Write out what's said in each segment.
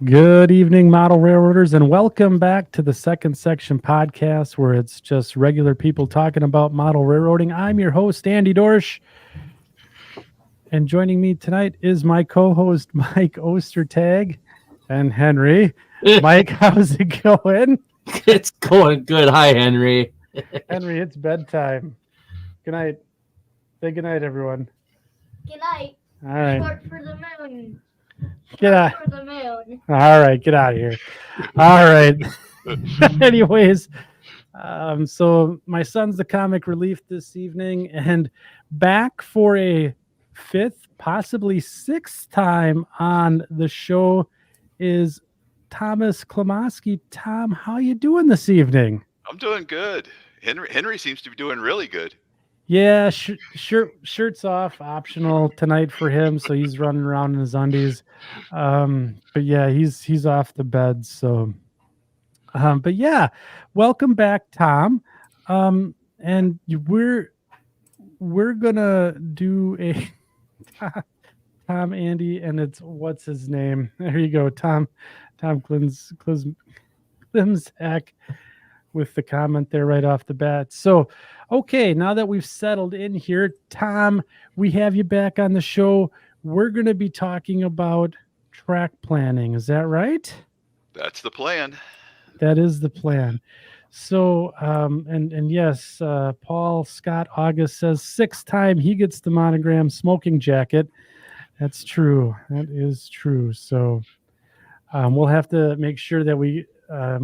Good evening, model railroaders, and welcome back to the Second Section podcast, where it's just regular people talking about model railroading. I'm your host, Andy Dorsch, and joining me tonight is my co-host, Mike Ostertag, and Henry. Mike, how's it going? It's going good. Hi, Henry. Henry, it's bedtime. Good night. Say good night, everyone. Good night. All right. Short for the moon. Get out. For the moon. All right, get out of here. All right. Anyways, so my son's the comic relief this evening, and back for a fifth, possibly sixth time on the show is Thomas Klimoski. Tom, how you doing this evening? I'm doing good. Henry seems to be doing really good. Yeah, shirts off, optional tonight for him, so he's running around in his undies. But yeah, he's off the bed. So, but yeah, welcome back, Tom. And we're gonna do a Tom Andy, and it's what's his name? There you go, Tom Klimzak with the comment there right off the bat. So, okay, now that we've settled in here, Tom, we have you back on the show. We're going to be talking about track planning. Is that right? That's the plan. That is the plan. So, and yes, Paul Scott August says sixth time he gets the monogram smoking jacket. That's true. That is true. So, we'll have to make sure that we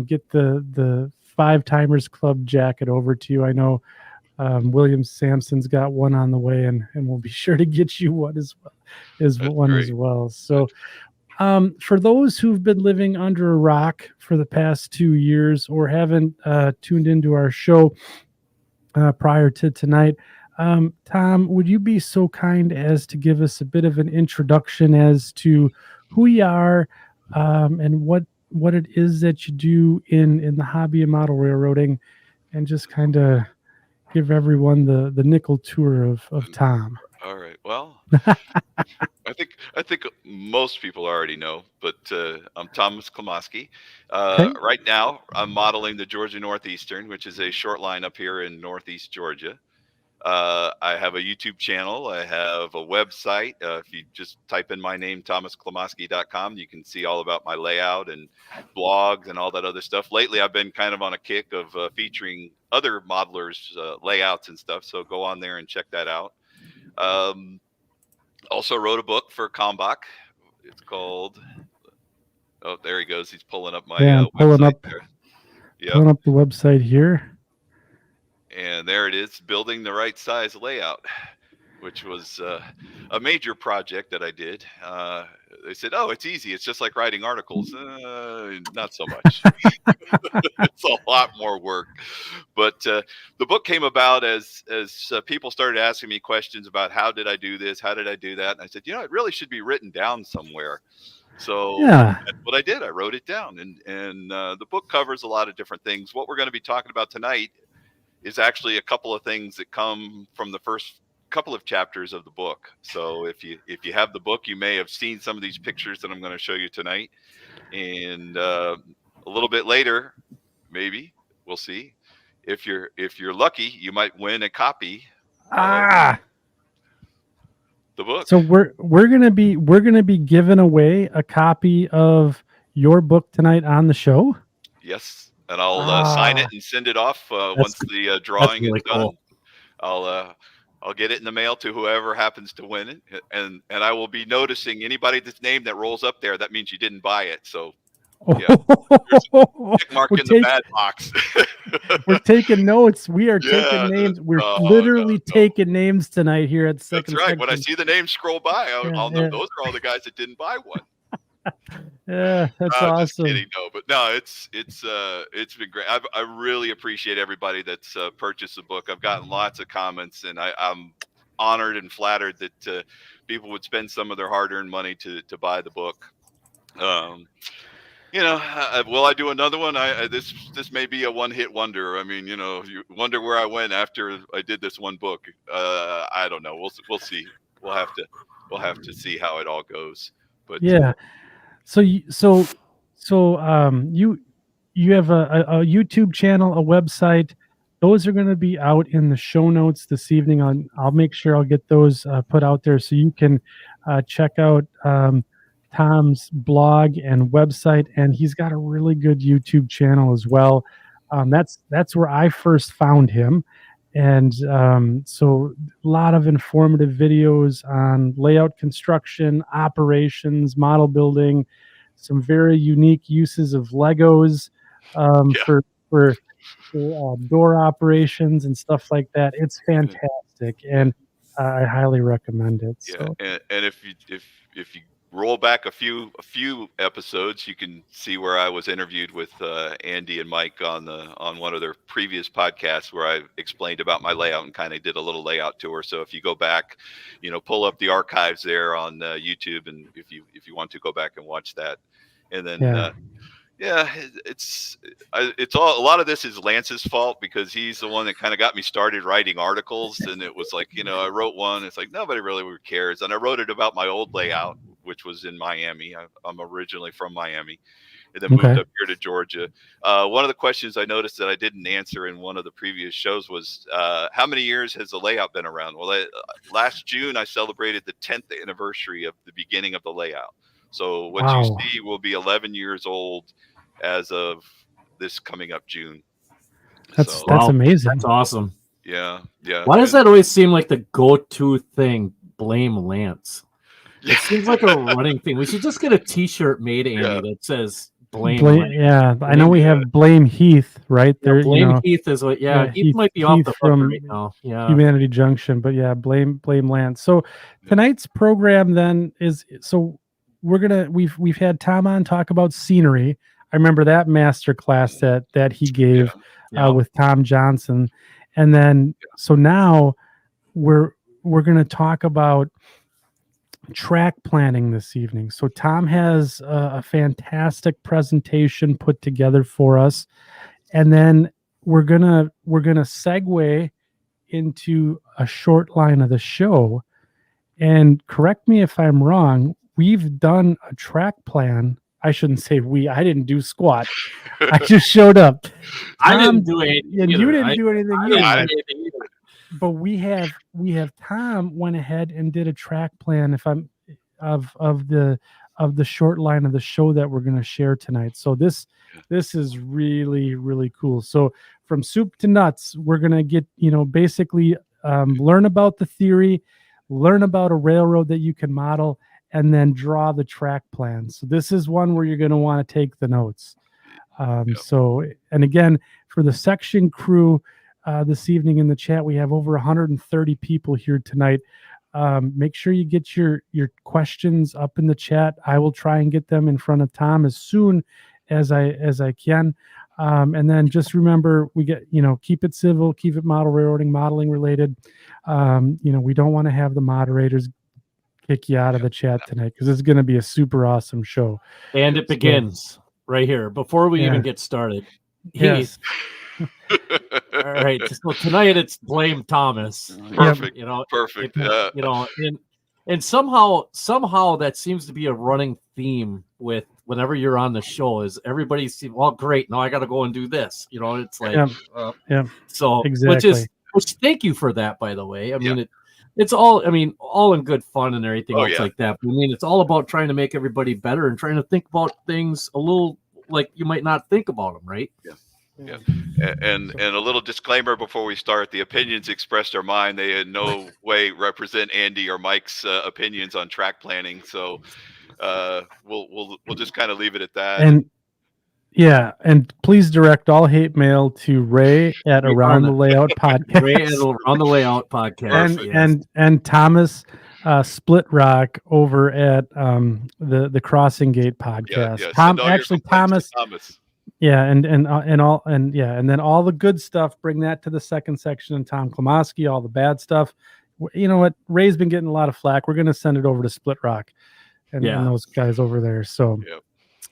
get the Five Timers Club jacket over to you. I know William Sampson's got one on the way, and we'll be sure to get you one as well. So, for those who've been living under a rock for the past 2 years or haven't tuned into our show prior to tonight, Tom, would you be so kind as to give us a bit of an introduction as to who you are and what it is that you do in the hobby of model railroading, and just kind of give everyone the nickel tour of Tom. All right. Well, I think most people already know, but I'm Thomas Klimoski. Okay. Right now, I'm modeling the Georgia Northeastern, which is a short line up here in Northeast Georgia. I have a YouTube channel. I have a website. If you just type in my name, thomasklimosky.com, you can see all about my layout and blogs and all that other stuff. Lately, I've been kind of on a kick of featuring other modelers' layouts and stuff. So go on there and check that out. Also wrote a book for Kalmbach. It's called, oh, there he goes. He's pulling up my website there. Yep. Pulling up the website here. And there it is, Building the Right Size Layout, which was a major project that I did. They said, oh, it's easy. It's just like writing articles. Not so much. It's a lot more work. But the book came about as people started asking me questions about how did I do this? How did I do that? And I said, it really should be written down somewhere. So yeah, that's what I did. I wrote it down. And the book covers a lot of different things. What we're going to be talking about tonight is actually a couple of things that come from the first couple of chapters of the book. So if you have the book, you may have seen some of these pictures that I'm going to show you tonight. And a little bit later, maybe we'll see. If you're lucky, you might win a copy of the book. So we're gonna be giving away a copy of your book tonight on the show. Yes. And I'll sign it and send it off once the drawing really is done. Cool. I'll get it in the mail to whoever happens to win it, and I will be noticing anybody that's named that rolls up there. That means you didn't buy it. So yeah, there's a tick mark in the bad box. We're taking notes. We are taking names. We're literally taking names tonight here at Second. That's right. Section. When I see the names scroll by, I'll know those are all the guys that didn't buy one. Yeah, that's awesome. Just kidding, no, but no, it's been great. I really appreciate everybody that's purchased the book. I've gotten lots of comments, and I'm honored and flattered that people would spend some of their hard-earned money to buy the book. Will I do another one? This may be a one-hit wonder. I mean, you wonder where I went after I did this one book. I don't know. We'll see. We'll have to see how it all goes. But yeah. So So you have a YouTube channel, a website. Those are going to be out in the show notes this evening. I'll make sure I'll get those put out there so you can check out Tom's blog and website, and he's got a really good YouTube channel as well. That's where I first found him, and so a lot of informative videos on layout construction, operations, model building, some very unique uses of Legos Yeah. for door operations and stuff like that. It's fantastic, and I highly recommend it. Yeah, So and if you roll back a few episodes, you can see where I was interviewed with Andy and Mike on one of their previous podcasts where I explained about my layout and kind of did a little layout tour. So if you go back, pull up the archives there on YouTube, and if you want to go back and watch that, and then. Yeah, it's all, a lot of this is Lance's fault because he's the one that kind of got me started writing articles, and it was like, I wrote one, it's like nobody really cares, and I wrote it about my old layout, which was in Miami. I'm originally from Miami, and then moved up here to Georgia. One of the questions I noticed that I didn't answer in one of the previous shows was how many years has the layout been around? Well, last June I celebrated the 10th anniversary of the beginning of the layout. So what you see will be 11 years old as of this coming up June. that's amazing. That's awesome. Yeah. Why does that always seem like the go-to thing? Blame Lance. It seems like a running thing. We should just get a T-shirt made, Andy, that says blame Lance. Yeah, I know we have blame Heath right there. Blame Heath is what. Yeah, Heath might be off the from right now. Yeah, Humanity Junction, but yeah, blame Lance. So tonight's program then is we've had Tom on talk about scenery. I remember that master class that he gave with Tom Johnson, and then so now we're going to talk about track planning this evening. So Tom has a fantastic presentation put together for us, and then we're gonna segue into a short line of the show. And correct me if I'm wrong, we've done a track plan. I shouldn't say we. I didn't do squat. I just showed up. I didn't do anything. And you didn't do anything either. Either. But we have Tom went ahead and did a track plan. If I'm of the short line of the show that we're going to share tonight. So this is really, really cool. So from soup to nuts, we're going to get basically learn about the theory, learn about a railroad that you can model, and then draw the track plan. So this is one where you're going to want to take the notes. So, and again, for the section crew this evening in the chat, we have over 130 people here tonight. Make sure you get your questions up in the chat. I will try and get them in front of Tom as soon as I can. And then just remember, we get, keep it civil, keep it model railroading, modeling related. We don't want to have the moderators kick you out of the chat tonight because it's going to be a super awesome show. And it begins right here before we even get started. Yes. All right. So tonight it's blame Thomas. Perfect. Perfect. And somehow that seems to be a running theme with whenever you're on the show is everybody seems, well, great. Now I got to go and do this. It's like, So exactly. which thank you for that, by the way. I mean, it's all in good fun and everything else like that. But, it's all about trying to make everybody better and trying to think about things a little like you might not think about them, right? Yeah. And a little disclaimer before we start: the opinions expressed are mine. They in no way represent Andy or Mike's opinions on track planning. So we'll just kind of leave it at that. And please direct all hate mail to Ray at Around the Layout Podcast. Ray at Around the Layout Podcast. And Thomas Split Rock over at the Crossing Gate Podcast. Thomas. Yeah, and then all the good stuff, bring that to the second section, and Tom Klimoski, all the bad stuff. You know what? Ray's been getting a lot of flack. We're going to send it over to Split Rock and those guys over there. So,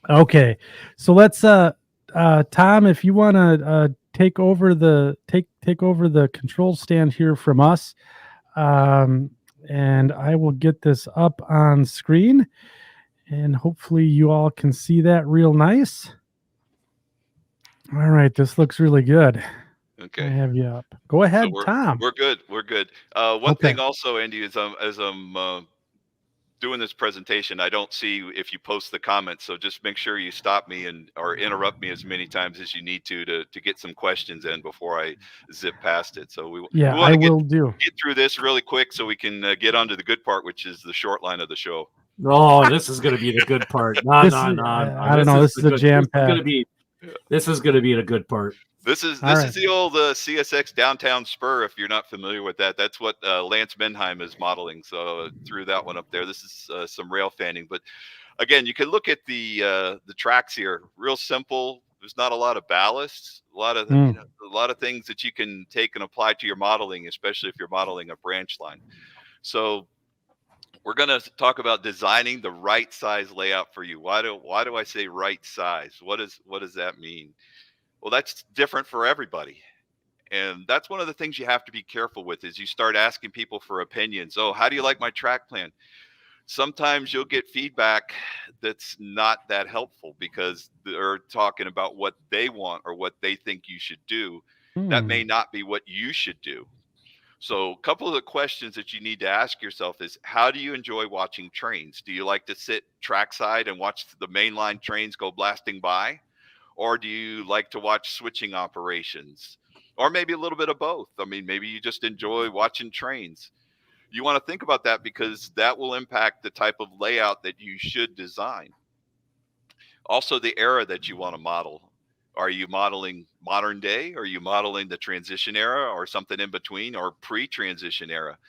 okay. So let's, Tom, if you want to take over the control stand here from us, and I will get this up on screen. And hopefully you all can see that real nice. All right, this looks really good. Okay. I have you up. Go ahead, So Tom. we're good. We're good. One Okay. thing also, Andy, is as I'm doing this presentation, I don't see if you post the comments. So just make sure you stop me or interrupt me as many times as you need to get some questions in before I zip past it. So we Yeah, want I to will do. get through this really quick so we can get on to the good part, which is the short line of the show. Oh, this is going to be the good part. No. I don't know. This is a jam pack. This is going to be the good part. This is All right. the old CSX downtown spur. If you're not familiar with that, that's what Lance Menheim is modeling. So threw that one up there. This is some rail fanning, but again, you can look at the tracks here. Real simple. There's not a lot of ballast. A lot of a lot of things that you can take and apply to your modeling, especially if you're modeling a branch line. So we're going to talk about designing the right size layout for you. Why do I say right size? What does that mean? Well, that's different for everybody. And that's one of the things you have to be careful with is you start asking people for opinions. Oh, how do you like my track plan? Sometimes you'll get feedback that's not that helpful because they're talking about what they want or what they think you should do. That may not be what you should do. So a couple of the questions that you need to ask yourself is, how do you enjoy watching trains? Do you like to sit trackside and watch the mainline trains go blasting by? Or do you like to watch switching operations? Or maybe a little bit of both. I mean, maybe you just enjoy watching trains. You want to think about that because that will impact the type of layout that you should design. Also, the era that you want to model. Are you modeling modern day? Are you modeling the transition era or something in between or pre-transition era?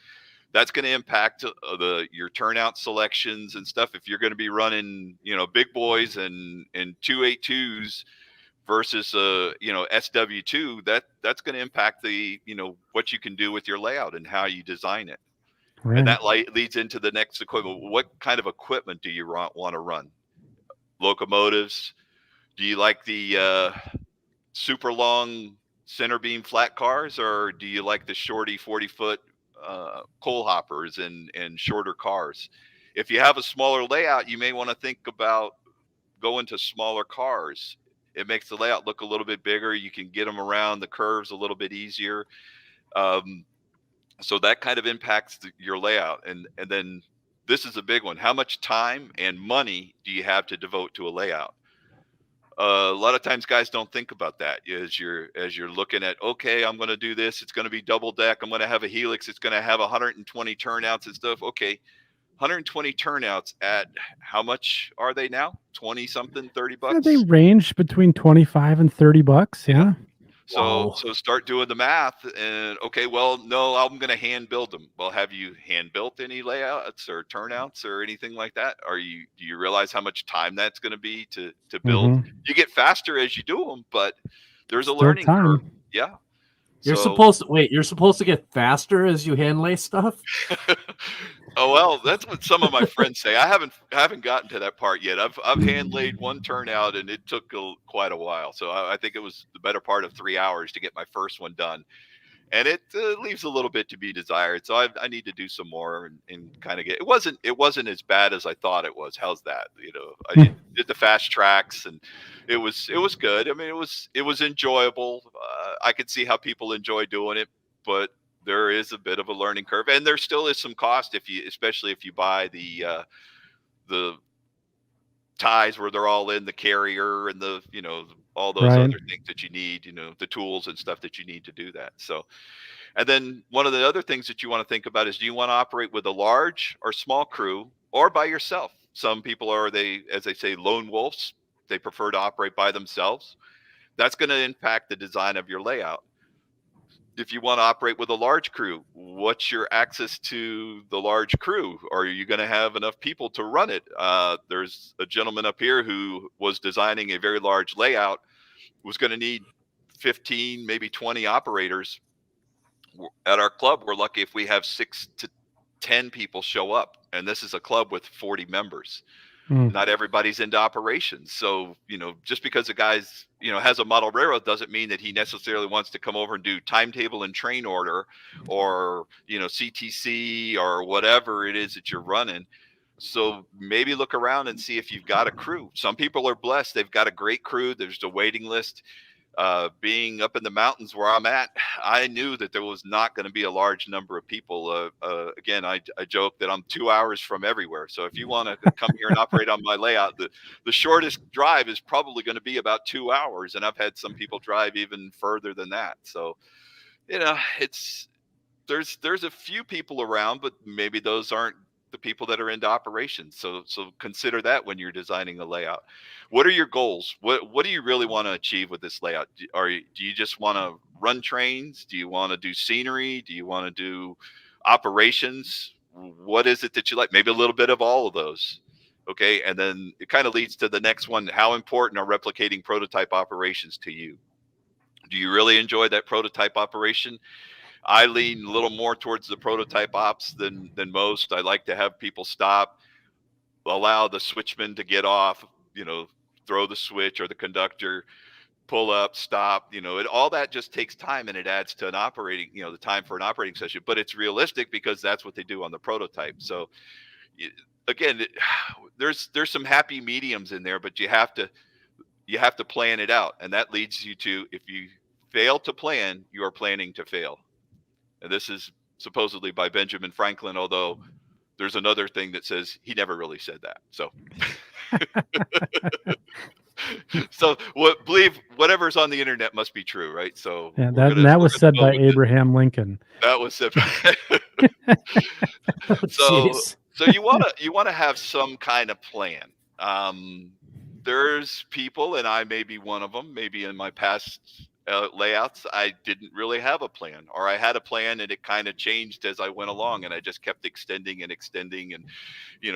That's going to impact your turnout selections and stuff. If you're going to be running, big boys and 282s versus SW2, that's going to impact the what you can do with your layout and how you design it. Right. And that leads into the next equipment. What kind of equipment do you want to run? Locomotives? Do you like the super long center beam flat cars, or do you like the shorty 40-foot coal hoppers and shorter cars? If you have a smaller layout, you may want to think about going to smaller cars. It makes the layout look a little bit bigger. You can get them around the curves a little bit easier. So that kind of impacts your layout. And then this is a big one. How much time and money do you have to devote to a layout? A lot of times guys don't think about that as you're looking at, okay, I'm going to do this. It's going to be double deck. I'm going to have a helix. It's going to have 120 turnouts and stuff. Okay. 120 turnouts at how much are they now? 20 something, $30? Yeah, they range between 25 and $30. Yeah. So start doing the math and okay, well, no, I'm going to hand build them. Well, have you hand built any layouts or turnouts or anything like that? Do you realize how much time that's going to be to build? You get faster as you do them, but there's a learning curve. Yeah. You're supposed to get faster as you hand lay stuff. Oh, well, that's what some of my friends say. I haven't gotten to that part yet. I've hand laid one turnout and it took quite a while. So I think it was the better part of 3 hours to get my first one done. And it leaves a little bit to be desired. So I need to do some more and kind of it wasn't as bad as I thought it was. How's that? I did the fast tracks and it was good. I mean, it was enjoyable. I could see how people enjoy doing it, but there is a bit of a learning curve, and there still is some cost especially if you buy the ties where they're all in the carrier and all those other things that you need, the tools and stuff that you need to do that. So, and then one of the other things that you want to think about is, do you want to operate with a large or small crew or by yourself? Some people as they say, lone wolves. They prefer to operate by themselves. That's going to impact the design of your layout. If you want to operate with a large crew, what's your access to the large crew? Are you going to have enough people to run it? There's a gentleman up here who was designing a very large layout, was going to need 15, maybe 20 operators. At our club, we're lucky if we have 6 to 10 people show up. And this is a club with 40 members. Not everybody's into operations. So, just because a guy's, has a model railroad doesn't mean that he necessarily wants to come over and do timetable and train order or, CTC or whatever it is that you're running. So maybe look around and see if you've got a crew. Some people are blessed. They've got a great crew. There's a waiting list. Being up in the mountains where I'm at, I knew that there was not going to be a large number of people. Again, I joke that I'm 2 hours from everywhere. So if you want to come here and operate on my layout, the shortest drive is probably going to be about 2 hours. And I've had some people drive even further than that. So, there's a few people around, but maybe those aren't the people that are into operations. So consider that when you're designing a layout. What are your goals? What do you really want to achieve with this layout? Do you just want to run trains? Do you want to do scenery? Do you want to do operations? What is it that you like? Maybe a little bit of all of those. Okay, and then it kind of leads to the next one. How important are replicating prototype operations to you? Do you really enjoy that prototype operation? I lean a little more towards the prototype ops than most. I like to have people stop, allow the switchman to get off, throw the switch, or the conductor, pull up, stop. All that just takes time, and it adds to an operating, the time for an operating session. But it's realistic because that's what they do on the prototype. So again, there's some happy mediums in there, but you have to plan it out, and that leads you to, if you fail to plan, you are planning to fail. And this is supposedly by Benjamin Franklin, although there's another thing that says he never really said that. So, believe whatever's on the internet must be true, right? So yeah, that was said by Abraham Lincoln. That was said. Oh, so you want to have some kind of plan. There's people, and I may be one of them. Maybe in my past layouts, I didn't really have a plan, or I had a plan and it kind of changed as I went along, and I just kept extending and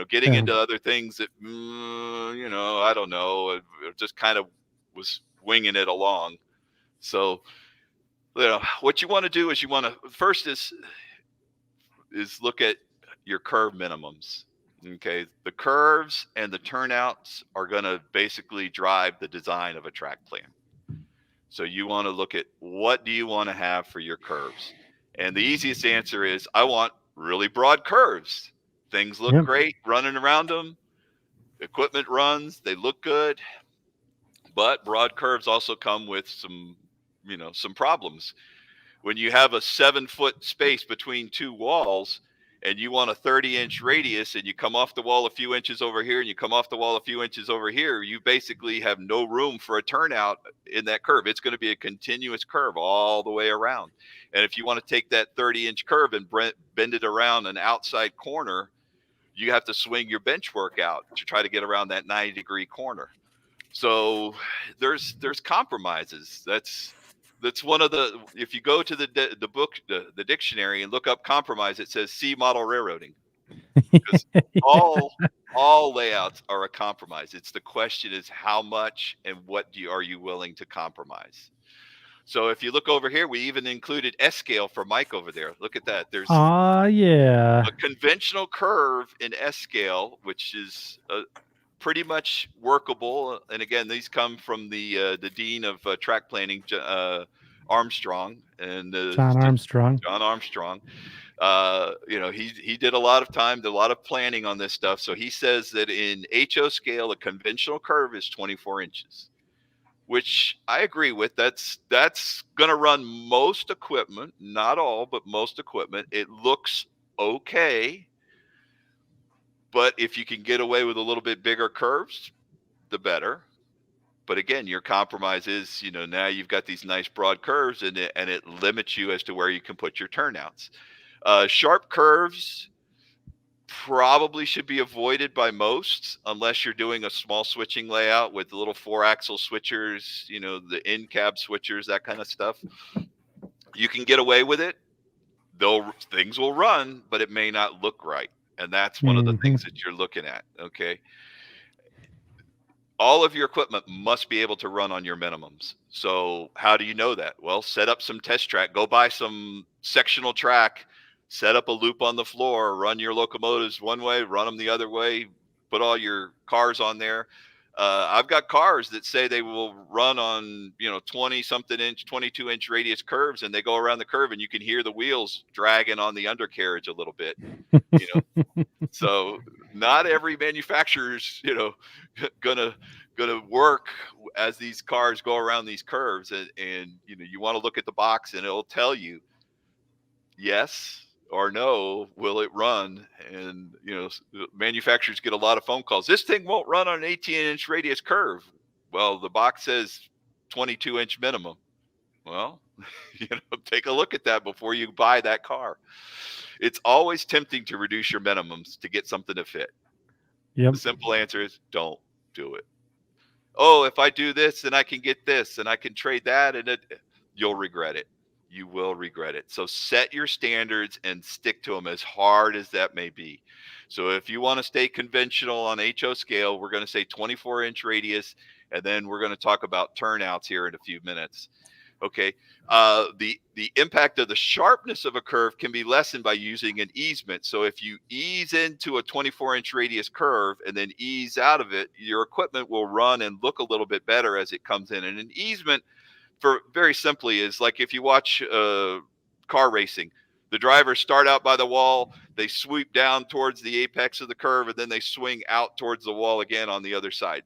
getting into other things that, I don't know, it just kind of was winging it along. So, what you want to do is first is look at your curve minimums. Okay, the curves and the turnouts are going to basically drive the design of a track plan. So you want to look at, what do you want to have for your curves? And the easiest answer is, I want really broad curves. Things look great running around them. Equipment runs, they look good. But broad curves also come with some problems. When you have a 7-foot space between two walls, and you want a 30-inch radius, and you come off the wall a few inches over here, and you come off the wall a few inches over here, you basically have no room for a turnout in that curve. It's going to be a continuous curve all the way around. And if you want to take that 30-inch curve and bend it around an outside corner, you have to swing your bench work out to try to get around that 90-degree corner. So there's compromises. That's one of the, if you go to the book, the dictionary, and look up compromise, it says C model railroading. Because all layouts are a compromise. It's the question is, how much and what are you willing to compromise? So if you look over here, we even included S scale for Mike over there. Look at that. There's a conventional curve in S scale, which is pretty much workable. And again, these come from the dean of track planning, Armstrong, and John Armstrong. He did a lot of planning on this stuff. So he says that in HO scale, a conventional curve is 24 inches, which I agree with. That's going to run most equipment, not all, but most equipment. It looks okay. But if you can get away with a little bit bigger curves, the better. But again, your compromise is, now you've got these nice broad curves, and it limits you as to where you can put your turnouts. Sharp curves probably should be avoided by most, unless you're doing a small switching layout with little 4-axle switchers, the in-cab switchers, that kind of stuff. You can get away with it. Things will run, but it may not look right. And that's one of the things that you're looking at, okay? All of your equipment must be able to run on your minimums. So how do you know that? Well, set up some test track. Go buy some sectional track, set up a loop on the floor, run your locomotives one way, run them the other way, put all your cars on there. I've got cars that say they will run on 20-something inch, 22-inch radius curves, and they go around the curve, and you can hear the wheels dragging on the undercarriage a little bit. So not every manufacturer's gonna work as these cars go around these curves, and you want to look at the box, and it'll tell you yes or no, will it run? And manufacturers get a lot of phone calls. This thing won't run on an 18-inch radius curve. Well, the box says 22-inch minimum. Well, take a look at that before you buy that car. It's always tempting to reduce your minimums to get something to fit. Yep. The simple answer is don't do it. Oh, if I do this, then I can get this, and I can trade that, and you'll regret it. You will regret it. So set your standards and stick to them as hard as that may be. So if you want to stay conventional on HO scale, we're going to say 24-inch radius, and then we're going to talk about turnouts here in a few minutes. Okay. The impact of the sharpness of a curve can be lessened by using an easement. So if you ease into a 24-inch radius curve and then ease out of it, your equipment will run and look a little bit better as it comes in. And an easement, for very simply, is like if you watch car racing, the drivers start out by the wall, they sweep down towards the apex of the curve, and then they swing out towards the wall again on the other side.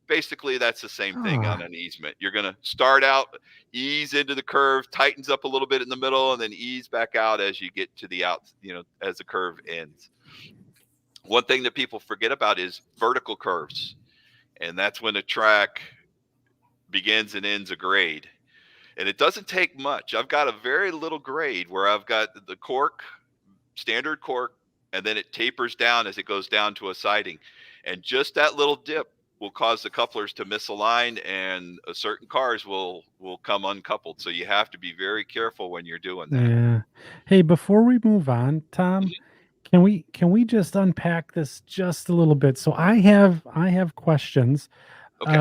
Basically, that's the same thing on an easement. You're going to start out, ease into the curve, tightens up a little bit in the middle, and then ease back out as you get to the out, as the curve ends. One thing that people forget about is vertical curves. And that's when the track begins and ends a grade. And it doesn't take much. I've got a very little grade where I've got the cork, standard cork, and then it tapers down as it goes down to a siding. And just that little dip will cause the couplers to misalign, and certain cars will come uncoupled. So you have to be very careful when you're doing that. Yeah. Hey, before we move on, Tom, can we just unpack this just a little bit? So I have questions. Okay.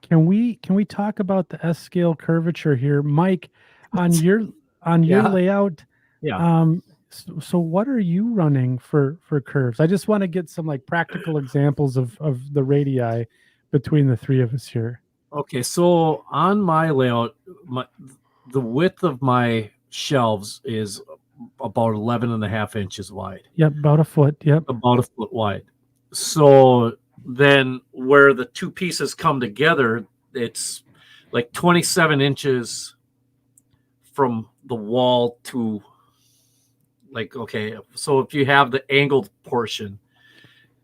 Can we talk about the S scale curvature here, Mike, on your layout? Yeah. So what are you running for curves? I just want to get some like practical examples of the radii between the three of us here. Okay, so on my layout, the width of my shelves is about 11.5 inches wide. Yep, about a foot. Yep, about a foot wide. So then where the two pieces come together, it's like 27 inches from the wall to so if you have the angled portion,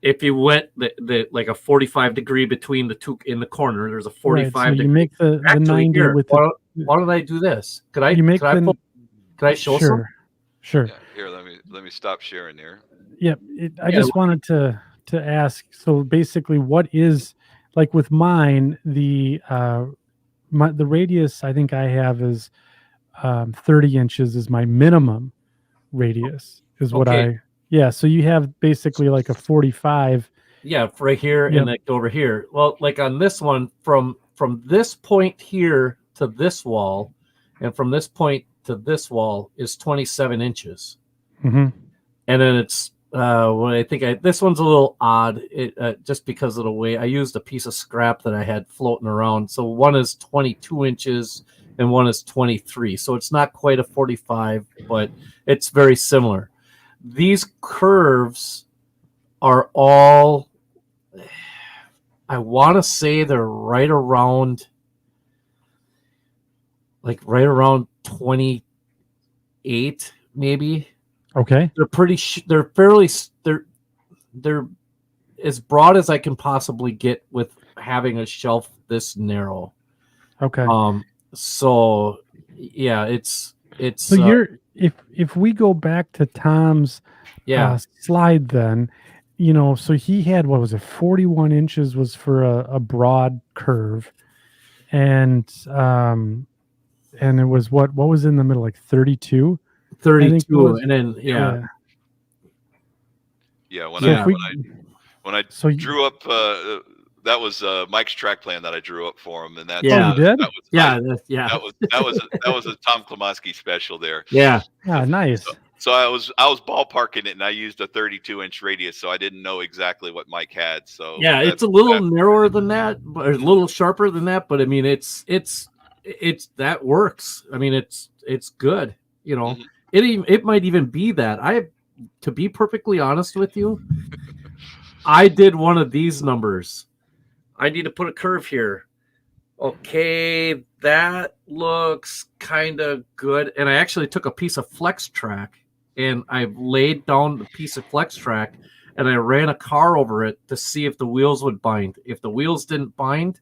if you went the like a 45 degree between the two in the corner, there's a 45 right, so degree. you make the 90 here, with why did I do this? Could I show some? Sure. Yeah, here, let me stop sharing there. Yep. I just wanted to ask, so basically what is, like with mine, the radius I think I have is 30 inches is my minimum radius is what so you have basically like a 45 right here and like over here. Well, like on this one, from this point here to this wall, and from this point to this wall is 27 inches. Mm-hmm. And then it's this one's a little odd, just because of the way I used a piece of scrap that I had floating around. So one is 22 inches and one is 23. So it's not quite a 45, but it's very similar. These curves are all, I want to say they're right around 28, maybe. Okay. They're as broad as I can possibly get with having a shelf this narrow. Okay. So yeah, it's so if we go back to Tom's slide, then so he had, what was it, 41 inches was for a broad curve, and it was what was in the middle, like 32 and then when I drew up that was Mike's track plan that I drew up for him, and that that was a Tom Klimoski special there. Nice. So I was ballparking it, and I used a 32-inch radius, so I didn't know exactly what Mike had. So Yeah, it's a little narrower than that, but a little sharper than that. But I mean, it's that works. I mean, it's good. You know, it might even be that. To be perfectly honest with you, I did one of these numbers. I need to put a curve here. Okay, that looks kind of good. And I actually took a piece of flex track and I laid down the piece of flex track and I ran a car over it to see if the wheels would bind. If the wheels didn't bind,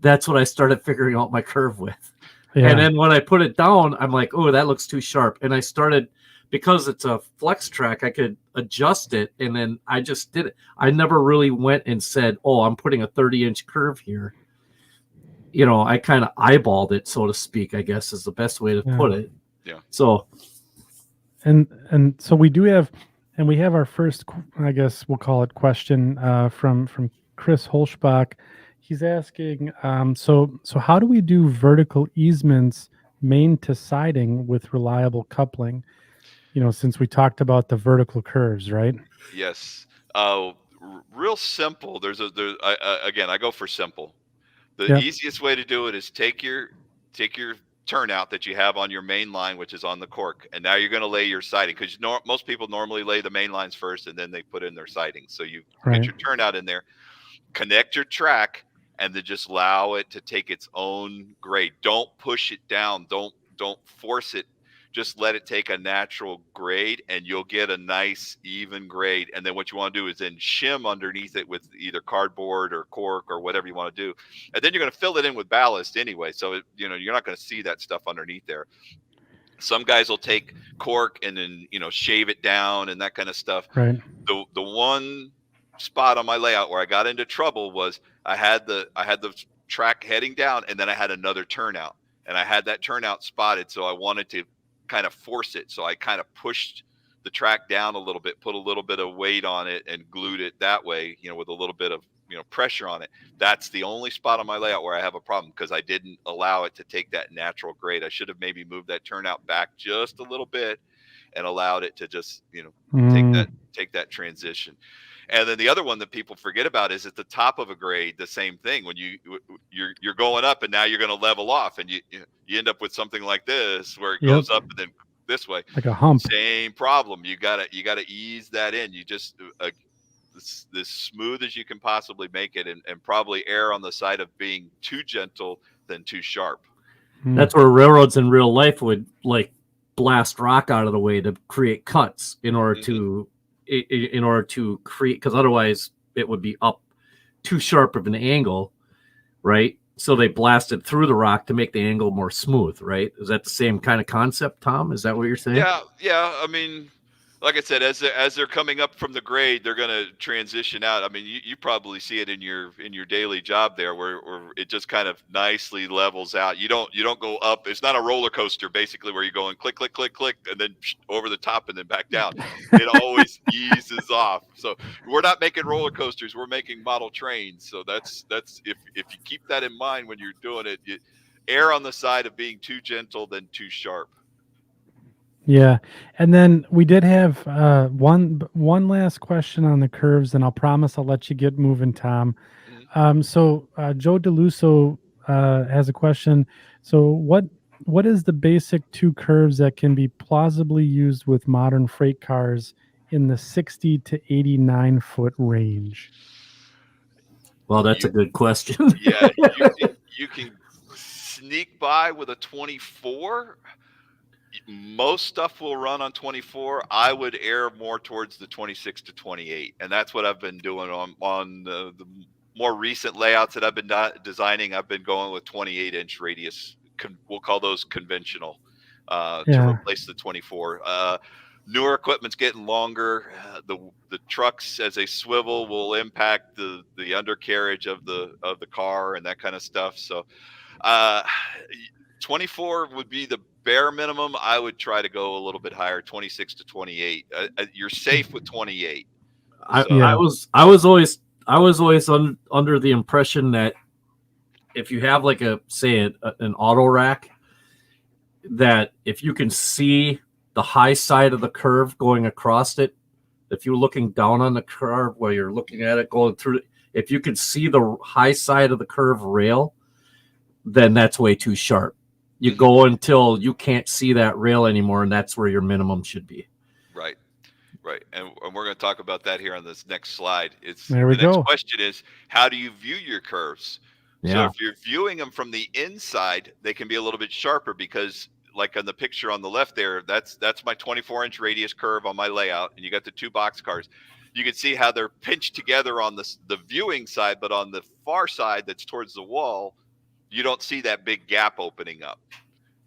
that's what I started figuring out my curve with. Yeah. And then when I put it down, I'm like, oh, that looks too sharp. And I started, because it's a flex track, I could adjust it. And then I just did it. I never really went and said, oh, I'm putting a 30-inch curve here. You know, I kind of eyeballed it, so to speak, I guess is the best way to put it. Yeah. So, and so we do have, and we have our first, I guess we'll call it question from Chris Holschbach. He's asking, so how do we do vertical easements main to siding with reliable coupling? You know, since we talked about the vertical curves, right? Yes. Real simple. Again, I go for simple. The easiest way to do it is take your turnout that you have on your main line, which is on the cork, and now you're going to lay your siding, because most people normally lay the main lines first and then they put in their siding. So you get your turnout in there, connect your track, and then just allow it to take its own grade. Don't push it down. Don't force it. Just let it take a natural grade, and you'll get a nice even grade. And then what you want to do is then shim underneath it with either cardboard or cork or whatever you want to do. And then you're going to fill it in with ballast anyway. So, you're not going to see that stuff underneath there. Some guys will take cork and then, shave it down and that kind of stuff. Right. The one spot on my layout where I got into trouble was I had the track heading down, and then I had another turnout, and I had that turnout spotted. So I wanted to kind of force it. So I kind of pushed the track down a little bit, put a little bit of weight on it, and glued it that way, with a little bit of, pressure on it. That's the only spot on my layout where I have a problem, because I didn't allow it to take that natural grade. I should have maybe moved that turnout back just a little bit and allowed it to just, take that transition. And then the other one that people forget about is at the top of a grade, the same thing. When you're going up, and now you're going to level off, and you end up with something like this, where it goes up and then this way, like a hump. Same problem. You gotta ease that in. You just this smooth as you can possibly make it, and probably err on the side of being too gentle than too sharp. That's where railroads in real life would blast rock out of the way to create cuts in order to create, because otherwise it would be up too sharp of an angle, right? So they blasted through the rock to make the angle more smooth, right? Is that the same kind of concept, Tom? Is that what you're saying? Yeah. I mean, like I said, as they're coming up from the grade, they're going to transition out. I mean, you probably see it in your daily job there, where it just kind of nicely levels out. You don't go up. It's not a roller coaster, basically, where you're going click, click, click, click, and then over the top and then back down. It always eases off. So we're not making roller coasters. We're making model trains. So that's if you keep that in mind when you're doing it, you err on the side of being too gentle than too sharp. Yeah, and then we did have one last question on the curves, and I'll promise I'll let you get moving, Tom. So Joe DeLuso has a question. So what is the basic two curves that can be plausibly used with modern freight cars in the 60 to 89 foot range? Well, that's a good question. Yeah, you can sneak by with a 24. Most stuff will run on 24. I would err more towards the 26 to 28, and that's what I've been doing on the more recent layouts that I've been designing. I've been going with 28-inch radius. We'll call those conventional to replace the 24. Newer equipment's getting longer. The trucks, as they swivel, will impact the undercarriage of the car and that kind of stuff. So 24 would be the bare minimum. I would try to go a little bit higher, 26 to 28. You're safe with 28. I was always under the impression that if you have an auto rack, that if you can see the high side of the curve going across it. If you're looking down on the curve where you're looking at it going through, if you can see the high side of the curve rail, then that's way too sharp. You go until you can't see that rail anymore, and that's where your minimum should be. Right. And we're going to talk about that here on this next slide. There we the next go. question is, how do you view your curves? So Yeah. if you're viewing them from the inside, they can be a little bit sharper because, like on the picture on the left there, that's my 24-inch radius curve on my layout, and you got the 2 box cars. You can see how they're pinched together on the viewing side, but on the far side that's towards the wall, you don't see that big gap opening up.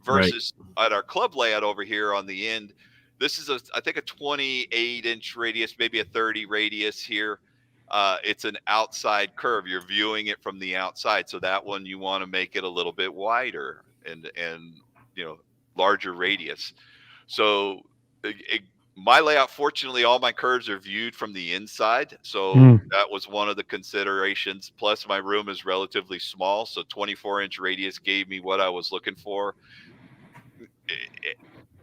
Versus at our club layout over here on the end, this is I think a 28-inch radius, maybe a 30 radius here. It's an outside curve. You're viewing it from the outside. So that one, you want to make it a little bit wider and larger radius. So my layout, fortunately, all my curves are viewed from the inside. So that was one of the considerations. Plus my room is relatively small. So 24-inch radius gave me what I was looking for.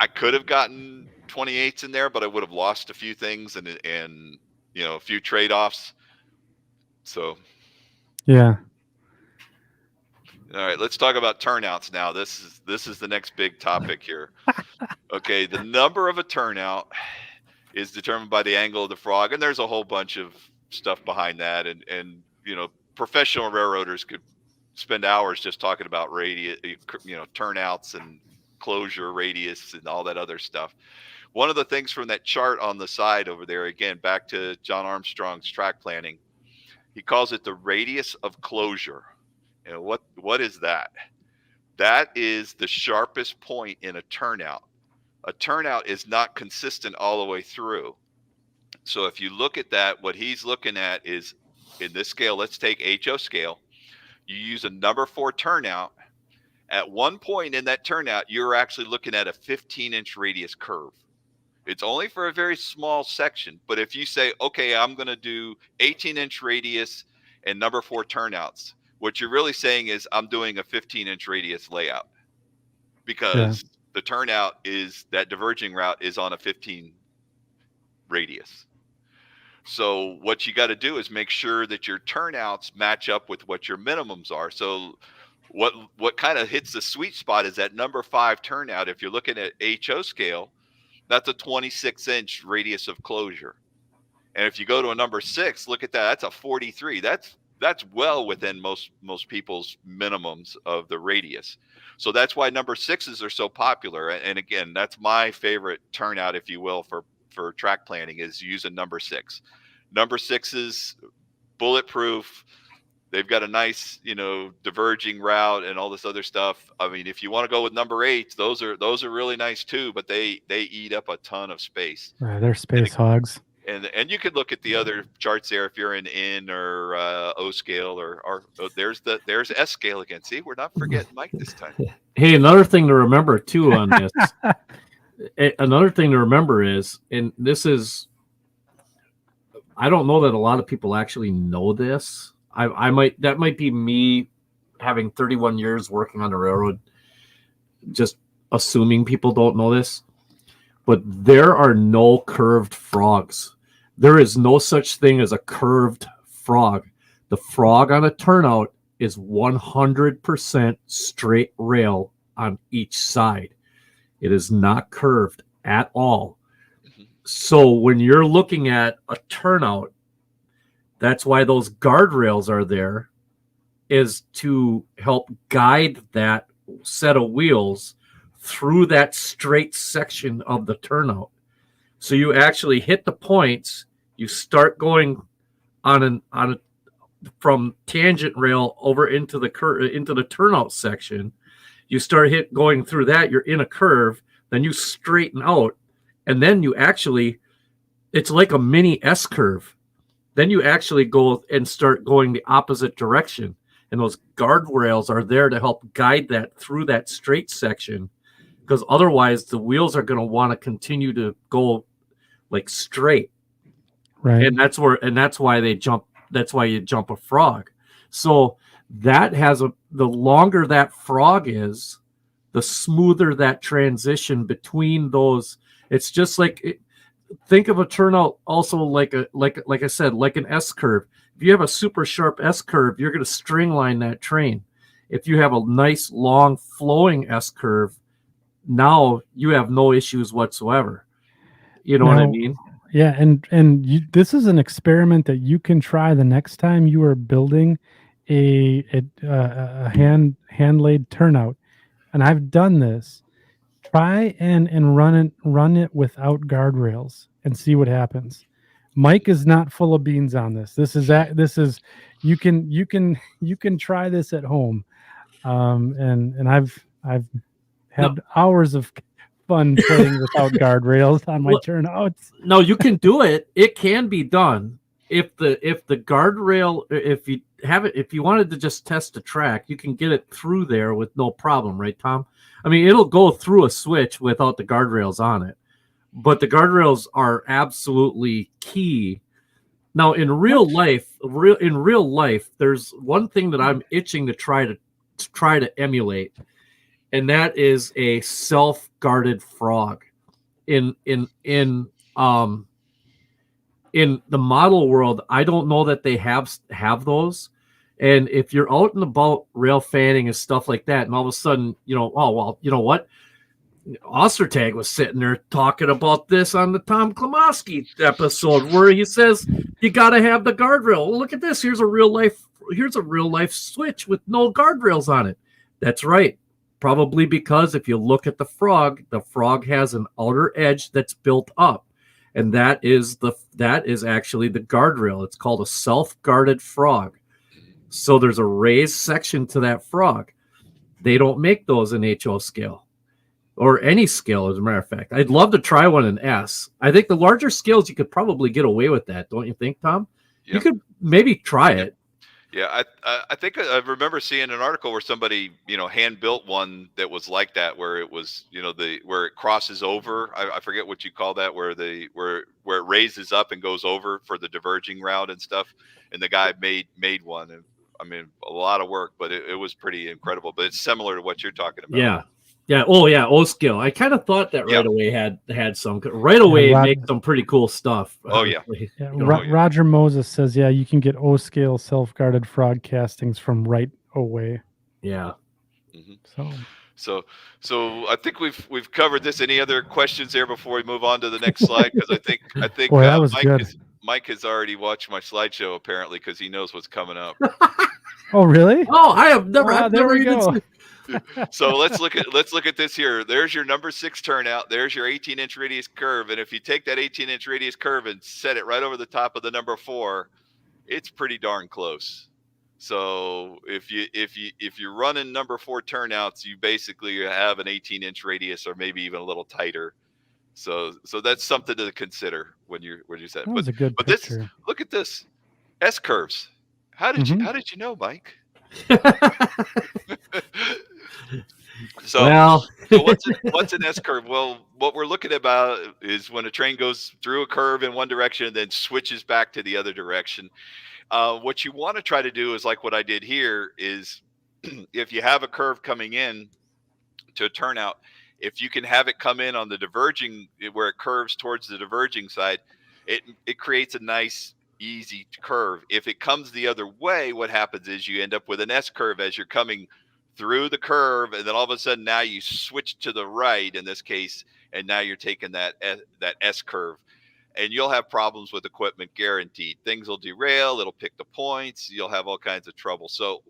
I could have gotten 28s in there, but I would have lost a few things and a few trade-offs. So, yeah. All right, let's talk about turnouts now. This is the next big topic here. Okay, the number of a turnout is determined by the angle of the frog, and there's a whole bunch of stuff behind that. And professional railroaders could spend hours just talking about radius, turnouts and closure radius and all that other stuff. One of the things from that chart on the side over there, again, back to John Armstrong's track planning, he calls it the radius of closure. And what is that? That is the sharpest point in a turnout. A turnout is not consistent all the way through. So if you look at that, what he's looking at is, in this scale, let's take HO scale. You use a number 4 turnout. At one point in that turnout, you're actually looking at a 15-inch radius curve. It's only for a very small section. But if you say, okay, I'm going to do 18-inch radius and number 4 turnouts, what you're really saying is I'm doing a 15-inch radius layout, because the turnout is, that diverging route is on a 15 radius. So what you got to do is make sure that your turnouts match up with what your minimums are. So what kind of hits the sweet spot is that number 5 turnout. If you're looking at HO scale, that's a 26-inch radius of closure. And if you go to a number 6, look at that. That's a 43. That's well within most people's minimums of the radius. So that's why number 6s are so popular. And again, that's my favorite turnout, if you will, for track planning, is using number 6. Number 6s, bulletproof. They've got a nice, diverging route and all this other stuff. I mean, if you want to go with number 8s, those are really nice too, but they eat up a ton of space. Right, they're space hogs. And you could look at the other charts there if you're in N or O scale or there's S scale again. See, we're not forgetting Mike this time. Hey, another thing to remember too on this. Another thing to remember is, and this is, I don't know that a lot of people actually know this. That might be me having 31 years working on the railroad, just assuming people don't know this, but there are no curved frogs. There is no such thing as a curved frog. The frog on a turnout is 100% straight rail on each side. It is not curved at all. So when you're looking at a turnout, that's why those guardrails are there, is to help guide that set of wheels through that straight section of the turnout. So you actually hit the points, you start going from tangent rail over into the turnout section. You start going through that, you're in a curve, then you straighten out, and then you actually, it's like a mini S curve. Then you actually go and start going the opposite direction. And those guardrails are there to help guide that through that straight section, because otherwise the wheels are going to want to continue to go like straight. Right. And that's why they jump. That's why you jump a frog. So that has the longer that frog is, the smoother that transition between those. It's just like think of a turnout also like I said, like an S curve. If you have a super sharp S curve, you're going to stringline that train. If you have a nice long flowing S curve, now you have no issues whatsoever. You know what I mean? Yeah, and this is an experiment that you can try the next time you are building a hand laid turnout. And I've done this. Try and run it without guardrails and see what happens. Mike is not full of beans on this. This is you can try this at home. And I've had hours of fun playing without guardrails on my turnouts. No, you can do it. It can be done. If the guardrail, if you wanted to just test a track, you can get it through there with no problem, right, Tom? I mean, it'll go through a switch without the guardrails on it. But the guardrails are absolutely key. Now, in real life, there's one thing that I'm itching to try to emulate, and that is a self-guarded frog. In the model world, I don't know that they have those. And if you're out and about rail fanning and stuff like that, and all of a sudden, oh well, you know what? Ostertag was sitting there talking about this on the Tom Klimoski episode where he says you got to have the guardrail. Well, look at this. Here's a real life switch with no guardrails on it. That's right. Probably because if you look at the frog has an outer edge that's built up, and that is actually the guardrail. It's called a self-guarded frog. So there's a raised section to that frog. They don't make those in HO scale or any scale, as a matter of fact. I'd love to try one in S. I think the larger scales, you could probably get away with that. Don't you think, Tom? Yep. You could maybe try it. Yeah, I think I remember seeing an article where somebody, hand built one that was like that, where it was, where it crosses over. I forget what you call that, where it raises up and goes over for the diverging route and stuff. And the guy made one. And I mean, a lot of work, but it was pretty incredible. But it's similar to what you're talking about. Yeah. Yeah. Oh, yeah. O-Skill. I kind of thought that right away had some. Right away, make some pretty cool stuff. Oh, yeah. Roger Moses says, you can get O-Scale self-guarded frog castings from right away. Yeah. Mm-hmm. So I think we've covered this. Any other questions there before we move on to the next slide? Because I think Boy, that was good. Mike has already watched my slideshow apparently because he knows what's coming up. Oh, really? Oh, I have never. I've there never we even go. seen. So let's look at this here. There's your number 6 turnout. There's your 18-inch radius curve. And if you take that 18-inch radius curve and set it right over the top of the number 4, it's pretty darn close. So if you're running number 4 turnouts, you basically have an 18-inch radius or maybe even a little tighter. So that's something to consider when you set. That was a good picture. Look at this S curves. How did you know, Mike? So what's an S curve? Well, what we're looking about is when a train goes through a curve in one direction and then switches back to the other direction. What you want to try to do is like what I did here is if you have a curve coming in to a turnout, if you can have it come in on the diverging, where it curves towards the diverging side, it creates a nice easy curve. If it comes the other way, what happens is you end up with an S curve as you're coming through the curve, and then all of a sudden now you switch to the right in this case, and now you're taking that S curve, and you'll have problems with equipment guaranteed. Things will derail, it'll pick the points, you'll have all kinds of trouble. So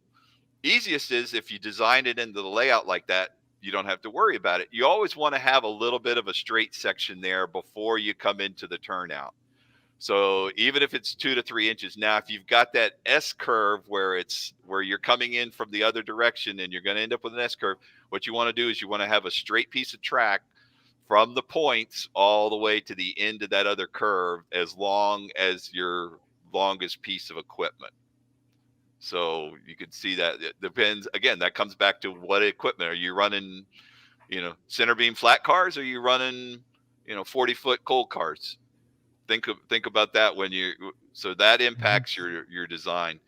easiest is if you design it into the layout like that, you don't have to worry about it. You always want to have a little bit of a straight section there before you come into the turnout. So even if it's 2 to 3 inches, now if you've got that S curve where you're coming in from the other direction and you're going to end up with an S curve, what you want to do is you want to have a straight piece of track from the points all the way to the end of that other curve, as long as your longest piece of equipment. So you can see that it depends. Again, that comes back to what equipment are you running? Center beam flat cars, or are you running 40-foot coal cars? Think about that so that impacts your design.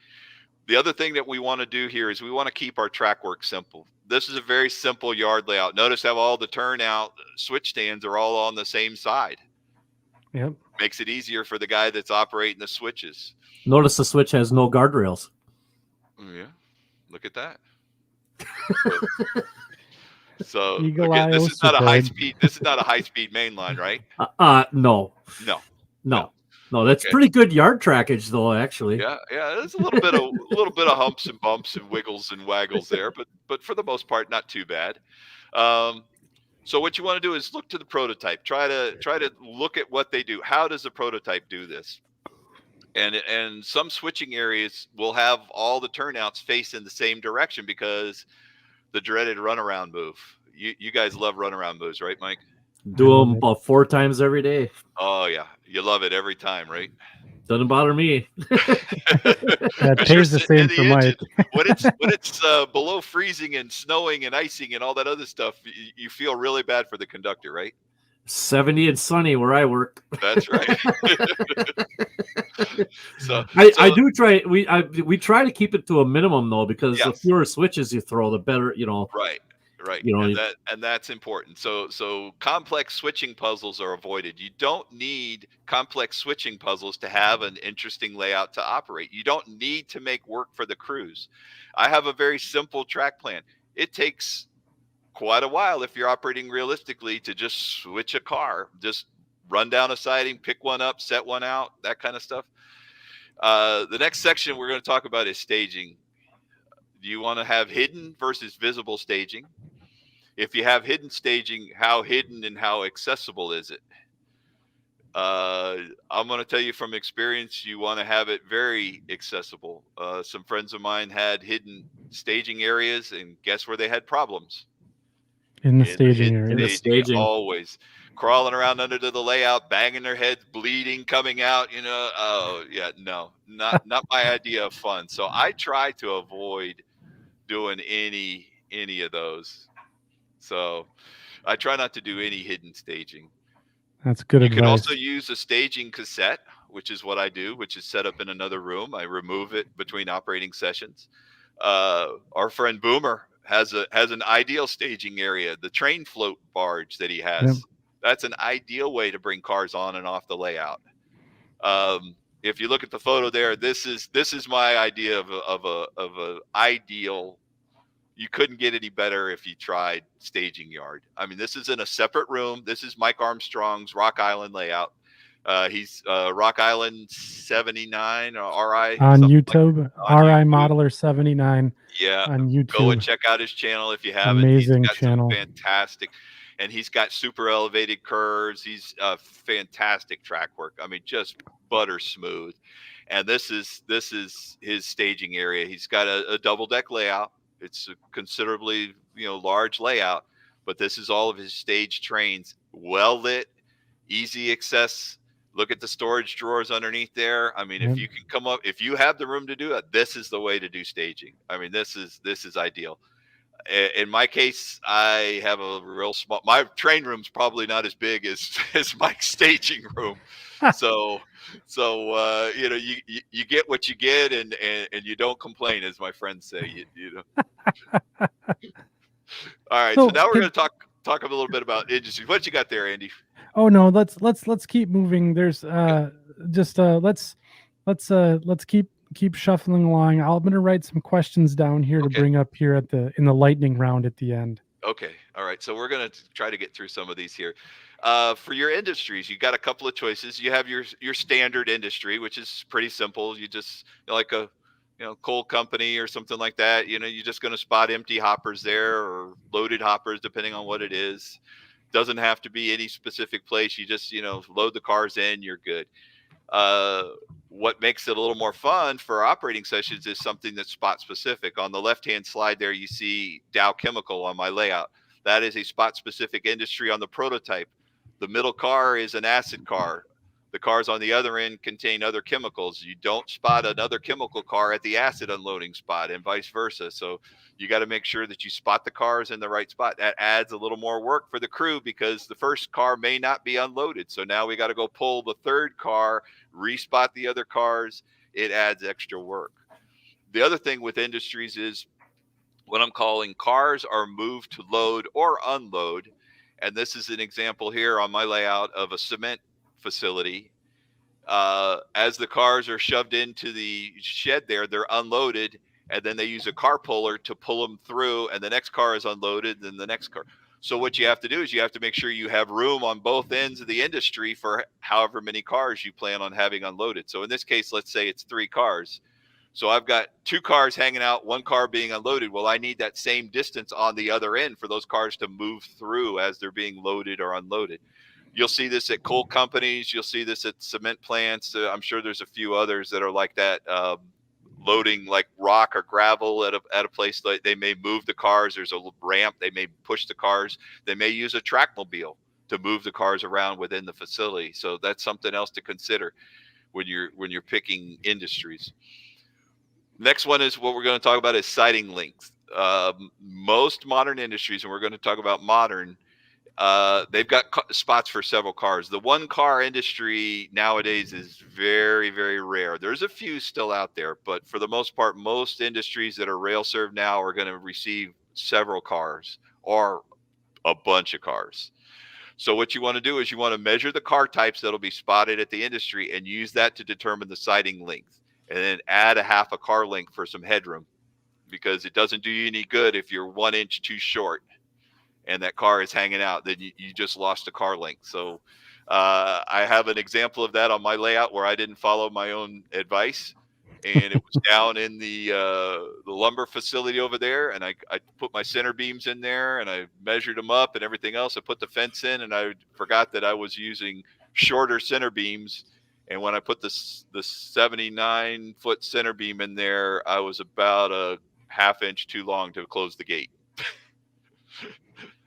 The other thing that we want to do here is we want to keep our track work simple. This is a very simple yard layout. Notice how all the turnout switch stands are all on the same side. Yep. Makes it easier for the guy that's operating the switches. Notice the switch has no guardrails. Yeah, look at that. So Eagle again, eye this is not a Osterberg. high speed. This is not a high speed main line, right? No. That's Okay. pretty good yard trackage, though. Actually, Yeah. There's a little bit of humps and bumps and wiggles and waggles there, but for the most part, not too bad. So what you want to do is look to the prototype. Try to look at what they do. How does the prototype do this? And some switching areas will have all the turnouts face in the same direction because the dreaded runaround move. You guys love runaround moves, right, Mike? do them about 4 times every day. Oh yeah, you love it every time, right? Doesn't bother me. That 'Cause you're pays the sitting in same for Mike. engine. When it's below freezing and snowing and icing and all that other stuff, you feel really bad for the conductor, right? 70 and sunny where I work. That's right. so I do try. We try to keep it to a minimum though, because the Yes. fewer switches you throw, the better. Right. You know, and that's important. So complex switching puzzles are avoided. You don't need complex switching puzzles to have an interesting layout to operate. You don't need to make work for the crews. I have a very simple track plan. It takes quite a while, if you're operating realistically, to just switch a car. Just run down a siding, pick one up, set one out, that kind of stuff. The next section we're going to talk about is staging. Do you want to have hidden versus visible staging? If you have hidden staging, how hidden and how accessible is it? I'm going to tell you from experience, you want to have it very accessible. Some friends of mine had hidden staging areas, and guess where they had problems? In the staging area. In the staging. Always crawling around under the layout, banging their heads, bleeding, coming out. Oh yeah, no, not my idea of fun. So I try to avoid doing any of those. So I try not to do any hidden staging. That's good advice. You can also use a staging cassette, which is what I do, which is set up in another room. I remove it between operating sessions. Our friend Boomer has an ideal staging area. The train float barge that he has, Yep. That's an ideal way to bring cars on and off the layout. If you look at the photo there, this is my idea of a ideal. You couldn't get any better if you tried staging yard. I mean, this is in a separate room. This is Mike Armstrong's Rock Island layout. He's Rock Island 79 or RI on YouTube. Like on RI YouTube. Modeler 79. Yeah, on YouTube. Go and check out his channel if you haven't. Amazing He's got channel. some fantastic, and he's got super elevated curves. He's fantastic track work. I mean, just butter smooth. And this is his staging area. He's got a double deck layout. It's a considerably large layout, but this is all of his stage trains, well lit, easy access. Look at the storage drawers underneath there. I mean, if you can come up, if you have the room to do it, this is the way to do staging. I mean, this is ideal. In my case, I have a real small. My train room's probably not as big as Mike's staging room. So you get what you get, and you don't complain, as my friends say. All right, so now we're going to talk a little bit about industry. What you got there, Andy? Oh no, let's keep moving. There's let's keep shuffling along. I'm gonna write some questions down here to bring up here in the lightning round at the end. Okay, all right. So we're gonna try to get through some of these here. For your industries, you got a couple of choices. You have your standard industry, which is pretty simple. You just like a coal company or something like that. You're just going to spot empty hoppers there or loaded hoppers, depending on what it is. Doesn't have to be any specific place. You just load the cars in. You're good. What makes it a little more fun for operating sessions is something that's spot specific. On the left-hand slide there, you see Dow Chemical on my layout. That is a spot specific industry on the prototype. The middle car is an acid car. The cars on the other end contain other chemicals. You don't spot another chemical car at the acid unloading spot and vice versa. So you got to make sure that you spot the cars in the right spot. That adds a little more work for the crew because the first car may not be unloaded. So now we got to go pull the third car, respot the other cars. It adds extra work. The other thing with industries is what I'm calling cars are moved to load or unload. And this is an example here on my layout of a cement facility. As the cars are shoved into the shed there, they're unloaded, and then they use a car puller to pull them through, and the next car is unloaded, and the next car. So what you have to do is you have to make sure you have room on both ends of the industry for however many cars you plan on having unloaded. So in this case, let's say it's 3 cars. So I've got 2 cars hanging out, 1 car being unloaded. Well, I need that same distance on the other end for those cars to move through as they're being loaded or unloaded. You'll see this at coal companies. You'll see this at cement plants. I'm sure there's a few others that are like that, loading like rock or gravel at a place. Like they may move the cars. There's a ramp. They may push the cars. They may use a trackmobile to move the cars around within the facility. So that's something else to consider when you're picking industries. Next one is what we're going to talk about is siding length. Most modern industries, and we're going to talk about modern, they've got spots for several cars. The 1-car industry nowadays is very, very rare. There's a few still out there, but for the most part, most industries that are rail served now are going to receive several cars or a bunch of cars. So what you want to do is you want to measure the car types that'll be spotted at the industry and use that to determine the siding length. And then add a half a car length for some headroom, because it doesn't do you any good if you're 1 inch too short and that car is hanging out, then you just lost a car length. So I have an example of that on my layout where I didn't follow my own advice, and it was down in the lumber facility over there, and I put my center beams in there, and I measured them up and everything else. I put the fence in, and I forgot that I was using shorter center beams. And when I put the 79-foot center beam in there, I was about a ½ inch too long to close the gate.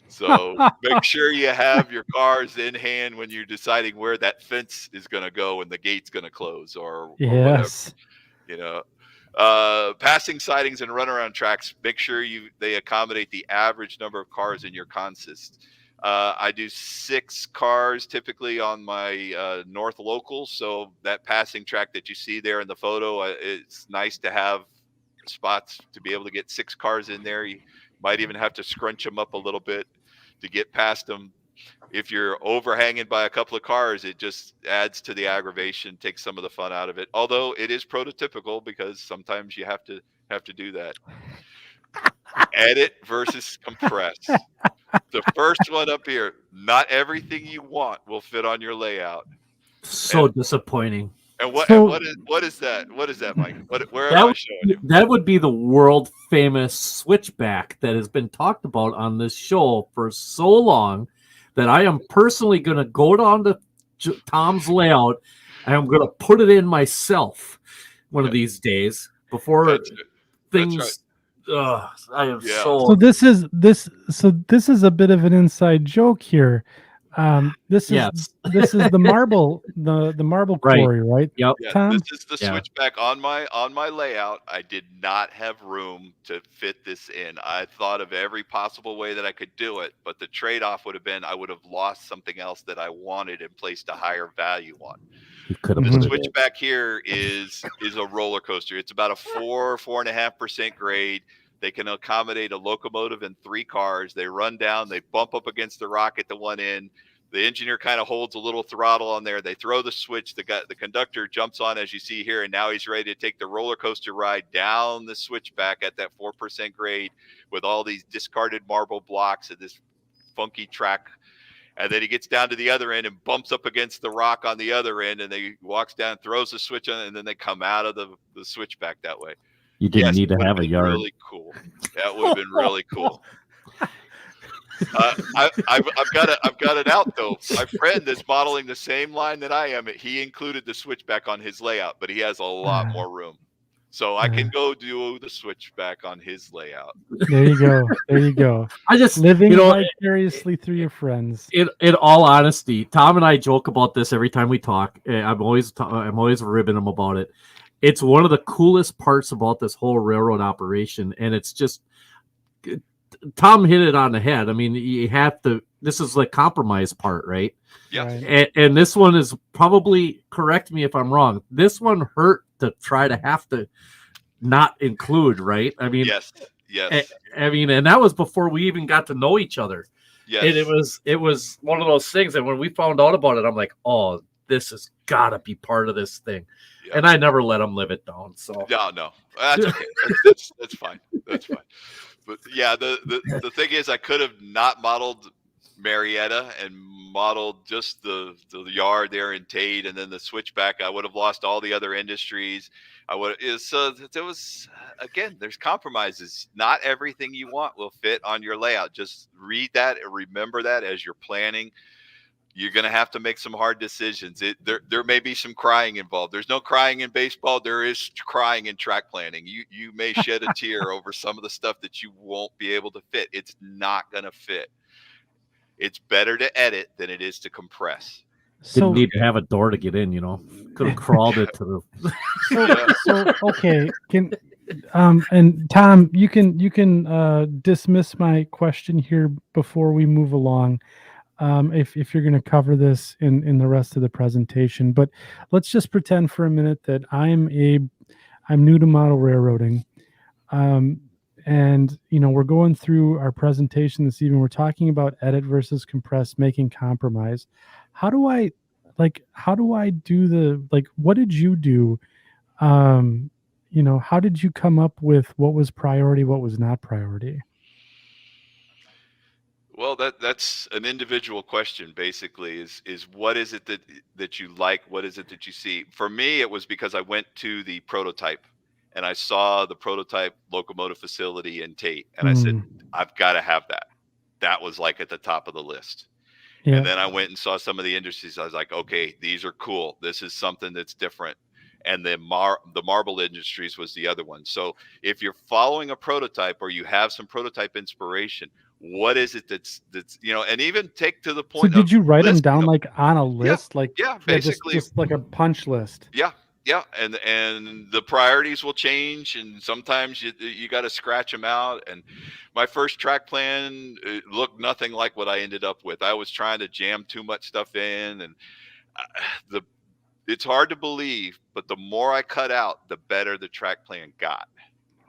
So make sure you have your cars in hand when you're deciding where that fence is going to go and the gate's going to close or Yes. whatever. You know, passing sidings and runaround tracks, make sure they accommodate the average number of cars in your consist. I do 6 cars typically on my north local. So that passing track that you see there in the photo, it's nice to have spots to be able to get 6 cars in there. You might even have to scrunch them up a little bit to get past them. If you're overhanging by a couple of cars, it just adds to the aggravation, takes some of the fun out of it. Although it is prototypical, because sometimes you have to do that. Edit versus compress. The first one up here, not everything you want will fit on your layout. So disappointing. And what is that? What is that, Mike? Where am I showing you? That would be the world famous switchback that has been talked about on this show for so long that I am personally going to go down to Tom's layout and I'm going to put it in myself one of these days before things. I am So this is a bit of an inside joke here. This is the marble quarry, right? Yep. Yeah, Tom? this is the switchback on my layout. I did not have room to fit this in. I thought of every possible way that I could do it, but the trade-off would have been I would have lost something else that I wanted and placed a higher value on. The switchback here is a roller coaster. It's about a 4.5% grade. They can accommodate a locomotive and 3 cars. They run down, they bump up against the rock at the one end. The engineer kind of holds a little throttle on there. They throw the switch. The conductor jumps on, as you see here, and now he's ready to take the roller coaster ride down the switchback at that 4% grade with all these discarded marble blocks and this funky track. And then he gets down to the other end and bumps up against the rock on the other end, and he walks down, throws the switch on, and then they come out of the switchback that way. You didn't need to have a yard. Really cool. That would have been really cool. I've got it out though. My friend that's modeling the same line that I am, he included the switchback on his layout, but he has a lot more room. So I can go do the switchback on his layout. There you go. I just living vicariously through your friends. In all honesty, Tom and I joke about this every time we talk. I'm always ribbing him about it. It's one of the coolest parts about this whole railroad operation, and it's just Tom hit it on the head. I mean, you have to. This is the compromise part, right? Yeah. Right. And this one is probably, correct me if I'm wrong, this one hurt to try to have to not include, right? I mean, Yes. I mean, and that was before we even got to know each other. Yes. And it was one of those things that when we found out about it, I'm like, oh, this has got to be part of this thing. Yeah. And I never let them live it down. So no, that's okay. That's fine. That's fine. But yeah, the thing is, I could have not modeled Marietta and modeled just the yard there in Tate, and then the switchback. I would have lost all the other industries. So there was, again, there's compromises. Not everything you want will fit on your layout. Just read that and remember that as you're planning. You're going to have to make some hard decisions. There may be some crying involved. There's no crying in baseball. There is crying in track planning. You may shed a tear over some of the stuff that you won't be able to fit. It's not going to fit. It's better to edit than it is to compress. Didn't need to have a door to get in, Could have crawled into the. So okay, and Tom, you can dismiss my question here before we move along, if you're going to cover this in the rest of the presentation. But let's just pretend for a minute that I'm new to model railroading, and we're going through our presentation this evening. We're talking about edit versus compress, making compromise. How do I do what did you do? How did you come up with what was priority, what was not priority? Well, that's an individual question, basically, is what is it that you like? What is it that you see? For me, it was because I went to the prototype and I saw the prototype locomotive facility in Tate, and I said, I've got to have that. That was like at the top of the list. Yeah. And then I went and saw some of the industries. I was like, okay, these are cool. This is something that's different. And then the marble industries was the other one. So if you're following a prototype or you have some prototype inspiration, what is it that's and even take to the point. So did you write them down like on a list? Yeah, basically just like a punch list. Yeah. And the priorities will change, and sometimes you got to scratch them out. And my first track plan looked nothing like what I ended up with. I was trying to jam too much stuff in, and it's hard to believe, but the more I cut out, the better the track plan got.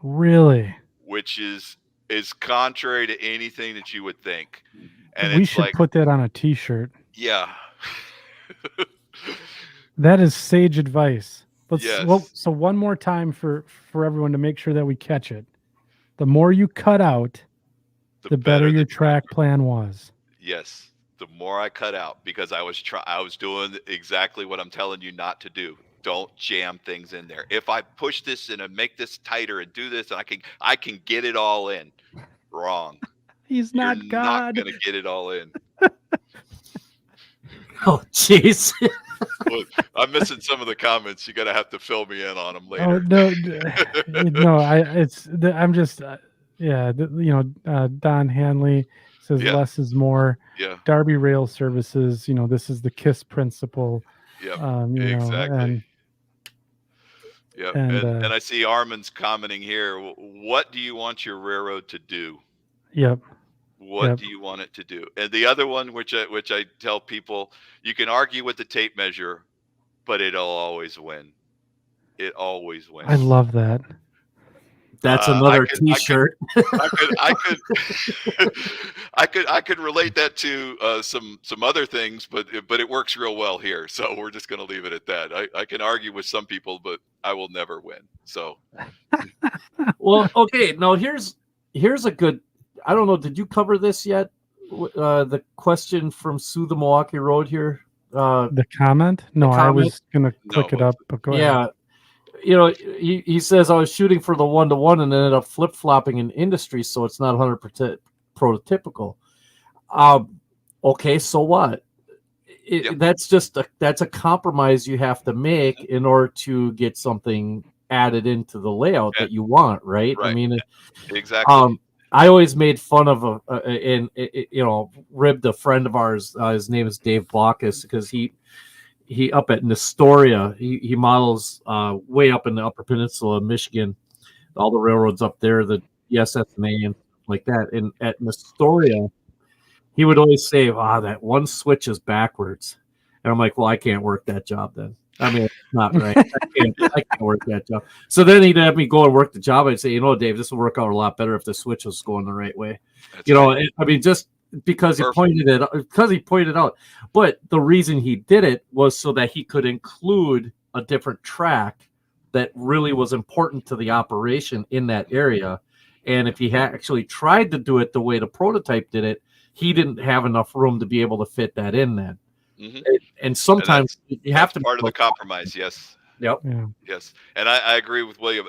Really? Which is contrary to anything that you would think. And we should put that on a t-shirt. Yeah. That is sage advice. Yes. So one more time for everyone to make sure that we catch it. The more you cut out, the better your track plan was. Yes. The more I cut out, because I was doing exactly what I'm telling you not to do. Don't jam things in there. If I push this and make this tighter and do this, and I can get it all in. Wrong. He's not You're God. Not going to get it all in. Oh, jeez. Well, I'm missing some of the comments. You got to have to fill me in on them later. Oh, no, I'm just, Don Hanley says less is more. Yeah. Darby Rail Services, this is the KISS principle. Yeah, exactly. And I see Armin's commenting here. What do you want your railroad to do? Yep. What do you want it to do? And the other one, which I tell people, you can argue with the tape measure, but it'll always win. It always wins. I love that. That's another T-shirt. I could relate that to some other things, but it works real well here. So we're just going to leave it at that. I can argue with some people, but I will never win. So, well, okay. Now here's a good. I don't know. Did you cover this yet? The question from Sue the Milwaukee Road here. The comment? No, I was going to click it up. But go ahead. He says I was shooting for the 1-to-1 and ended up flip flopping in industry, so it's not 100% prototypical. Okay, so what? That's a compromise you have to make in order to get something added into the layout that you want, right? I mean, exactly. I always made fun of ribbed a friend of ours. His name is Dave Baucus, because he up at Nestoria, he models way up in the Upper Peninsula of Michigan, all the railroads up there, the SSNA and like that. And at Nestoria, he would always say, that one switch is backwards. And I'm like, well, I can't work that job then. I mean, it's not right. I can't work that job. So then he'd have me go and work the job. I'd say, you know, Dave, this will work out a lot better if the switch was going the right way. That's You know, right. I mean, just because he pointed out. But the reason he did it was so that he could include a different track that really was important to the operation in that area. And if he had actually tried to do it the way the prototype did it, he didn't have enough room to be able to fit that in then. Mm-hmm. And sometimes you have to part of the compromise. Yes. Yep. Yeah. Yes. And I agree with William.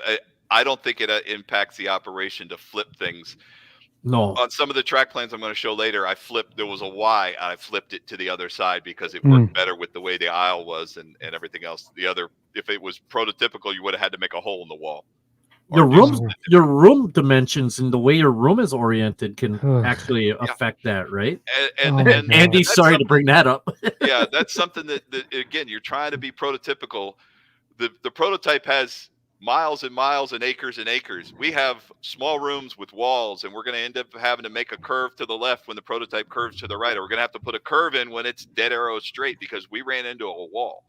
I don't think it impacts the operation to flip things. No. On some of the track plans I'm going to show later, there was a Y, and I flipped it to the other side because it worked better with the way the aisle was and everything else. If it was prototypical, you would have had to make a hole in the wall. Your room dimensions and the way your room is oriented can actually affect that, right? And Andy, sorry to bring that up. Yeah, that's something that again, you're trying to be prototypical. The prototype has miles and miles and acres. We have small rooms with walls, and we're going to end up having to make a curve to the left when the prototype curves to the right, or we're going to have to put a curve in when it's dead arrow straight because we ran into a wall.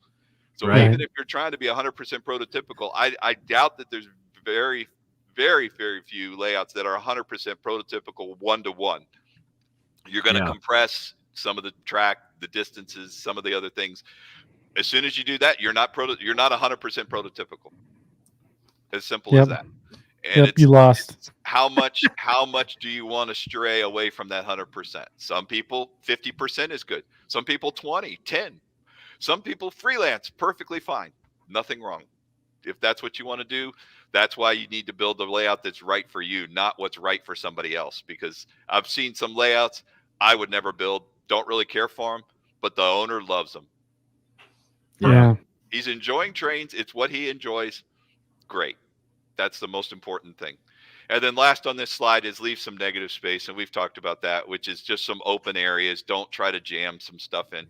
So even if you're trying to be 100% prototypical, I doubt that there's very, very, very few layouts that are 100% prototypical one-to-one. You're going to compress some of the track, the distances, some of the other things. As soon as you do that, you're not 100% prototypical. As simple as that. And you lost. It's how much do you want to stray away from that 100%? Some people 50% is good. Some people 20, 10. Some people freelance perfectly fine. Nothing wrong. If that's what you want to do, that's why you need to build the layout that's right for you, not what's right for somebody else. Because I've seen some layouts I would never build, don't really care for them, but the owner loves them. Yeah. He's enjoying trains. It's what he enjoys. Great. That's the most important thing. And then last on this slide is leave some negative space. And we've talked about that, which is just some open areas. Don't try to jam some stuff in.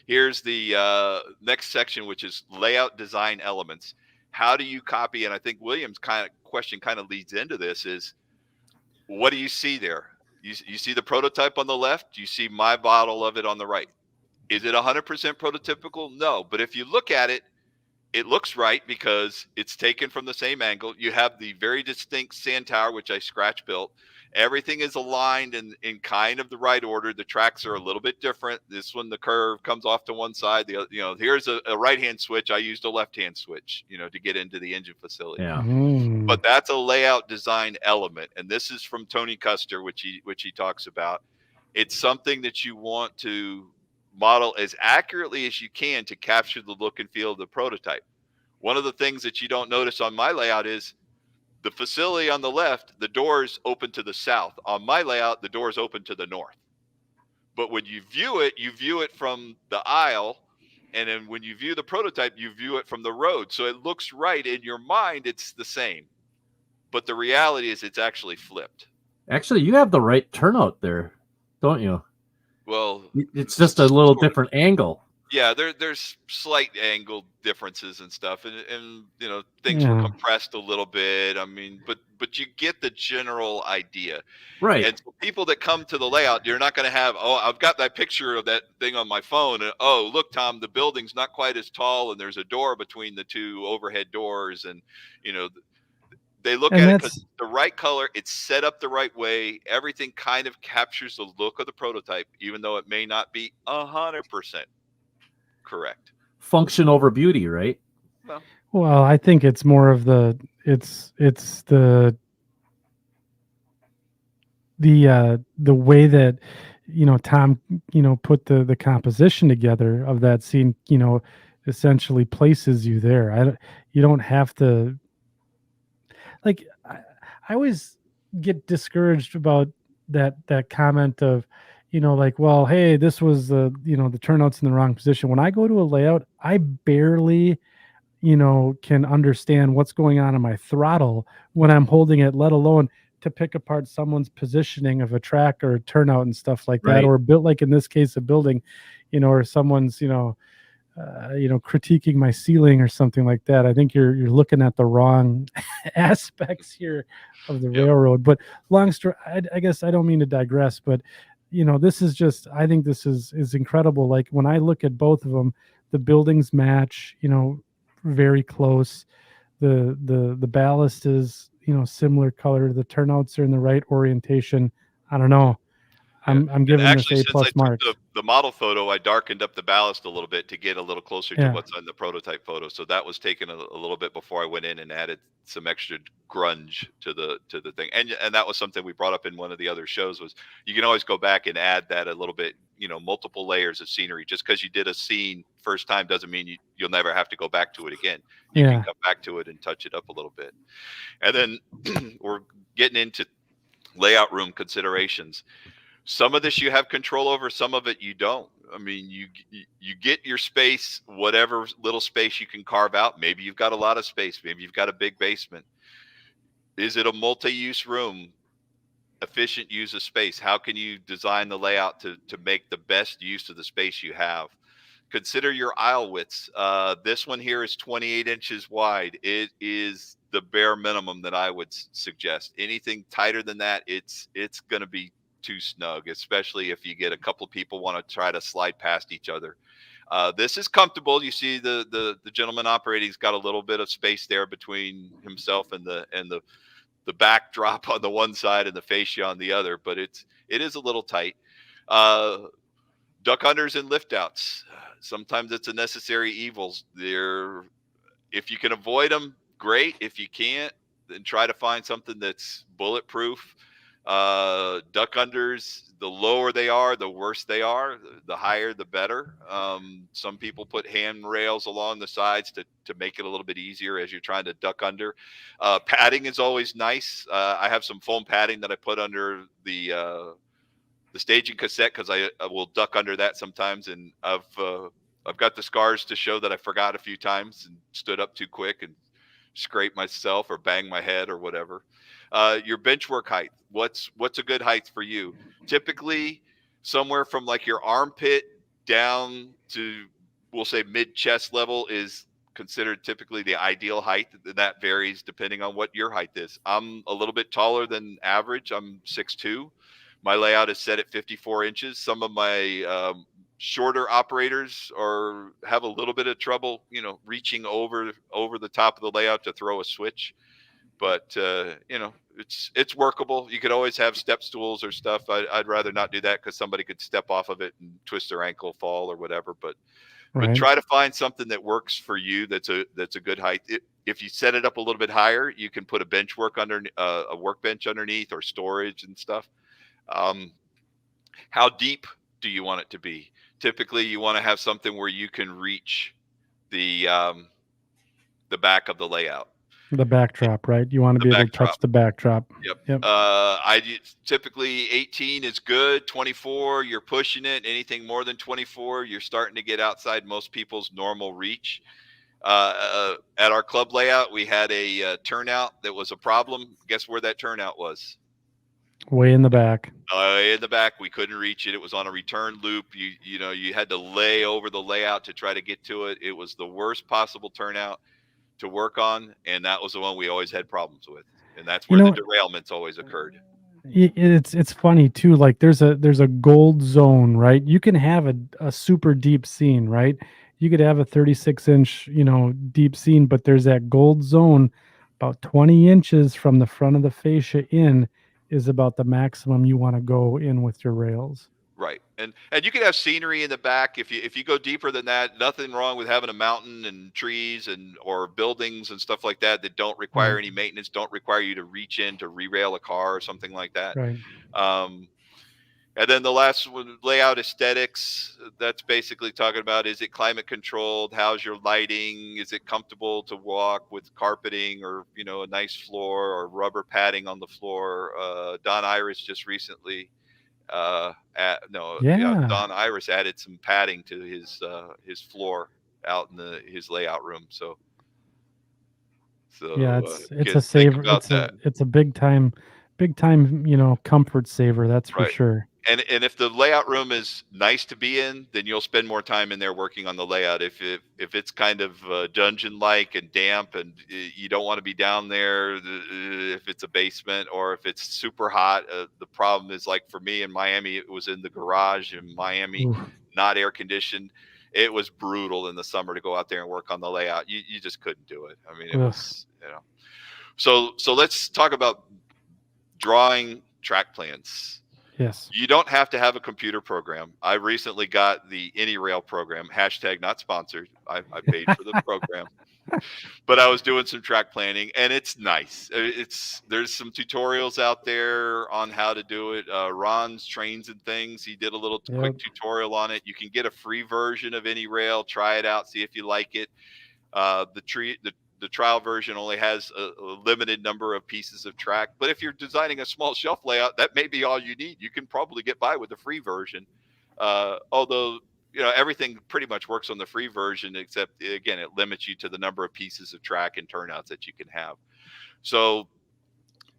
Here's the next section, which is layout design elements. How do you copy? And I think William's question kind of leads into this is, what do you see there? You see the prototype on the left. You see my model of it on the right. Is it 100% prototypical? No. But if you look at it, it looks right because it's taken from the same angle. You have the very distinct sand tower, which I scratch built. Everything is aligned in kind of the right order. The tracks are a little bit different. This one, the curve comes off to one side. Here's a right-hand switch. I used a left-hand switch, to get into the engine facility. Yeah. But that's a layout design element. And this is from Tony Custer, which he talks about. It's something that you want to model as accurately as you can to capture the look and feel of the prototype. One of the things that you don't notice on my layout is the facility on the left, the doors open to the south. On my layout, the doors open to the north. But when you view it from the aisle, and then when you view the prototype, you view it from the road. So it looks right. In your mind, it's the same. But the reality is it's actually flipped. Actually, you have the right turnout there, don't you? Well, it's just a little different angle. Yeah, there's slight angle differences and stuff, and things were compressed a little bit. I mean, but you get the general idea, right? And so people that come to the layout, you're not going to have, I've got that picture of that thing on my phone, and look, Tom, the building's not quite as tall, and there's a door between the two overhead doors, and they look at it because the right color, it's set up the right way. Everything kind of captures the look of the prototype, even though it may not be 100% correct. Function over beauty, right? Well, I think it's more of the way that Tom put the composition together of that scene. Essentially places you there. You don't have to. Like, I always get discouraged about that comment of, well, hey, this was the turnout's in the wrong position. When I go to a layout, I barely, can understand what's going on in my throttle when I'm holding it, let alone to pick apart someone's positioning of a track or a turnout and stuff like that, or built, like in this case, a building, or someone's, critiquing my ceiling or something like that. I think you're looking at the wrong aspects here of the railroad. But long story, I guess I don't mean to digress, but this is just, I think this is incredible. Like when I look at both of them, the buildings match, very close. The ballast is, similar color. The turnouts are in the right orientation. I don't know. I'm And giving this actually, A since I plus took marks. the model photo, I darkened up the ballast a little bit to get a little closer to Yeah. what's on the prototype photo. So that was taken a little bit before I went in and added some extra grunge to the thing. And that was something we brought up in one of the other shows, was you can always go back and add that a little bit, multiple layers of scenery. Just because you did a scene first time doesn't mean you'll never have to go back to it again. You can Yeah. come back to it and touch it up a little bit. And then we're getting into layout room considerations. Some of this you have control over, some of it you don't. I mean, you get your space, whatever little space you can carve out. Maybe you've got a lot of space, maybe you've got a big basement. Is it a multi-use room? Efficient use of space. How can you design the layout to make the best use of the space you have? Consider your aisle widths. This one here is 28 inches wide. It is the bare minimum that I would suggest. Anything tighter than that, it's going to be too snug, especially if you get a couple of people want to try to slide past each other. This is comfortable. You see the gentleman operating's got a little bit of space there between himself and the backdrop on the one side and the fascia on the other, but it is a little tight. Duck unders and lift outs. Sometimes it's a necessary evils. If you can avoid them, great. If you can't, then try to find something that's bulletproof. Duck unders, the lower they are, the worse they are. The higher, the better. Some people put handrails along the sides to make it a little bit easier as you're trying to duck under. Padding is always nice. I have some foam padding that I put under the staging cassette because I will duck under that sometimes, and I've got the scars to show that I forgot a few times and stood up too quick and scraped myself or banged my head or whatever. Your bench work height. What's a good height for you? Typically, somewhere from like your armpit down to, we'll say, mid chest level is considered typically the ideal height. That varies depending on what your height is. I'm a little bit taller than average. I'm 6'2". My layout is set at 54 inches. Some of my shorter operators have a little bit of trouble, reaching over the top of the layout to throw a switch. But it's workable. You could always have step stools or stuff. I'd rather not do that because somebody could step off of it and twist their ankle, fall or whatever. But try to find something that works for you. That's a good height. If you set it up a little bit higher, you can put a workbench underneath or storage and stuff. How deep do you want it to be? Typically, you want to have something where you can reach the back of the layout. The backdrop, right? You want to be able to touch the backdrop. Yep. Typically 18 is good. 24, you're pushing it. Anything more than 24, you're starting to get outside most people's normal reach. At our club layout, we had a turnout that was a problem. Guess where that turnout was? Way in the back. In the back, we couldn't reach it. It was on a return loop. You had to lay over the layout to try to get to it. It was the worst possible turnout to work on, and that was the one we always had problems with, and that's where the derailments always occurred. It's funny too. Like there's a gold zone, right? You can have a super deep scene, right? You could have a 36-inch, deep scene, but there's that gold zone about 20 inches from the front of the fascia in is about the maximum you want to go in with your rails. Right. And you can have scenery in the back. If you go deeper than that, nothing wrong with having a mountain and trees or buildings and stuff like that don't require any maintenance, don't require you to reach in to re-rail a car or something like that. Right. And then the last one, layout aesthetics. That's basically talking about, is it climate controlled? How's your lighting? Is it comfortable to walk with carpeting or, a nice floor or rubber padding on the floor? Don Iris just recently Don Iris added some padding to his floor out in his layout room. So yeah, it's a saver. It's a big time, comfort saver. That's for sure. And if the layout room is nice to be in, then you'll spend more time in there working on the layout. If it's kind of dungeon-like and damp, and you don't want to be down there, if it's a basement or if it's super hot, the problem is, like for me in Miami, it was in the garage in Miami, not air conditioned. it was brutal in the summer to go out there and work on the layout. You just couldn't do it. I mean, it Ugh. was, So let's talk about drawing track plans. Yes. You don't have to have a computer program. I recently got the AnyRail program, hashtag not sponsored. I paid for the program, but I was doing some track planning, and it's nice. There's some tutorials out there on how to do it. Ron's Trains and Things, he did a little quick tutorial on it. You can get a free version of AnyRail, try it out, see if you like it. The trial version only has a limited number of pieces of track, but if you're designing a small shelf layout, that may be all you need. You can probably get by with the free version. Although, everything pretty much works on the free version, except again, it limits you to the number of pieces of track and turnouts that you can have. So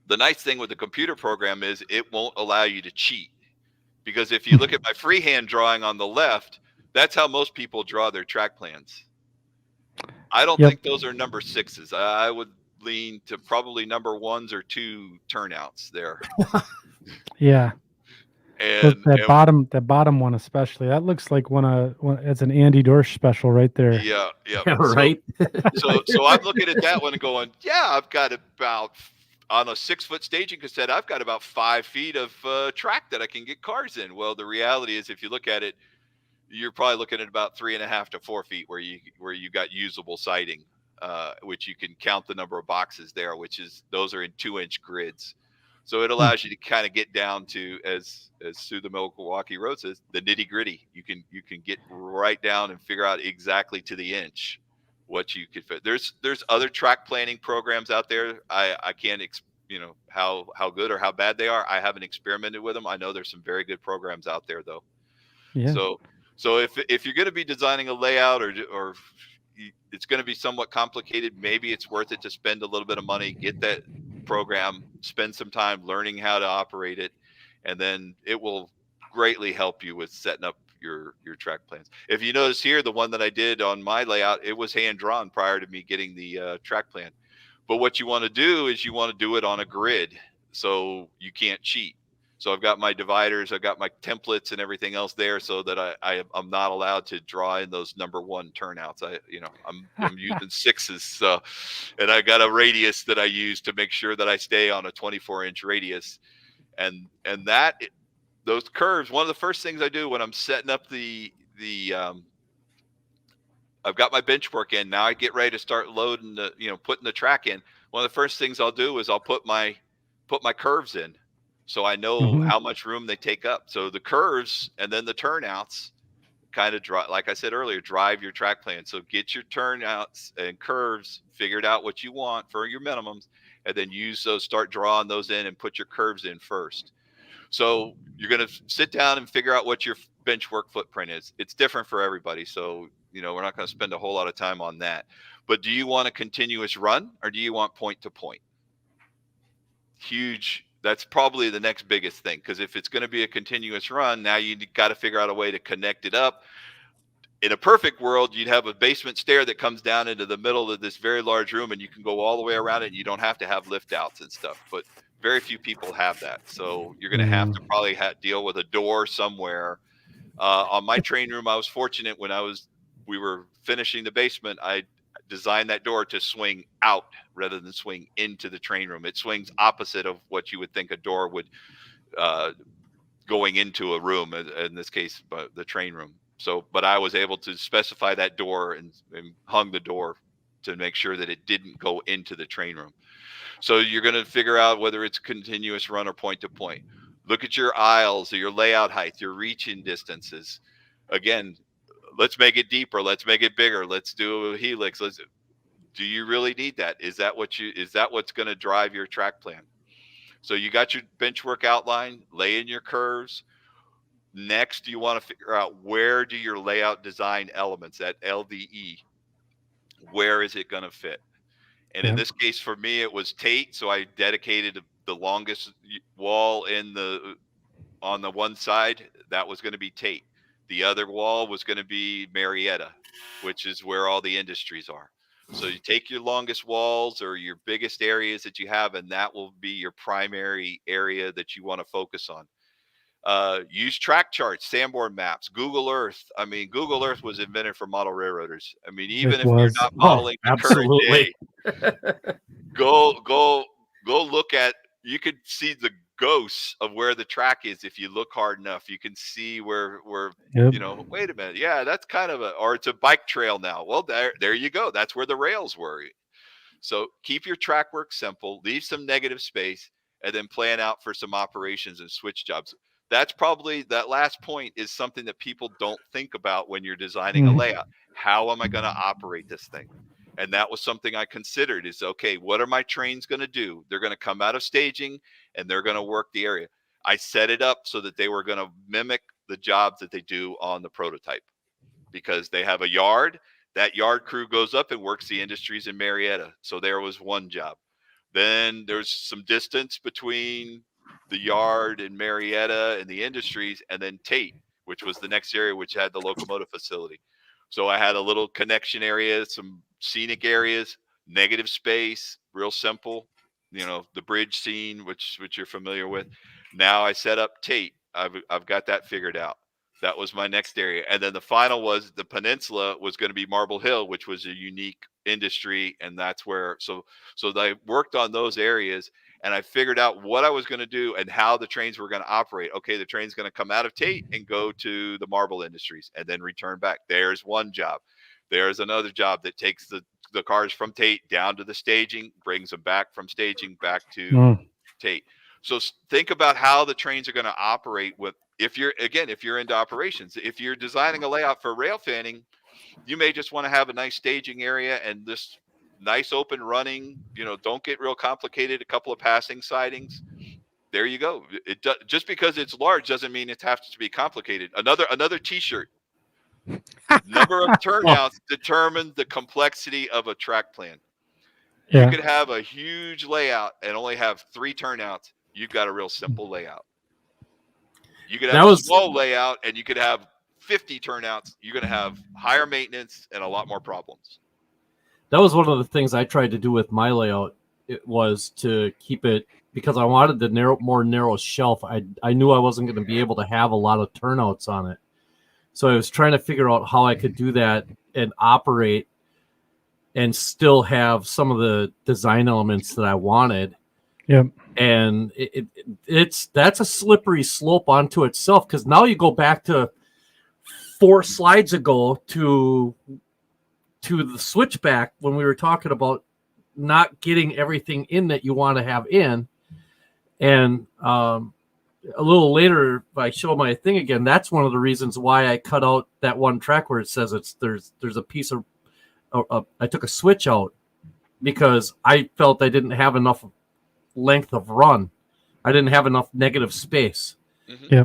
the nice thing with the computer program is it won't allow you to cheat, because if you look at my freehand drawing on the left, that's how most people draw their track plans. I don't think those are number 6s. I would lean to probably number 1s or 2 turnouts there. Yeah. And that bottom one especially, that looks like it's an Andy Dorsch special right there. Yeah. Right. So I'm looking at that one and going, I've got about, on a 6-foot staging cassette, I've got about 5 feet of track that I can get cars in. Well, the reality is, if you look at it, you're probably looking at about 3.5 to 4 feet where you got usable siding, which you can count the number of boxes there, those are in 2-inch grids. So it allows you to kind of get down to, as Sue the Milwaukee Road says, the nitty gritty. You can get right down and figure out exactly to the inch what you could fit. There's other track planning programs out there. I can't how good or how bad they are. I haven't experimented with them. I know there's some very good programs out there though. Yeah. So if you're going to be designing a layout or it's going to be somewhat complicated, maybe it's worth it to spend a little bit of money, get that program, spend some time learning how to operate it, and then it will greatly help you with setting up your track plans. If you notice here, the one that I did on my layout, it was hand drawn prior to me getting the track plan. But what you want to do is you want to do it on a grid, so you can't cheat. So I've got my dividers, I've got my templates and everything else there, so that I'm not allowed to draw in those number 1 turnouts. I'm using 6s, so, and I got a radius that I use to make sure that I stay on a 24-inch radius, and those curves. One of the first things I do when I'm setting up I've got my bench work in. Now I get ready to start loading putting the track in. One of the first things I'll do is I'll put my curves in, so I know how much room they take up. So the curves and then the turnouts kind of drive, like I said earlier, drive your track plan. So get your turnouts and curves figured out what you want for your minimums, and then use those, start drawing those in and put your curves in first. So you're going to sit down and figure out what your bench work footprint is. It's different for everybody. So, we're not going to spend a whole lot of time on that. But do you want a continuous run, or do you want point to point? Huge. That's probably the next biggest thing, because if it's going to be a continuous run, now you got to figure out a way to connect it up. In a perfect world, you'd have a basement stair that comes down into the middle of this very large room, and you can go all the way around it, and you don't have to have lift outs and stuff. But very few people have that. So you're going to have to probably deal with a door somewhere. On my train room, I was fortunate when we were finishing the basement, I designed that door to swing out rather than swing into the train room. It swings opposite of what you would think a door would going into a room, in this case, the train room. So, but I was able to specify that door and hung the door to make sure that it didn't go into the train room. So you're going to figure out whether it's continuous run or point to point. Look at your aisles or your layout height, your reach-in distances. Again, let's make it deeper. Let's make it bigger. Let's do a helix. Do you really need that? Is that what's going to drive your track plan? So you got your bench work outline, lay in your curves. Next, you want to figure out, where do your layout design elements, that LDE, where is it going to fit? And in this case, for me, it was Tate. So I dedicated the longest wall on the one side. That was going to be Tate. The other wall was going to be Marietta, which is where all the industries are. So you take your longest walls or your biggest areas that you have, and that will be your primary area that you want to focus on. Use track charts, Sanborn maps, Google Earth. I mean, Google Earth was invented for model railroaders. I mean, even It if you're was. not modeling the current absolutely. day, go look at. You could see the ghosts of where the track is if you look hard enough. You can see where Yep. wait a minute, yeah, that's kind of or it's a bike trail now. Well, there you go. That's where the rails were. So keep your track work simple, leave some negative space, and then plan out for some operations and switch jobs. That's probably that last point is something that people don't think about when you're designing a layout. How am I going to operate this thing? And that was something I considered is, okay, what are my trains going to do? They're going to come out of staging and they're going to work the area. I set it up so that they were going to mimic the jobs that they do on the prototype because they have a yard. That yard crew goes up and works the industries in Marietta. So there was one job. Then there's some distance between the yard in Marietta and the industries, and then Tate, which was the next area, which had the locomotive facility. So I had a little connection area, some scenic areas, negative space, real simple. The bridge scene, which you're familiar with. Now I set up Tate. I've got that figured out. That was my next area. And then the final was the peninsula was going to be Marble Hill, which was a unique industry. And that's where, so I worked on those areas and I figured out what I was going to do and how the trains were going to operate. Okay, the train's going to come out of Tate and go to the marble industries and then return back. There's one job. There's another job that takes the cars from Tate down to the staging, brings them back from staging back to Tate. So think about how the trains are going to operate if you're into operations. If you're designing a layout for rail fanning, you may just want to have a nice staging area and this nice open running, don't get real complicated, a couple of passing sidings. There you go. Just because it's large doesn't mean it has to be complicated. Another t-shirt. Number of turnouts determine the complexity of a track plan. Yeah. You could have a huge layout and only have 3 turnouts. You've got a real simple layout. You could have a small layout and you could have 50 turnouts. You're going to have higher maintenance and a lot more problems. That was one of the things I tried to do with my layout. It was to keep it, because I wanted the more narrow shelf. I knew I wasn't going to be able to have a lot of turnouts on it. So I was trying to figure out how I could do that and operate and still have some of the design elements that I wanted. Yep. And that's a slippery slope onto itself, because now you go back to 4 slides ago to the switchback when we were talking about not getting everything in that you want to have in. And a little later, if I show my thing again, that's one of the reasons why I cut out that one track where it says there's a piece of I took a switch out because I felt I didn't have enough length of run. I didn't have enough negative space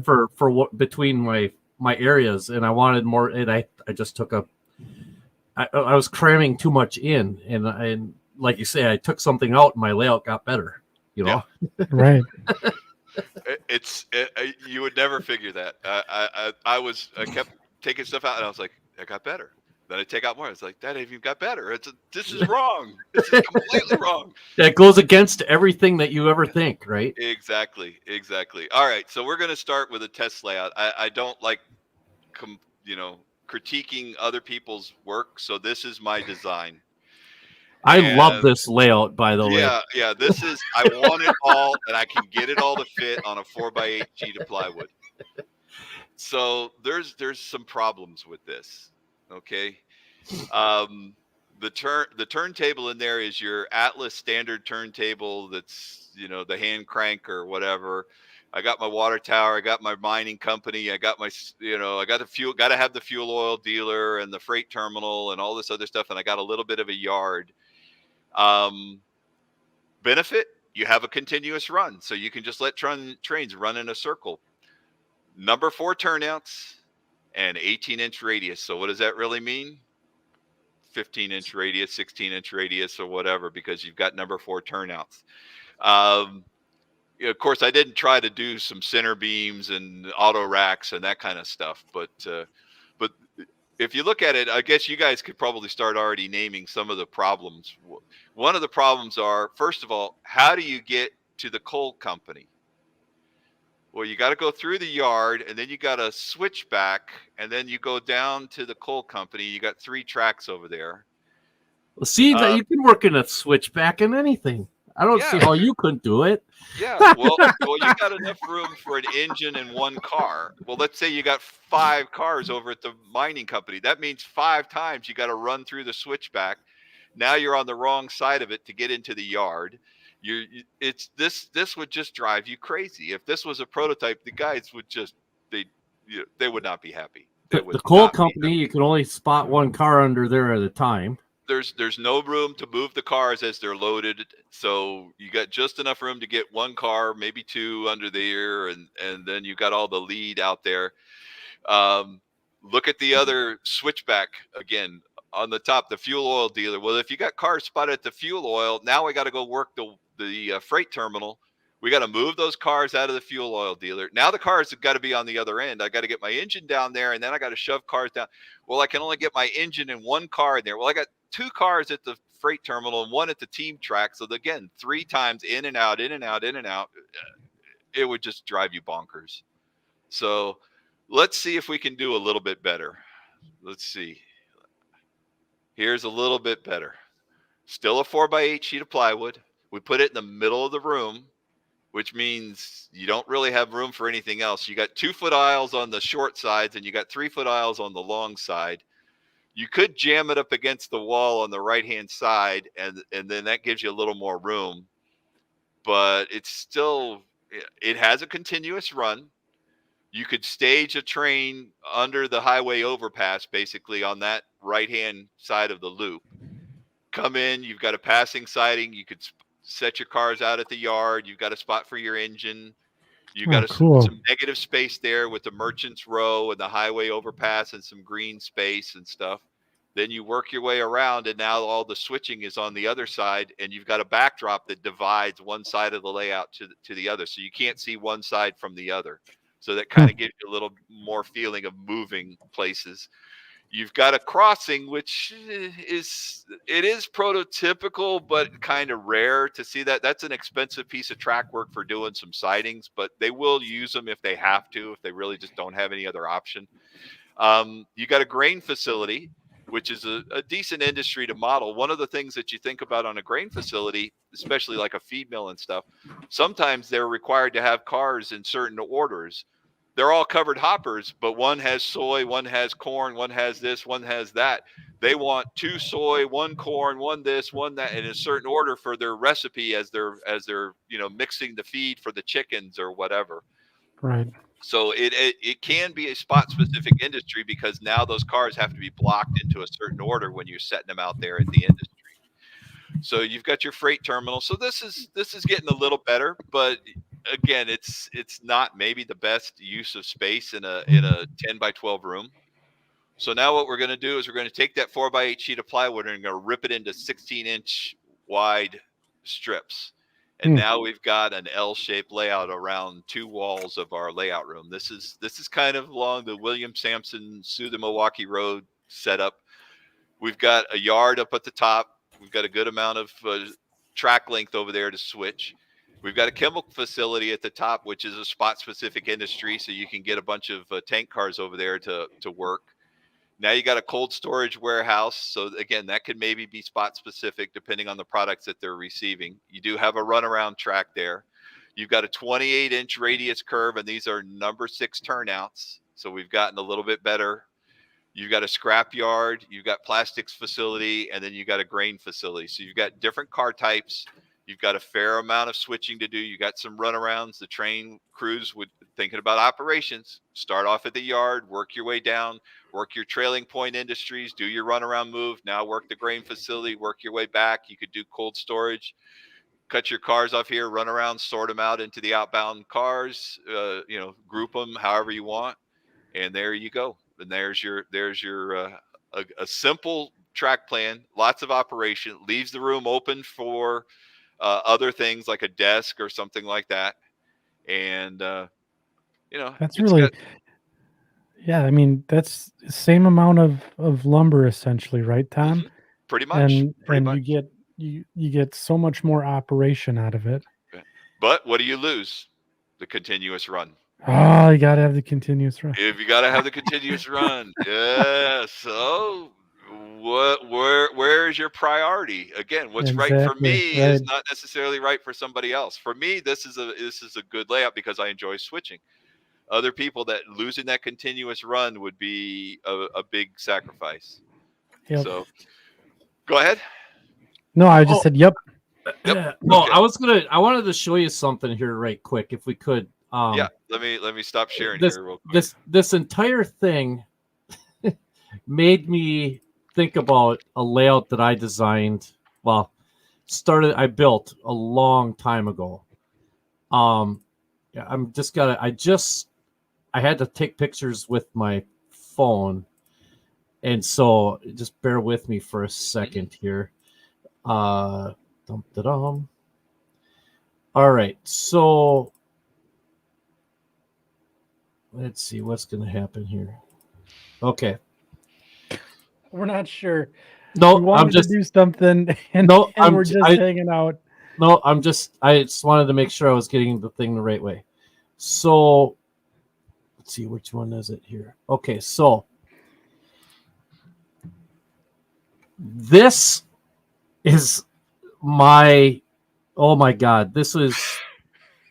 for what between my areas, and I wanted more. And I just took I was cramming too much in, and like you say, I took something out, and my layout got better. Yeah. Right. You would never figure that. I kept taking stuff out, and I was like, I got better. Then I take out more. It's like, that even got better. This is wrong. This is completely wrong. That goes against everything that you ever think, right? Exactly. All right, so we're going to start with a test layout. I don't like, critiquing other people's work, so this is my design. I love this layout, by the way. Yeah. This is, I want it all, and I can get it all to fit on a 4x8 sheet of plywood. So there's some problems with this. Okay. The turntable in there is your Atlas standard turntable. That's, the hand crank or whatever. I got my water tower. I got my mining company. I got my, I got the fuel, got to have the fuel oil dealer and the freight terminal and all this other stuff. And I got a little bit of a yard. Benefit, you have a continuous run. So you can just let trains run in a circle. Number 4 turnouts and 18-inch radius. So what does that really mean? 15-inch radius, 16-inch radius, or whatever, because you've got number 4 turnouts. Of course, I didn't try to do some center beams and auto racks and that kind of stuff, but if you look at it, I guess you guys could probably start already naming some of the problems. One of the problems are, first of all, how do you get to the coal company? Well, you got to go through the yard, and then you got to switch back, and then you go down to the coal company. You got 3 tracks over there. Well, see, that you can work in a switchback in anything. I don't see how you couldn't do it. Yeah, well, you got enough room for an engine and 1 car. Well, let's say you got 5 cars over at the mining company. That means 5 times you got to run through the switchback. Now you're on the wrong side of it to get into the yard. This would just drive you crazy. If this was a prototype, the guys would just they would not be happy. The coal company, you can only spot 1 car under there at a time. There's no room to move the cars as they're loaded, so you got just enough room to get 1 car, maybe 2 under there, and then you got all the lead out there. Look at the other switchback again on the top, the fuel oil dealer. Well, if you got cars spotted at the fuel oil, now we got to go work the freight terminal. We got to move those cars out of the fuel oil dealer. Now the cars have got to be on the other end. I got to get my engine down there, and then I got to shove cars down. Well, I can only get my engine and 1 car in there. Well, I got 2 cars at the freight terminal and 1 at the team track. So again, 3 times in and out, in and out, in and out. It would just drive you bonkers. So let's see if we can do a little bit better. Let's see. Here's a little bit better. Still a 4x8 sheet of plywood. We put it in the middle of the room, which means you don't really have room for anything else. You got 2-foot aisles on the short sides, and you got 3-foot aisles on the long side. You could jam it up against the wall on the right-hand side, and then that gives you a little more room. But it has a continuous run. You could stage a train under the highway overpass, basically on that right-hand side of the loop. Come in, you've got a passing siding. You could set your cars out at the yard. You've got a spot for your engine. You've got some negative space there with the Merchants Row and the highway overpass and some green space and stuff. Then you work your way around, and now all the switching is on the other side, and you've got a backdrop that divides one side of the layout to the other. So you can't see one side from the other. So that kind of gives you a little more feeling of moving places. You've got a crossing, which is prototypical, but kind of rare to see that. That's an expensive piece of track work for doing some sidings, but they will use them if they have to, if they really just don't have any other option. You got a grain facility, which is a decent industry to model. One of the things that you think about on a grain facility, especially like a feed mill and stuff, sometimes they're required to have cars in certain orders. They're all covered hoppers, but one has soy, one has corn, one has this, one has that. They want 2 soy, 1 corn, 1 this, 1 that, in a certain order for their recipe as they're mixing the feed for the chickens or whatever. Right. So it can be a spot specific industry, because now those cars have to be blocked into a certain order when you're setting them out there at the industry. So you've got your freight terminal. So this is getting a little better, but again, it's not maybe the best use of space in a 10 by 12 room. So now what we're going to do is we're going to take that 4x8 sheet of plywood and we're going to rip it into 16-inch wide strips. And now we've got an L-shaped layout around 2 walls of our layout room. This is kind of along the William Sampson through the Milwaukee Road setup. We've got a yard up at the top. We've got a good amount of track length over there to switch. We've got a chemical facility at the top, which is a spot-specific industry, so you can get a bunch of tank cars over there to work. Now you got a cold storage warehouse. So again, that could maybe be spot-specific depending on the products that they're receiving. You do have a runaround track there. You've got a 28-inch radius curve, and these are number 6 turnouts. So we've gotten a little bit better. You've got a scrap yard, you've got plastics facility, and then you've got a grain facility. So you've got different car types. You've got a fair amount of switching to do. You got some runarounds. The train crews would thinking about operations. Start off at the yard, work your way down, work your trailing point industries, do your runaround move. Now work the grain facility, work your way back. You could do cold storage, cut your cars off here, run around, sort them out into the outbound cars, group them however you want. And there you go. And there's your a simple track plan, lots of operation, leaves the room open for other things like a desk or something like that. And that's really I mean, that's the same amount of lumber essentially, right, Tom? Mm-hmm. Pretty much. And you get so much more operation out of it. But what do you lose? The continuous run. Oh, you gotta have the continuous run. If you got to have the continuous run, yeah. So, where is your priority? Again, what's right for Exactly, me right. is not necessarily right for somebody else. For me, this is a good layout because I enjoy switching. Other people that losing that continuous run would be a big sacrifice. Yep. So, go ahead. No, I just Oh. said yep. Yep. No, Okay. I wanted to show you something here right quick, if we could. Yeah. Let me stop sharing This here real quick. this entire thing made me think about a layout that I designed. Well, I built a long time ago. Yeah, I had to take pictures with my phone, and so just bear with me for a second here. Dum-da-dum. All right, so let's see what's going to happen here. Okay. We're not sure. No, We wanted to do something, and, we're just hanging out. I just wanted to make sure I was getting the thing the right way. So let's see, which one is it here? Okay, so this is oh my God, this is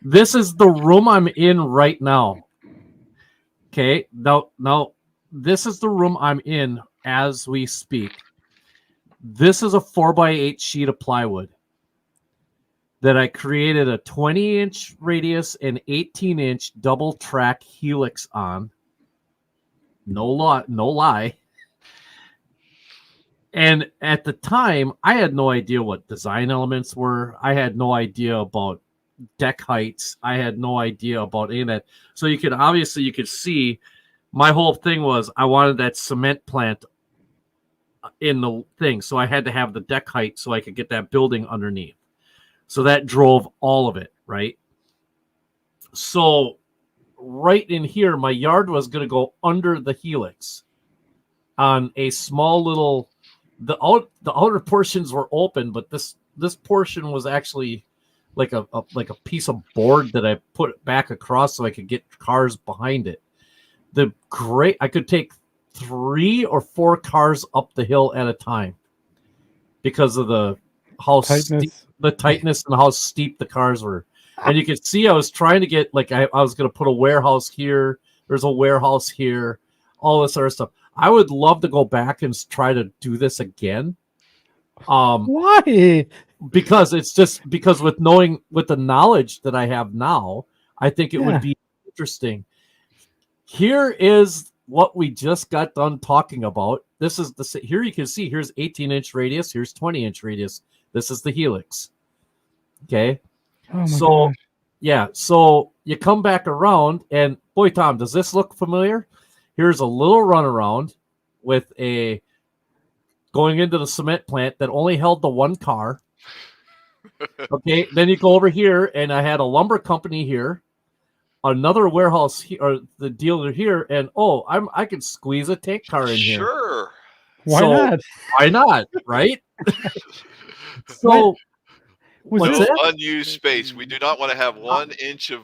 the room I'm in right now. Okay, now this is the room I'm in as we speak. This is a 4x8 sheet of plywood that I created a 20-inch radius and 18-inch double track helix on. No lie. And at the time, I had no idea what design elements were. I had no idea about deck heights. I had no idea about any of that. So you could see my whole thing was I wanted that cement plant in the thing. So I had to have the deck height so I could get that building underneath. So that drove all of it, right? So right in here, my yard was going to go under the helix on a small little, the outer portions were open, but this portion was actually like a piece of board that I put back across so I could get cars behind it. I could take 3 or 4 cars up the hill at a time because of the tightness and how steep the cars were. And you could see I was trying to get, like, I was going to put a warehouse here. There's a warehouse here, all this other stuff. I would love to go back and try to do this again. Why? Because with the knowledge that I have now, I think it would be interesting. Here is what we just got done talking about. This is here you can see here's 18-inch radius, here's 20-inch radius. This is the helix. Okay. Oh my gosh. Yeah, so you come back around, and boy, Tom, does this look familiar? Here's a little runaround with going into the cement plant that only held the one car. Okay, then you go over here, and I had a lumber company here, another warehouse here, or the dealer here, and I can squeeze a tank car in here. Sure. Why not? Why not? Right? So. No unused space. We do not want to have 1 inch of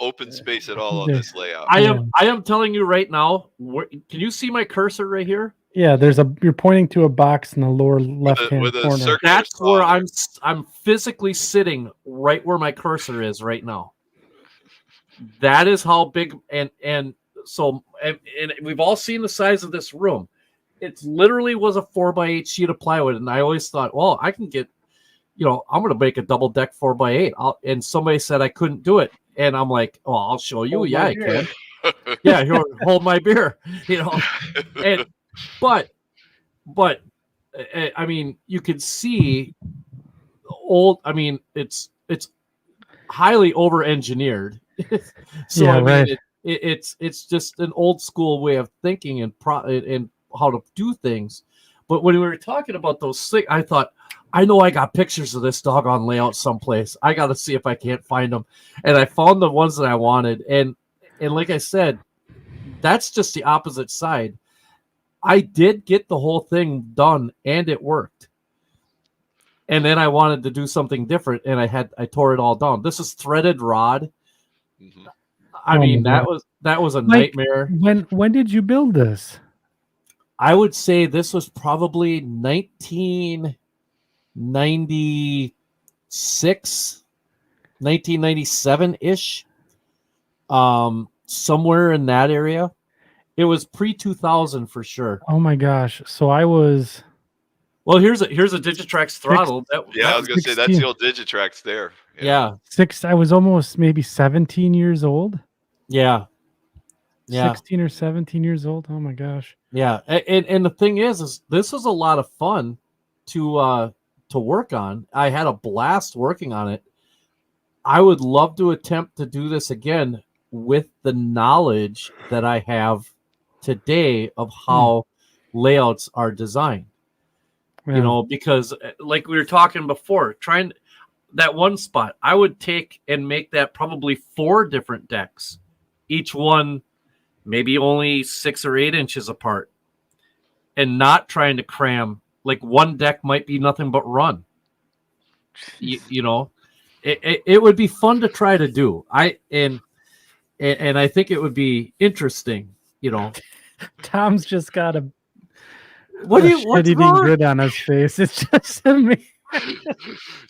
open space at all on this layout. I am telling you right now. Can you see my cursor right here? Yeah, you're pointing to a box in the lower left-hand corner. That's where I'm physically sitting, right where my cursor is right now. That is how big, and we've all seen the size of this room. It literally was a 4x8 sheet of plywood, and I always thought, well, I can get. I'm going to make a double deck 4x8. And somebody said I couldn't do it. And I'm like, oh, I'll show you. Yeah, I can. Yeah, hold my beer. But I mean, you can see it's highly over-engineered. So yeah, I mean, right. it's just an old school way of thinking and how to do things. But when we were talking about those things, I thought, I know I got pictures of this doggone layout someplace. I got to see if I can't find them. And I found the ones that I wanted. And like I said, that's just the opposite side. I did get the whole thing done, and it worked. And then I wanted to do something different, and I tore it all down. This is threaded rod. Mm-hmm. I Oh mean, my that was a Mike, nightmare. when did you build this? I would say this was probably 1996, 1997-ish. Somewhere in that area. It was pre-2000 for sure. Oh my gosh. So I was Well, here's a Digitrax throttle. Yeah, I was gonna say that's 16. the old Digitrax there. Yeah. I was almost maybe 17 years old. Yeah. 16 or 17 years old. Oh my gosh. Yeah. And the thing is this was a lot of fun to work on. I had a blast working on it. I would love to attempt to do this again with the knowledge that I have today of how layouts are designed. Yeah. You know, because like we were talking before, trying that one spot, I would take and make that probably 4 different decks, each one maybe only 6 or 8 inches apart, and not trying to cram. Like one deck might be nothing but run. You know, it would be fun to try to do. And I think it would be interesting. You know, Tom's just got a what's shit-eating wrong? grin on his face. It's just me.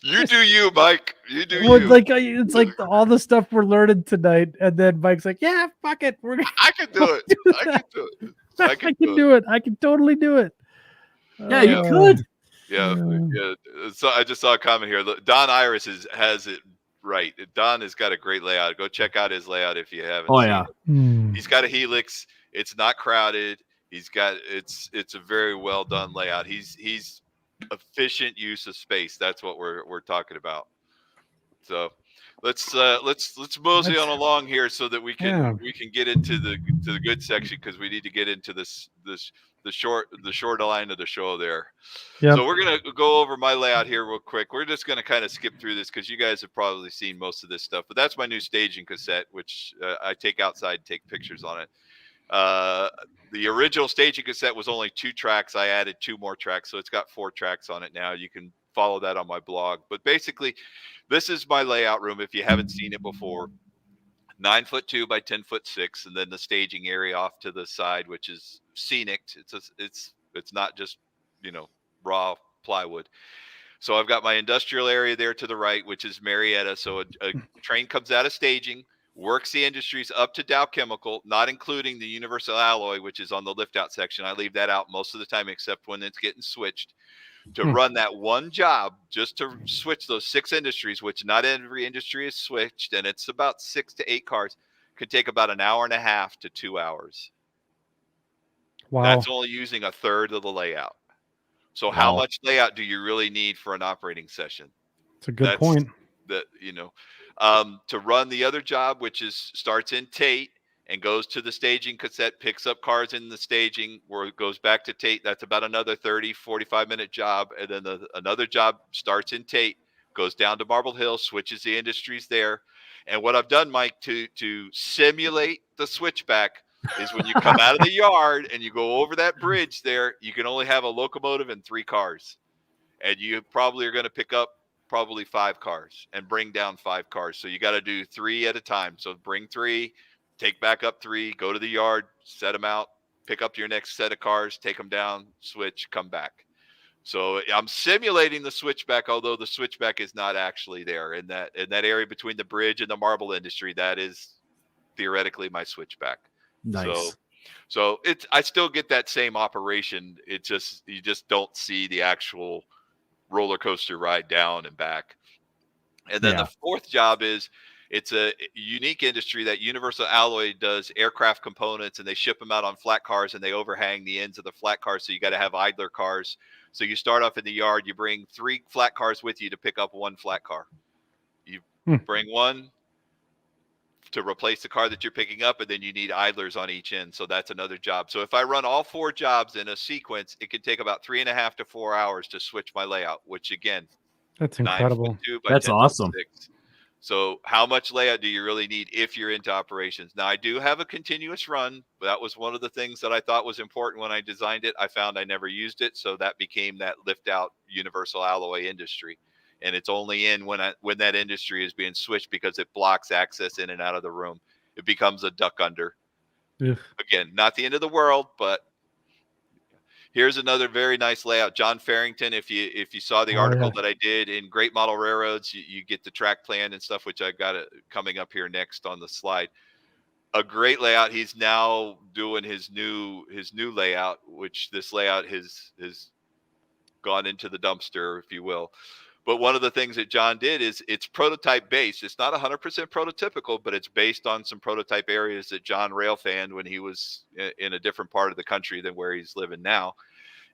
You do you, Mike. You do Well, you. it's like all the stuff we're learning tonight, and then Mike's like, "Yeah, fuck it, we're gonna I can do it. I can do it. I can do it. I can totally do it." Yeah, you could. Yeah. So I just saw a comment here. Look, Don Iris has it right. Don has got a great layout. Go check out his layout if you haven't. Oh seen yeah. it. He's got a helix. It's not crowded. It's a very well done layout. He's efficient use of space. That's what we're talking about. So let's mosey on along here so that we can get into the good section, because we need to get into the short line of the show there. Yep. So we're gonna go over my layout here real quick. We're just gonna kind of skip through this because you guys have probably seen most of this stuff. But that's my new staging cassette, which I take outside and take pictures on it. The original staging cassette was only 2 tracks. I added 2 more tracks, so it's got 4 tracks on it now. You can follow that on my blog. But basically, this is my layout room if you haven't seen it before. 9'2" by 10'6", and then the staging area off to the side, which is scenic. It's not just, raw plywood. So I've got my industrial area there to the right, which is Marietta. So a train comes out of staging, works the industries up to Dow Chemical, not including the Universal Alloy, which is on the lift out section. I leave that out most of the time, except when it's getting switched. To run that one job, just to switch those 6 industries, which not every industry is switched, and it's about 6 to 8 cars, could take about an hour and a half to 2 hours. Wow. That's only using a third of the layout. So how much layout do you really need for an operating session? It's a good point. To run the other job, which starts in Tate and goes to the staging cassette, picks up cars in the staging, where it goes back to Tate. That's about another 30, 45-minute job. And then another job starts in Tate, goes down to Marble Hill, switches the industries there. And what I've done, Mike, to simulate the switchback is when you come out of the yard and you go over that bridge there, you can only have a locomotive and 3 cars. And you probably are going to pick up 5 cars and bring down 5 cars. So you got to do 3 at a time. So bring 3, take back up 3, go to the yard, set them out, pick up your next set of cars, take them down, switch, come back. So I'm simulating the switchback, although the switchback is not actually there in that area between the bridge and the marble industry. That is theoretically my switchback. Nice. So I still get that same operation. You just don't see the actual roller coaster ride down and back. And then the fourth job is, it's a unique industry that Universal Alloy does aircraft components, and they ship them out on flat cars, and they overhang the ends of the flat cars. So you got to have idler cars. So you start off in the yard, you bring 3 flat cars with you to pick up 1 flat car. You bring 1 to replace the car that you're picking up, and then you need idlers on each end. So that's another job. So if I run all 4 jobs in a sequence, it can take about 3.5 to 4 hours to switch my layout, which again, that's incredible. That's awesome. So how much layout do you really need if you're into operations? Now, I do have a continuous run, but that was one of the things that I thought was important when I designed it. I found I never used it, so that became that lift out Universal Alloy industry. And it's only in when that industry is being switched, because it blocks access in and out of the room. it becomes a duck under. Ugh. Again, not the end of the world, but here's another very nice layout. John Farrington, if you saw the article that I did in Great Model Railroads, you get the track plan and stuff, which I've got coming up here next on the slide. A great layout. He's now doing his new layout, which this layout has gone into the dumpster, if you will. But one of the things that John did is it's prototype based. It's not 100% prototypical, but it's based on some prototype areas that John railfanned when he was in a different part of the country than where he's living now.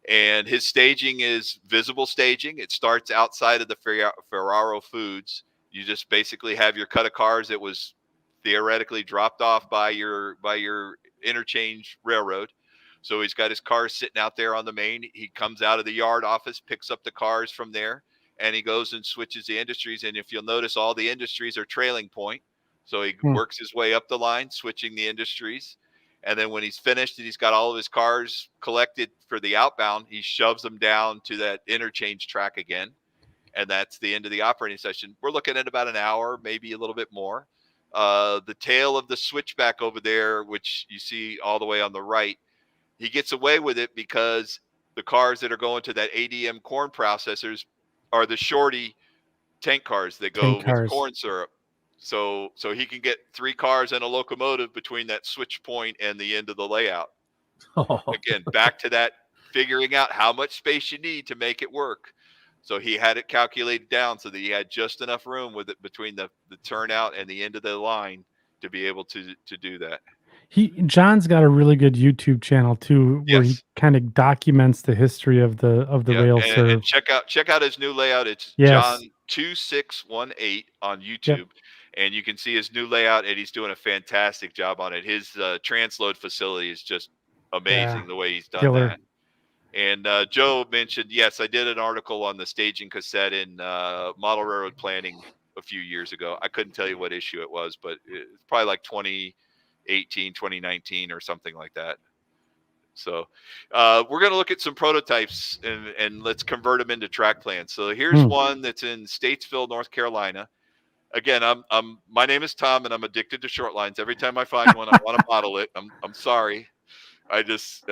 And his staging is visible staging. It starts outside of the Ferraro Foods. You just basically have your cut of cars that was theoretically dropped off by your interchange railroad. So he's got his cars sitting out there on the main. He comes out of the yard office, picks up the cars from there, and he goes and switches the industries. And if you'll notice, all the industries are trailing point. So he works his way up the line, switching the industries. And then when he's finished and he's got all of his cars collected for the outbound, he shoves them down to that interchange track again. And that's the end of the operating session. We're looking at about an hour, maybe a little bit more. The tail of the switchback over there, which you see all the way on the right, he gets away with it because the cars that are going to that ADM corn processors are the shorty tank cars that go with corn syrup. So he can get 3 cars and a locomotive between that switch point and the end of the layout. Again, back to that figuring out how much space you need to make it work. So he had it calculated down so that he had just enough room with it between the turnout and the end of the line to be able to do that. John's got a really good YouTube channel too, where he kind of documents the history of the rail serve. And check out his new layout. It's John 2618 on YouTube, and you can see his new layout, and he's doing a fantastic job on it. His transload facility is just amazing the way he's done that. And Joe mentioned, yes, I did an article on the staging cassette in Model Railroad Planning a few years ago. I couldn't tell you what issue it was, but it's probably like 2018, 2019 or something like that. So we're going to look at some prototypes and let's convert them into track plans. So here's one that's in Statesville, North Carolina. Again, my name is Tom and I'm addicted to short lines. Every time I find one, I want to model it. I'm sorry. I was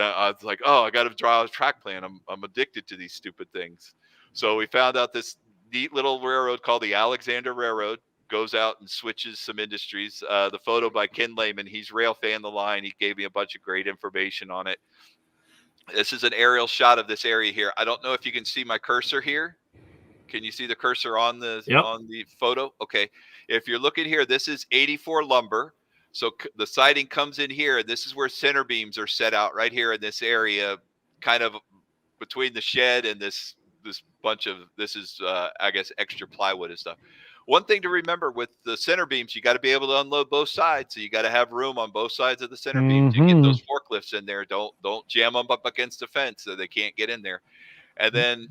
like, I got to draw a track plan. I'm addicted to these stupid things. So we found out this neat little railroad called the Alexander Railroad goes out and switches some industries. The photo by Ken Lehman, he's rail fan the line. He gave me a bunch of great information on it. This is an aerial shot of this area here. I don't know if you can see my cursor here. Can you see the cursor on the photo? Okay. If you're looking here, this is 84 lumber. So the siding comes in here, and this is where center beams are set out right here in this area, kind of between the shed and this bunch of, I guess, extra plywood and stuff. One thing to remember with the center beams, you got to be able to unload both sides. So you got to have room on both sides of the center beams. You get those forklifts in there. Don't jam them up against the fence so they can't get in there. And then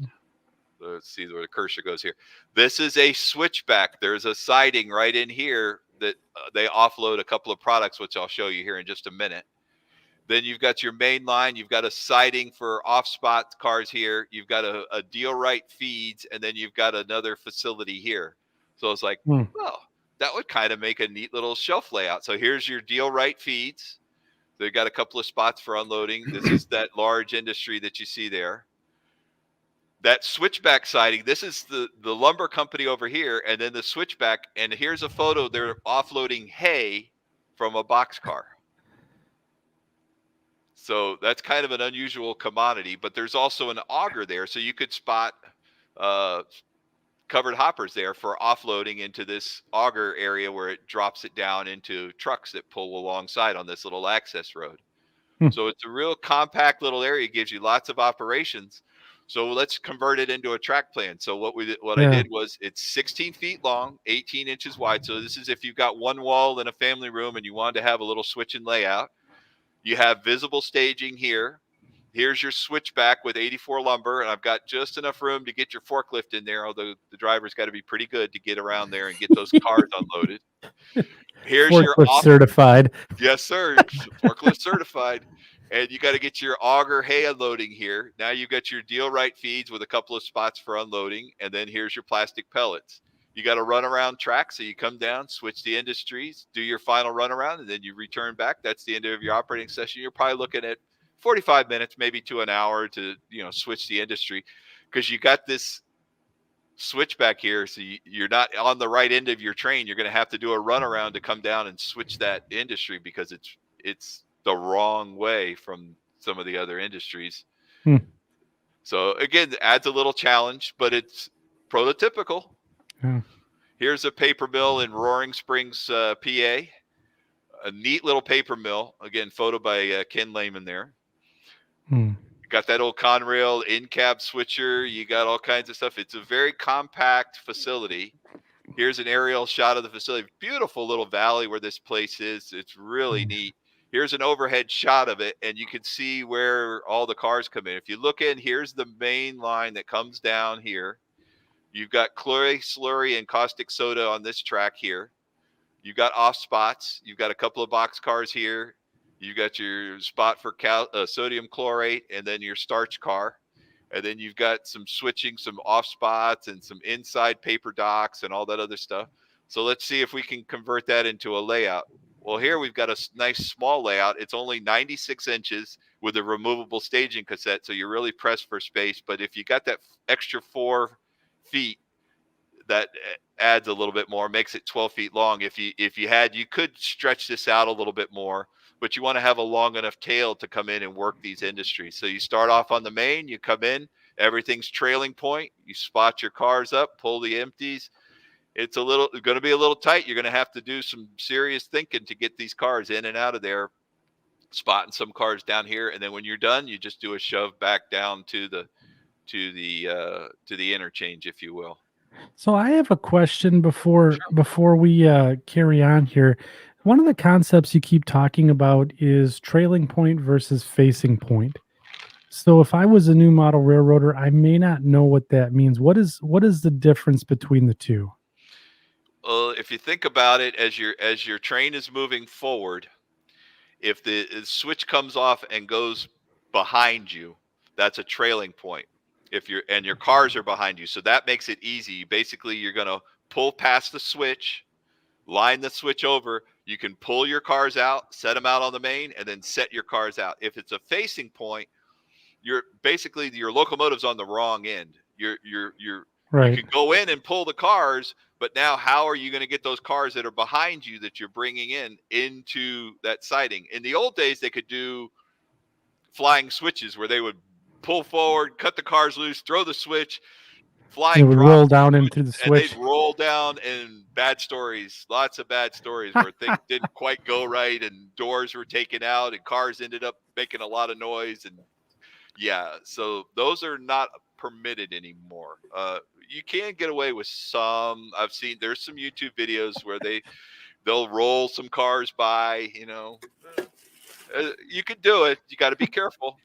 let's see where the cursor goes here. This is a switchback. There's a siding right in here that they offload a couple of products, which I'll show you here in just a minute. Then you've got your main line. You've got a siding for off-spot cars here. You've got a deal right feeds, and then you've got another facility here. So it's like, that would kind of make a neat little shelf layout. So here's your deal right feeds. They've got a couple of spots for unloading. This is that large industry that you see there. That switchback siding, this is the lumber company over here, and then the switchback, and here's a photo. They're offloading hay from a boxcar. So that's kind of an unusual commodity, but there's also an auger there, so you could spot covered hoppers there for offloading into this auger area where it drops it down into trucks that pull alongside on this little access road. So it's a real compact little area. It gives you lots of operations. So let's convert it into a track plan. So what I did was it's 16 feet long, 18 inches wide. So this is if you've got one wall in a family room and you wanted to have a little switch and layout. You have visible staging here. Here's your switchback with 84 lumber, and I've got just enough room to get your forklift in there, although the driver's got to be pretty good to get around there and get those cars unloaded. Here's your certified. Yes, sir. Forklift certified. And you got to get your auger hay unloading here. Now you've got your deal right feeds with a couple of spots for unloading, and then here's your plastic pellets. You got a run around track. So you come down, switch the industries, do your final run around, and then you return back. That's the end of your operating session. You're probably looking at 45 minutes, maybe to an hour to, switch the industry, because you got this switch back here. So you're not on the right end of your train. You're going to have to do a run around to come down and switch that industry, because it's the wrong way from some of the other industries. So again, it adds a little challenge, but it's prototypical. Here's a paper mill in Roaring Springs, PA. A neat little paper mill. Again, photo by Ken Lehman there. Got that old Conrail in-cab switcher. You got all kinds of stuff. It's a very compact facility. Here's an aerial shot of the facility. Beautiful little valley where this place is. It's really neat. Here's an overhead shot of it, and you can see where all the cars come in. If you look in, here's the main line that comes down here. You've got chlorine, slurry, and caustic soda on this track here. You've got off spots. You've got a couple of box cars here. You got your spot for sodium chlorate, and then your starch car. And then you've got some switching, some off spots, and some inside paper docks and all that other stuff. So let's see if we can convert that into a layout. Well, here we've got a nice small layout. It's only 96 inches with a removable staging cassette, so you're really pressed for space. But if you got that extra 4 feet, that adds a little bit more, makes it 12 feet long. If you had, you could stretch this out a little bit more, but you want to have a long enough tail to come in and work these industries. So you start off on the main, you come in, everything's trailing point, you spot your cars up, pull the empties. It's going to be a little tight. You're going to have to do some serious thinking to get these cars in and out of there, spotting some cars down here. And then when you're done, you just do a shove back down to the interchange, if you will. So I have a question before we carry on here. One of the concepts you keep talking about is trailing point versus facing point. So if I was a new model railroader, I may not know what that means. What is the difference between the two? If you think about it, as your train is moving forward, if the switch comes off and goes behind you, that's a trailing point. If your cars are behind you, so that makes it easy. Basically, you're going to pull past the switch, line the switch over. You can pull your cars out, set them out on the main, and then set your cars out. If it's a facing point, your locomotive's on the wrong end. Right. You can go in and pull the cars, but now how are you going to get those cars that are behind you that you're bringing into that siding? In the old days, they could do flying switches where they would pull forward, cut the cars loose, throw the switch, flying. They would roll down into the switch. And they'd roll down, and lots of bad stories where things didn't quite go right, and doors were taken out, and cars ended up making a lot of noise. And so those are not permitted anymore. You can get away with some. I've seen there's some YouTube videos where they'll roll some cars by. You could do it. You got to be careful.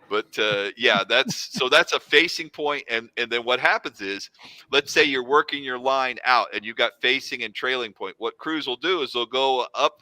But that's a facing point. And then what happens is, let's say you're working your line out and you've got facing and trailing point. What crews will do is they'll go up,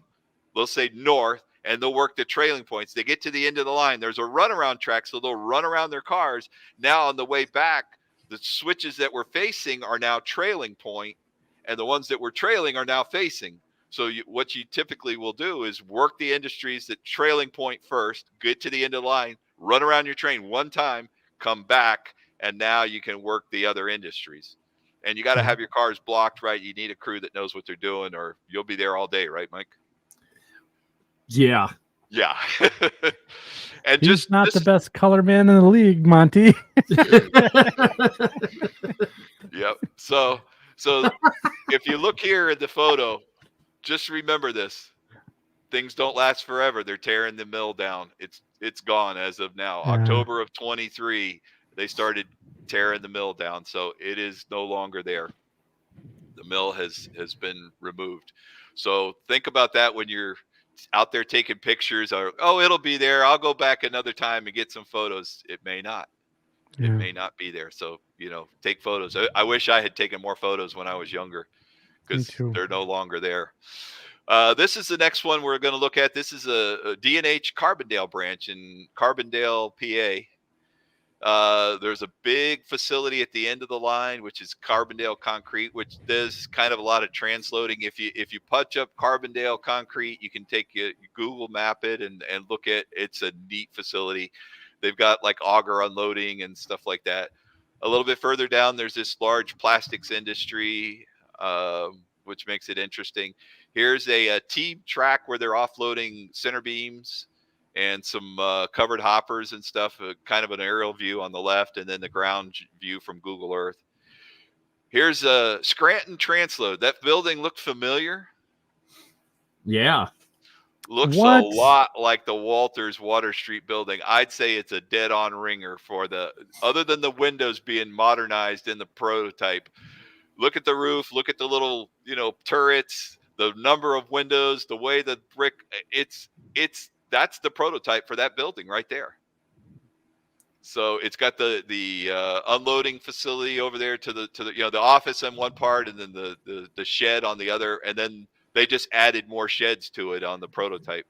let's say north, and they'll work the trailing points. They get to the end of the line. There's a runaround track, so they'll run around their cars. Now on the way back, the switches that were facing are now trailing point, and the ones that were trailing are now facing. So what you typically will do is work the industries that trailing point first, get to the end of the line, run around your train one time, come back, and now you can work the other industries. And you got to have your cars blocked, right? You need a crew that knows what they're doing, or you'll be there all day, right, Mike? Yeah. And he's not the best color man in the league, Monty. Yep. So if you look here at the photo, just remember this. Things don't last forever. They're tearing the mill down. It's gone as of now. October of 23, they started tearing the mill down. So it is no longer there. The mill has been removed. So think about that when you're out there taking pictures. Or, it'll be there. I'll go back another time and get some photos. It may not. It may not be there. So, take photos. I wish I had taken more photos when I was younger, because they're no longer there. This is the next one we're going to look at. This is a D&H Carbondale branch in Carbondale, PA. There's a big facility at the end of the line, which is Carbondale Concrete, which does kind of a lot of transloading. If you punch up Carbondale Concrete, you can you Google map it and look at. It's a neat facility. They've got like auger unloading and stuff like that. A little bit further down, there's this large plastics industry, which makes it interesting. Here's a team track where they're offloading center beams and some covered hoppers and stuff, kind of an aerial view on the left, and then the ground view from Google Earth. Here's a Scranton Transload. That building looked familiar. Yeah. Looks a lot like the Walters Water Street building. I'd say it's a dead-on ringer for other than the windows being modernized in the prototype. Look at the roof. Look at the little, turrets, the number of windows, the way the brick. That's the prototype for that building right there. So it's got the unloading facility over there to the office on one part, and then the shed on the other, and then they just added more sheds to it on the prototype.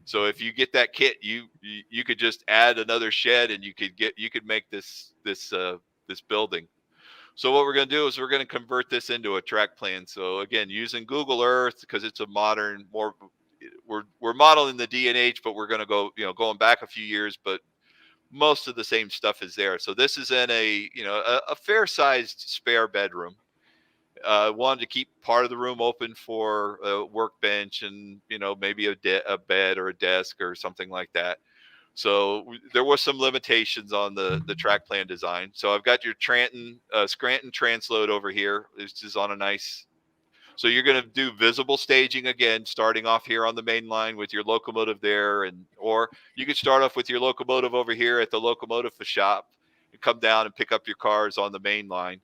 So if you get that kit, you could just add another shed, and you could make this building. So what we're going to do is we're going to convert this into a track plan. So again, using Google Earth, because it's a modern, we're modeling the D&H, but we're going to go, going back a few years, but most of the same stuff is there. So this is in a fair-sized spare bedroom. Wanted to keep part of the room open for a workbench and, maybe a bed or a desk or something like that. So there was some limitations on the track plan design. So I've got your Scranton Transload over here. This is on a nice. So you're going to do visible staging again, starting off here on the main line with your locomotive there, or you could start off with your locomotive over here at the locomotive shop and come down and pick up your cars on the main line.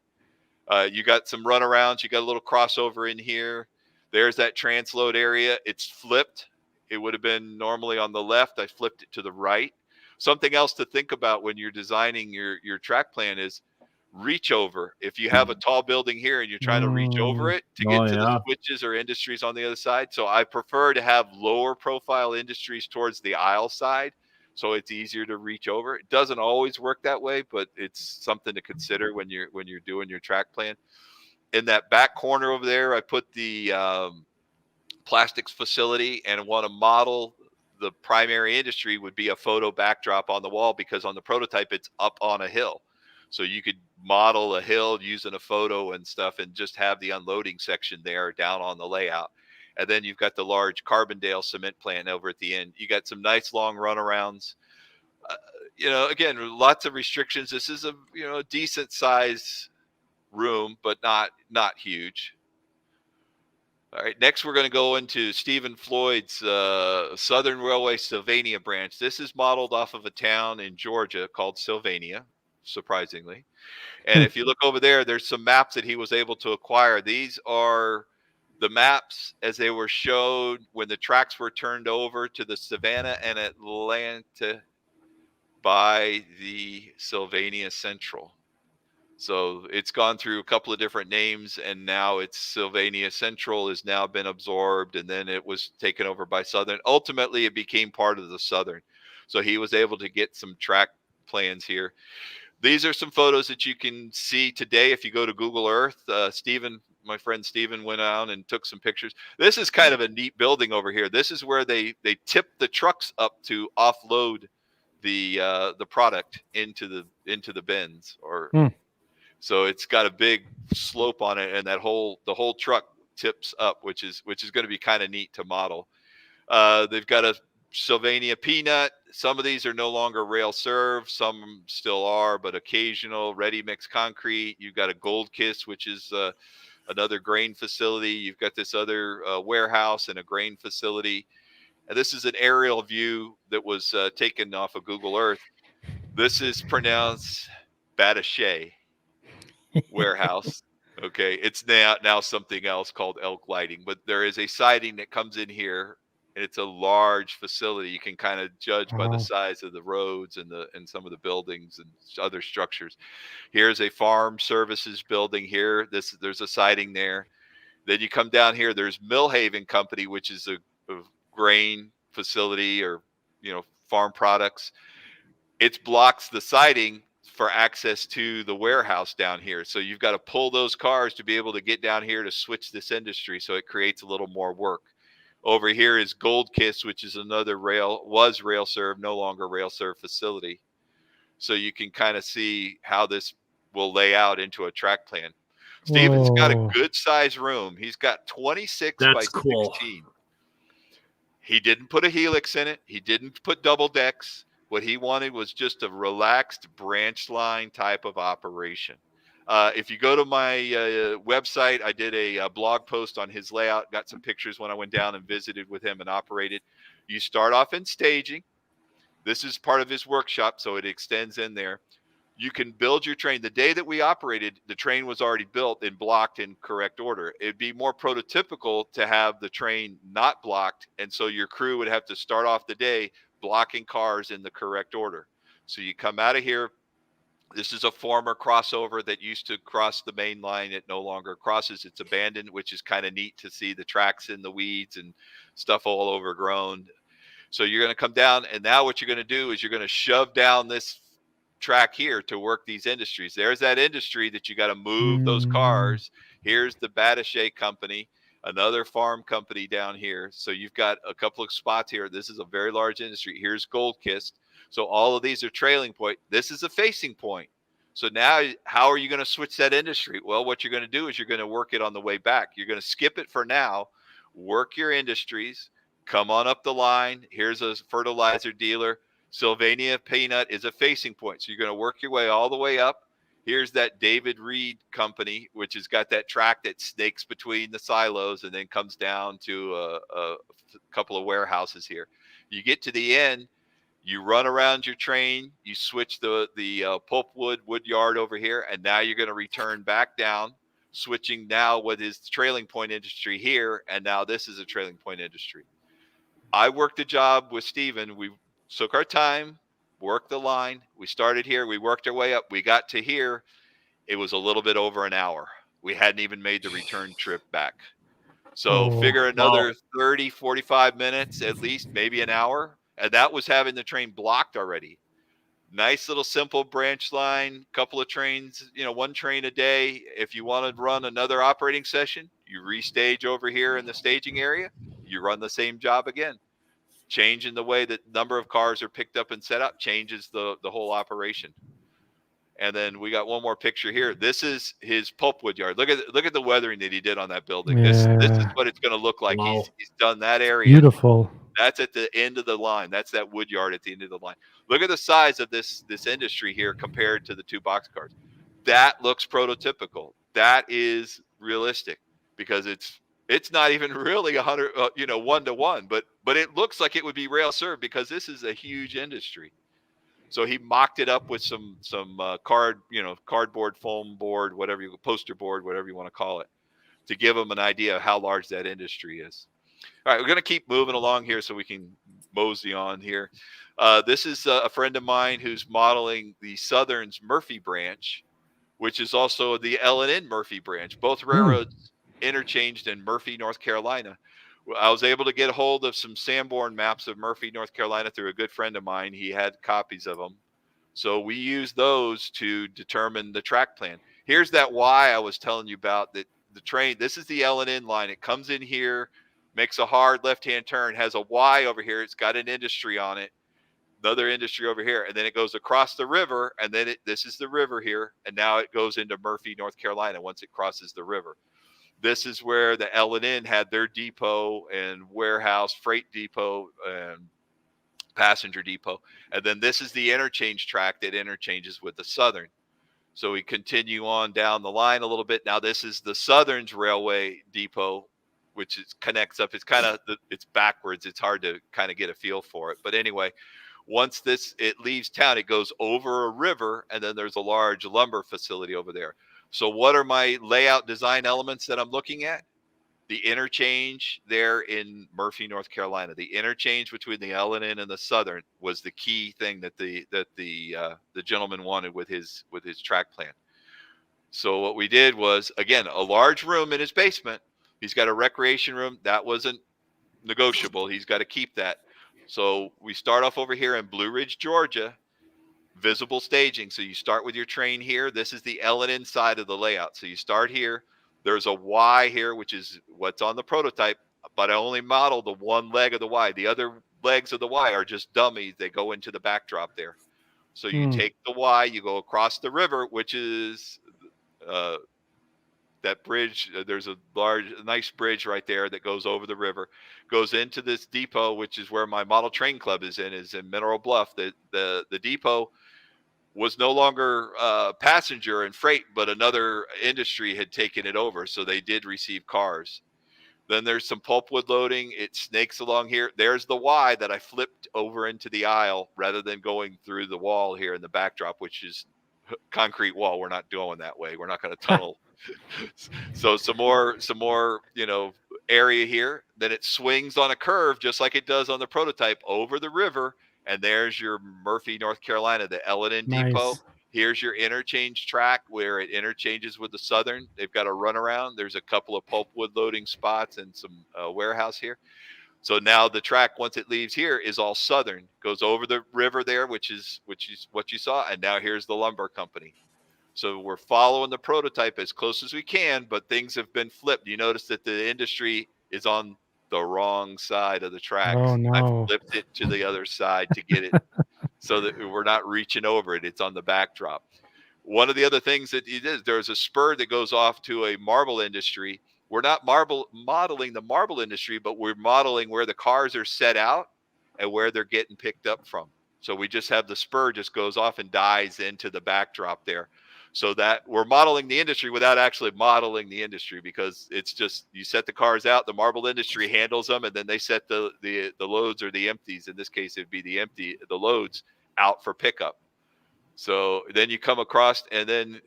You got some runarounds. You got a little crossover in here. There's that transload area. It's flipped. It would have been normally on the left. I flipped it to the right. Something else to think about when you're designing your track plan is reach over. If you have a tall building here and you're trying to reach over it to get to the switches or industries on the other side. So I prefer to have lower profile industries towards the aisle side, so it's easier to reach over. It doesn't always work that way, but it's something to consider when you're doing your track plan. In that back corner over there, I put the plastics facility, and want to model the primary industry would be a photo backdrop on the wall, because on the prototype it's up on a hill. So you could model a hill using a photo and stuff, and just have the unloading section there down on the layout. And then you've got the large Carbondale cement plant over at the end. You got some nice long runarounds. Again, lots of restrictions. This is a decent size room, but not huge. All right, next we're going to go into Stephen Floyd's Southern Railway Sylvania branch. This is modeled off of a town in Georgia called Sylvania, surprisingly. And if you look over there, there's some maps that he was able to acquire. These are the maps as they were showed when the tracks were turned over to the Savannah and Atlanta by the Sylvania Central. So it's gone through a couple of different names, and now it's Sylvania Central has now been absorbed, and then it was taken over by Southern. Ultimately, it became part of the Southern. So he was able to get some track plans here. These are some photos that you can see today if you go to Google Earth. My friend Steven went out and took some pictures. This is kind of a neat building over here. This is where they tip the trucks up to offload the product into the bins. So it's got a big slope on it, and the whole truck tips up, which is going to be kind of neat to model. They've got a Sylvania Peanut. Some of these are no longer rail served. Some still are, but occasional ready mix concrete. You've got a Gold Kiss, which is another grain facility. You've got this other warehouse and a grain facility. And this is an aerial view that was taken off of Google Earth. This is pronounced Batachet warehouse. Okay, it's now something else called Elk Lighting, but there is a siding that comes in here, and it's a large facility. You can kind of judge by the size of the roads and some of the buildings and other structures. Here's a farm services building here. There's a siding there. Then you come down here. There's Millhaven Company, which is a grain facility or farm products. It blocks the siding for access to the warehouse down here. So you've got to pull those cars to be able to get down here to switch this industry. So it creates a little more work. Over here is Gold Kiss, which is another rail serve, no longer rail serve facility. So you can kind of see how this will lay out into a track plan. Steven's got a good size room. He's got 26 by 16. Cool. He didn't put a helix in it. He didn't put double decks. What he wanted was just a relaxed branch line type of operation. If you go to my website, I did a blog post on his layout, got some pictures when I went down and visited with him and operated. You start off in staging. This is part of his workshop, so it extends in there. You can build your train. The day that we operated, the train was already built and blocked in correct order. It'd be more prototypical to have the train not blocked, and so your crew would have to start off the day blocking cars in the correct order. So you come out of here. This is a former crossover that used to cross the main line. It no longer crosses. It's abandoned, which is kind of neat to see the tracks in the weeds and stuff all overgrown. So you're going to come down, and now what you're going to do is you're going to shove down this track here to work these industries. There's that industry that you got to move those cars. Here's the Batachet company, another farm company down here. So you've got a couple of spots here. This is a very large industry. Here's Gold Kiss. So all of these are trailing point. This is a facing point. So now how are you going to switch that industry? Well, what you're going to do is you're going to work it on the way back. You're going to skip it for now, work your industries, come on up the line. Here's a fertilizer dealer. Sylvania Peanut is a facing point. So you're going to work your way all the way up. Here's that David Reed company, which has got that track that snakes between the silos and then comes down to a couple of warehouses here. You get to the end, you run around your train, you switch the pulpwood wood yard over here, and now you're going to return back down, switching now what is the trailing point industry here, and now this is a trailing point industry. I worked the job with Steven. We took our time, worked the line. We started here. We worked our way up. We got to here. It was a little bit over an hour. We hadn't even made the return trip back. So figure another 30, 45 minutes, at least, maybe an hour. And that was having the train blocked already. Nice little simple branch line, couple of trains, one train a day. If you want to run another operating session, you restage over here in the staging area. You run the same job again. Changing the way that number of cars are picked up and set up changes the whole operation. And then we got one more picture here. This is his pulpwood yard. Look at the weathering that he did on that building. Yeah. This is what it's going to look like. Wow. He's done that area. Beautiful. That's at the end of the line. That's that wood yard at the end of the line. Look at the size of this industry here compared to the two boxcars. That looks prototypical. That is realistic because it's not even really 100, 1-to-1, but it looks like it would be rail served because this is a huge industry. So he mocked it up with some cardboard, foam board, poster board, whatever you want to call it, to give them an idea of how large that industry is. All right, we're going to keep moving along here so we can mosey on here. This is a friend of mine who's modeling the Southern's Murphy branch, which is also the L&N Murphy branch. Both railroads interchanged in Murphy, North Carolina. I was able to get a hold of some Sanborn maps of Murphy, North Carolina through a good friend of mine. He had copies of them. So we used those to determine the track plan. Here's that Y I was telling you about, that the train, this is the L&N line. It comes in here, makes a hard left-hand turn, has a Y over here. It's got an industry on it, another industry over here, and then it goes across the river, and then this is the river here, and now it goes into Murphy, North Carolina once it crosses the river. This is where the L&N had their depot and warehouse, freight depot, and passenger depot. And then this is the interchange track that interchanges with the Southern. So we continue on down the line a little bit. Now this is the Southern's railway depot, which connects up. It's backwards. It's hard to kind of get a feel for it. But anyway, once it leaves town, it goes over a river, and then there's a large lumber facility over there. So what are my layout design elements that I'm looking at? The interchange there in Murphy, North Carolina. The interchange between the L&N and the Southern was the key thing that the gentleman wanted with his track plan. So what we did was, again, a large room in his basement. He's got a recreation room. That wasn't negotiable. He's got to keep that. So we start off over here in Blue Ridge, Georgia. visible staging. So you start with your train here. This is the L&N side of the layout. So you start here. There's a Y here, which is what's on the prototype, but I only modeled the one leg of the Y. The other legs of the Y are just dummies. They go into the backdrop there. So you take the Y, you go across the river, which is that bridge. There's a nice bridge right there that goes over the river, goes into this depot, which is where my model train club is in Mineral Bluff. The depot was no longer passenger and freight, but another industry had taken it over. So they did receive cars. Then there's some pulpwood loading. It snakes along here. There's the Y that I flipped over into the aisle rather than going through the wall here in the backdrop, which is concrete wall. We're not going that way. We're not going to tunnel. So some more, area here. Then it swings on a curve, just like it does on the prototype, over the river. And there's your Murphy, North Carolina, the L&N depot. Here's your interchange track where it interchanges with the Southern. They've got a runaround. There's a couple of pulpwood loading spots and some warehouse here. So now the track, once it leaves here, is all Southern. Goes over the river there, which is what you saw. And now here's the lumber company. So we're following the prototype as close as we can, but things have been flipped. You notice that the industry is on the wrong side of the tracks. Oh, no. I flipped it to the other side to get it so that we're not reaching over it. It's on the backdrop. One of the other things that it is, there's a spur that goes off to a marble industry. We're not modeling the marble industry, but we're modeling where the cars are set out and where they're getting picked up from. So we just have the spur just goes off and dies into the backdrop there. So that we're modeling the industry without actually modeling the industry, because it's just, you set the cars out, the marble industry handles them, and then they set the loads or the empties. In this case, it'd be the loads out for pickup. So then you come across, and then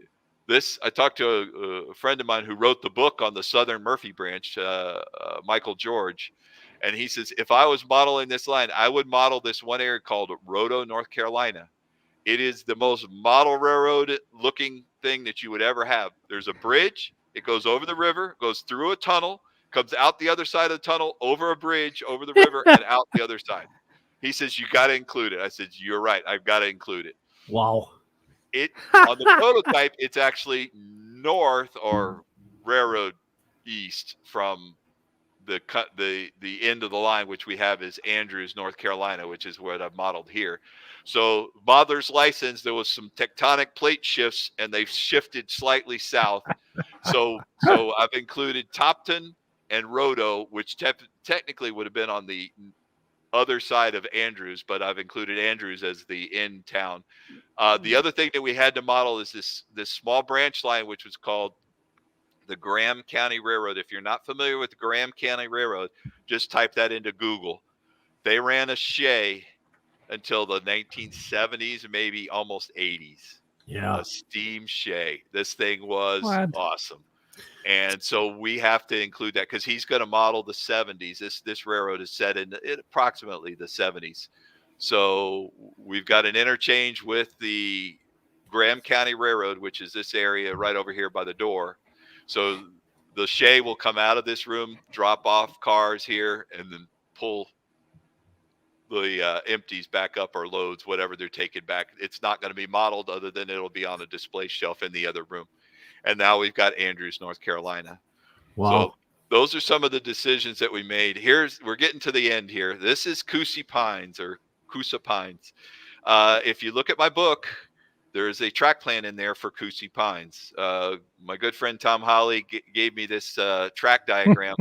this, I talked to a friend of mine who wrote the book on the Southern Murphy branch, Michael George. And he says, if I was modeling this line, I would model this one area called Roto, North Carolina. It is the most model railroad looking thing that you would ever have. There's a bridge. It goes over the river, goes through a tunnel, comes out the other side of the tunnel, over a bridge, over the river, and out the other side. He says, you got to include it. I said, you're right. I've got to include it. Wow. It on the prototype, it's actually north or railroad east from the end of the line, which we have is Andrews, North Carolina, which is what I've modeled here. So modeler's license, there was some tectonic plate shifts, and they've shifted slightly south. So I've included Topton and Roto, which technically would have been on the other side of Andrews, but I've included Andrews as the end town. The other thing that we had to model is this small branch line, which was called the Graham County Railroad. If you're not familiar with the Graham County Railroad, just type that into Google. They ran a shay until the 1970s, maybe almost 80s. Yeah. A steam shay. This thing was awesome. And so we have to include that because he's going to model the 70s. This railroad is set in approximately the 70s. So we've got an interchange with the Graham County Railroad, which is this area right over here by the door. So the shay will come out of this room, drop off cars here, and then pull the empties back up, or loads, whatever they're taking back. It's not going to be modeled other than it'll be on a display shelf in the other room. And now we've got Andrews, North Carolina. Wow. So those are some of the decisions that we made. We're getting to the end here. This is Coosa Pines. If you look at my book, there's a track plan in there for Coosa Pines. My good friend Tom Holly gave me this track diagram.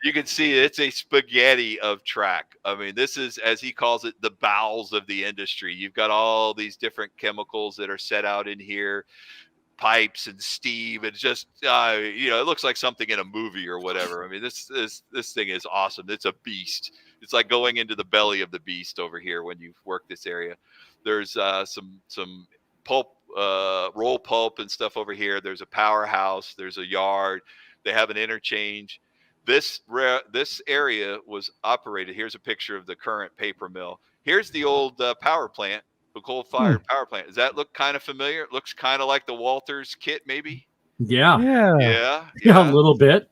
You can see it's a spaghetti of track. I mean, this is, as he calls it, the bowels of the industry. You've got all these different chemicals that are set out in here, pipes and steam, and just it looks like something in a movie or whatever. I mean, this thing is awesome. It's a beast. It's like going into the belly of the beast over here when you work this area. There's some pulp, roll pulp and stuff over here. There's a powerhouse. There's a yard. They have an interchange. This area was operated. Here's a picture of the current paper mill. Here's the old power plant, the coal-fired power plant. Does that look kind of familiar? It looks kind of like the Walters kit, maybe. Yeah. Yeah. A little bit.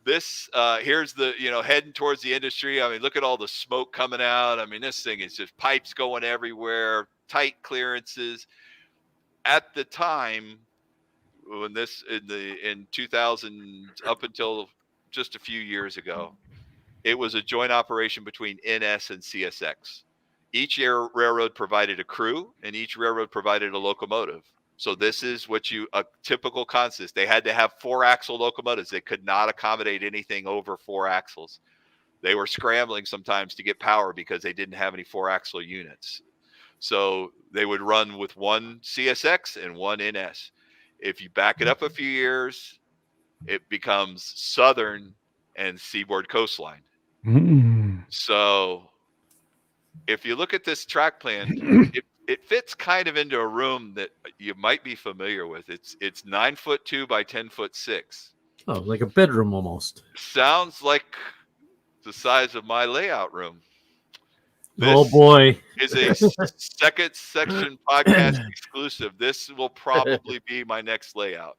This here's the heading towards the industry. I mean, look at all the smoke coming out. I mean, this thing is just pipes going everywhere, tight clearances. At the time, when this in 2000 up until just a few years ago, it was a joint operation between NS and CSX. Each railroad provided a crew, and each railroad provided a locomotive. So this is a typical consist. They had to have 4-axle locomotives. They could not accommodate anything over 4 axles. They were scrambling sometimes to get power because they didn't have any 4-axle units. So they would run with one CSX and one NS. If you back it up a few years, it becomes Southern and Seaboard Coastline. So if you look at this track plan, it fits kind of into a room that you might be familiar with. It's 9'2" by 10'6". Oh, like a bedroom almost. Sounds like the size of my layout room. Oh boy. Is a second section podcast exclusive. This will probably be my next layout.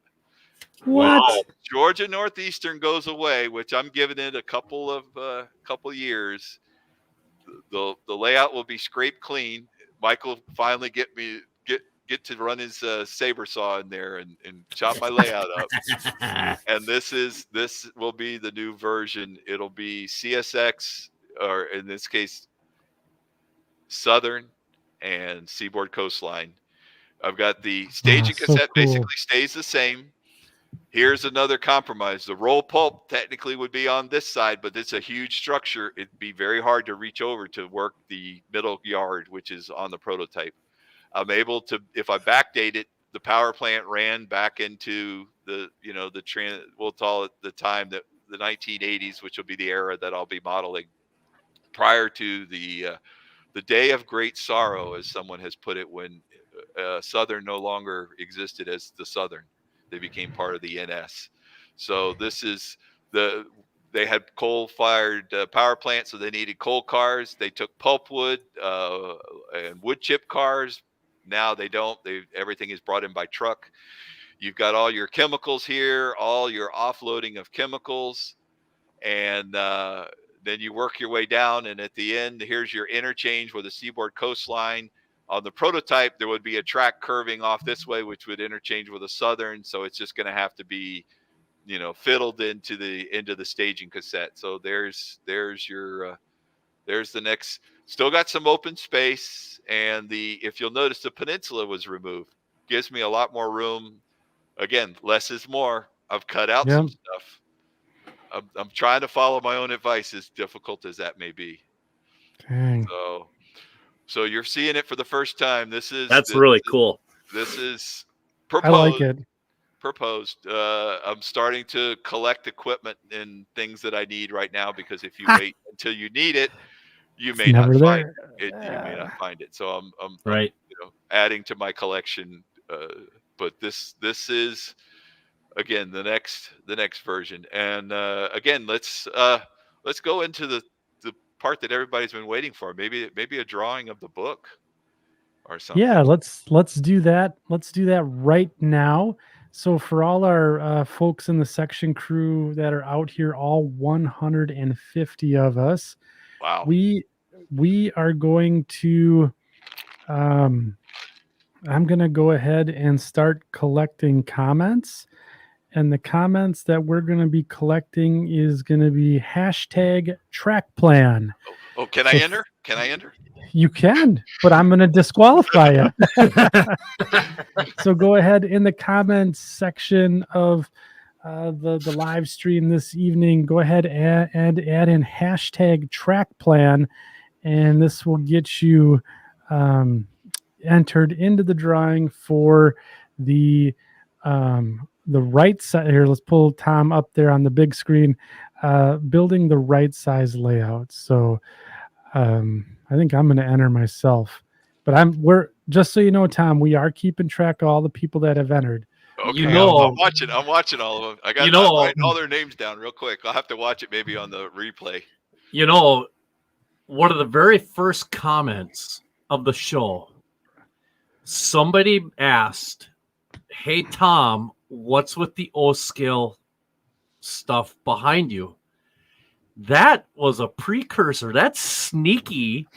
What? When Georgia Northeastern goes away, which I'm giving it a couple of years, the layout will be scraped clean. Michael finally get to run his saber saw in there and chop my layout up. And this will be the new version. It'll be CSX, or in this case, Southern and Seaboard Coastline. I've got the staging cassette basically stays the same. Here's another compromise. The roll pulp technically would be on this side, but it's a huge structure. It'd be very hard to reach over to work the middle yard, which is on the prototype. I'm able to, if I backdate it, the power plant ran back into we'll call it the time that the 1980s, which will be the era that I'll be modeling prior to the day of great sorrow, as someone has put it, when Southern no longer existed as the Southern. They became part of the NS. So this is they had coal-fired power plant, so they needed coal cars. They took pulpwood and wood chip cars. Now they don't. Everything is brought in by truck. You've got all your chemicals here, all your offloading of chemicals, and then you work your way down. And at the end, here's your interchange with the Seaboard Coastline. On the prototype, there would be a track curving off this way, which would interchange with a Southern. So it's just going to have to be, fiddled into the staging cassette. So there's the next. Still got some open space, and if you'll notice, the peninsula was removed. Gives me a lot more room. Again, less is more. I've cut out some stuff. I'm trying to follow my own advice, as difficult as that may be. Dang. So you're seeing it for the first time. That's really cool. This is proposed. I like it. Proposed. I'm starting to collect equipment and things that I need right now, because if you wait until you need it, you may not find it. You may not find it. So I'm right. Adding to my collection. But this is again the next version. And again, let's go into the part that everybody's been waiting for. Maybe a drawing of the book or something. Yeah, let's do that. Let's do that right now. So for all our folks in the section crew that are out here, all 150 of us, wow, we are going to I'm going to go ahead and start collecting comments. And the comments that we're going to be collecting is going to be #Trackplan. Oh, can I enter? Can I enter? You can, but I'm going to disqualify you. So go ahead in the comments section of the live stream this evening. Go ahead and add in #Trackplan, and this will get you entered into the drawing for the right side. Here, let's pull Tom up there on the big screen, building the right size layout. So I think I'm going to enter myself, but we're just so you know, Tom, we are keeping track of all the people that have entered. Okay, I'm watching all of them. I got writing all their names down real quick. I'll have to watch it maybe on the replay. One of the very first comments of the show, somebody asked, "Hey Tom, what's with the O-scale stuff behind you?" That was a precursor. That's sneaky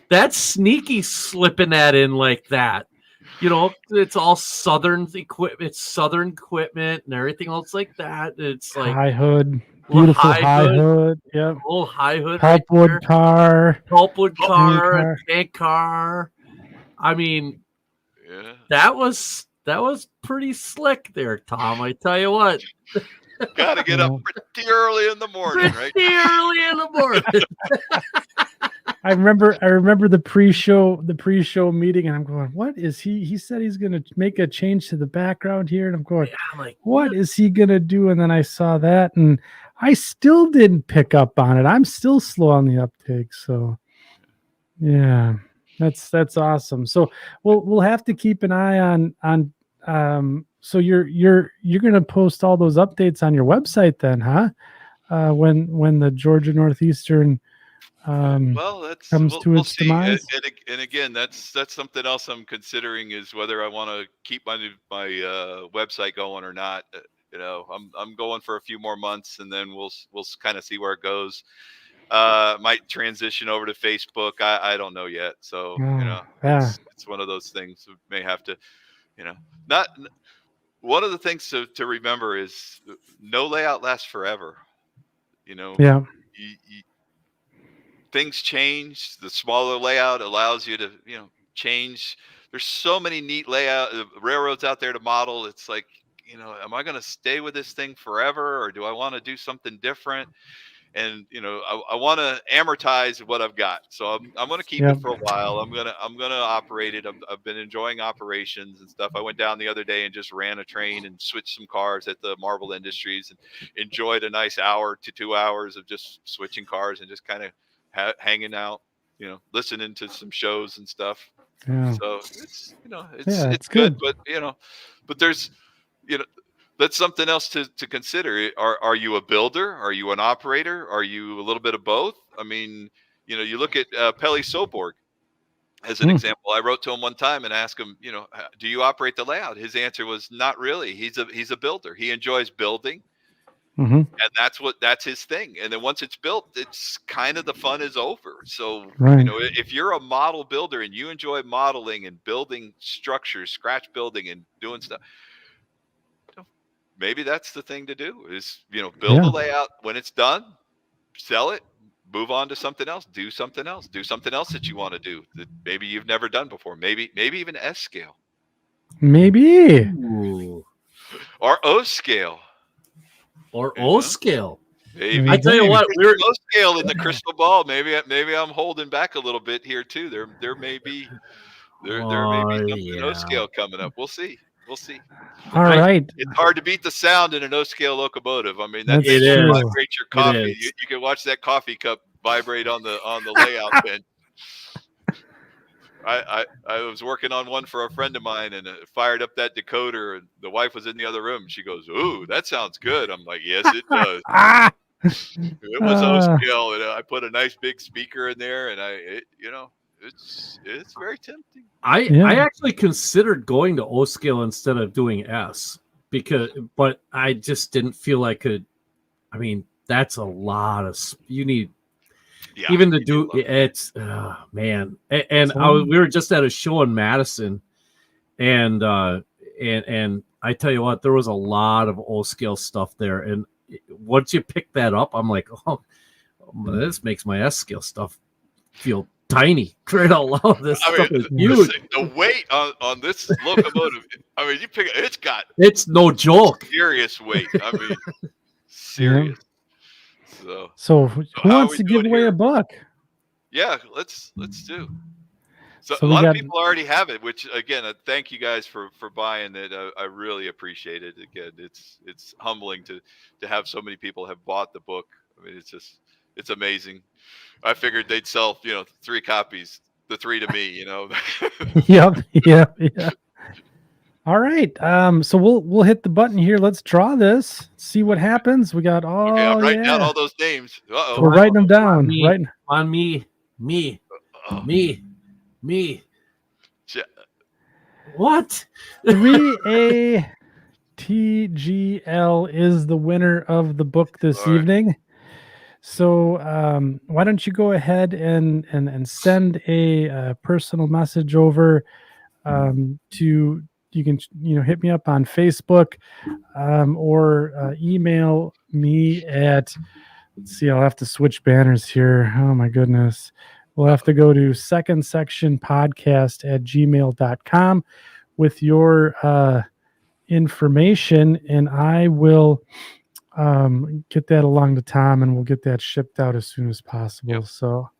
That's sneaky slipping that in like that. You know, it's all Southern equipment. It's Southern equipment and everything else like that. It's like High hood, little beautiful high hood. Yep. little high hood right Pulpwood there. car. Pulpwood Tank car, car. tank car. I mean, Yeah. that was pretty slick there, Tom. I tell you what. Got to get up pretty early in the morning, right? Pretty early in the morning. I remember the pre-show meeting, and I'm going, what is he said he's gonna make a change to the background here, and I'm going, Yeah, like, what is he gonna do? And then I saw that, and I still didn't pick up on it. I'm still slow on the uptake. So yeah, that's awesome. So we'll have to keep an eye on so you're gonna post all those updates on your website then, huh? When the Georgia Northeastern Well, that's comes to we'll its see. demise. And again, that's something else I'm considering is whether I want to keep my website going or not. You know, I'm going for a few more months, and then we'll kind of see where it goes. Might transition over to Facebook. I don't know yet. So you know, it's one of those things. We may have to, you know, not. One of the things to remember is no layout lasts forever. You know. Yeah. Things change. The smaller layout allows you to, you know, change. There's so many neat layout railroads out there to model. It's like, you know, am I going to stay with this thing forever, or do I want to do something different? And you know, I want to amortize what I've got. So I'm going to keep it for a while. I'm gonna operate it. I've been enjoying operations and stuff. I went down the other day and just ran a train and switched some cars at the Marble Industries and enjoyed a nice hour to 2 hours of just switching cars and just kind of hanging out, you know, listening to some shows and stuff. Yeah. So it's, you know, it's good, but you know, but there's, you know, that's something else to consider. Are you a builder? Are you an operator? Are you a little bit of both? I mean, you know, you look at Pelle Soborg as an example. I wrote to him one time and asked him, you know, do you operate the layout? His answer was not really. He's a builder. He enjoys building. And that's his thing. And then once it's built, it's kind of the fun is over. So, you know, if you're a model builder and you enjoy modeling and building structures, scratch building and doing stuff, maybe that's the thing to do is, you know, build the layout. When it's done, sell it, move on to something else, do something else that you want to do that maybe you've never done before. Maybe even S scale. Maybe. Ooh. Or O scale. Or O scale. Maybe. I tell you what, we're O scale in the crystal ball. Maybe I'm holding back a little bit here too. There may be something O scale coming up. We'll see. All right. It's hard to beat the sound in an O scale locomotive. I mean, That's it true. vibrates your coffee. You can watch that coffee cup vibrate on the layout bench. I was working on one for a friend of mine and fired up that decoder, and the wife was in the other room. She goes, "Ooh, that sounds good." I'm like, "Yes, it does." It was O scale, and I put a nice big speaker in there, and it's very tempting. I actually considered going to O scale instead of doing S but I just didn't feel I could. I mean, that's a lot of you need. Yeah, even to do it's man, and we were just at a show in Madison, and I tell you what, there was a lot of O scale stuff there, and once you pick that up, I'm like, oh, this makes my S scale stuff feel tiny. Right out loud, this stuff is huge. The weight on this locomotive, I mean, you pick it's no joke. Serious weight. I mean, serious. So who wants to give away a buck? Yeah, let's do. So a lot of people already have it, which again, thank you guys for buying it. I really appreciate it. Again, it's humbling to have so many people have bought the book. I mean, it's amazing. I figured they'd sell, 3 copies, the 3 to me, Yep. All right. So we'll hit the button here. Let's draw this. See what happens. We got all. Okay, I'm writing down all those names. Uh-oh. We're writing them down. On me. What? 3ATGL is the winner of the book this evening. So why don't you go ahead and send a personal message over to you can hit me up on Facebook or email me at let's see, I'll have to switch banners here. Oh my goodness. We'll have to go to secondsectionpodcast@gmail.com with your information, and I will get that along to Tom, and we'll get that shipped out as soon as possible. Yep. So,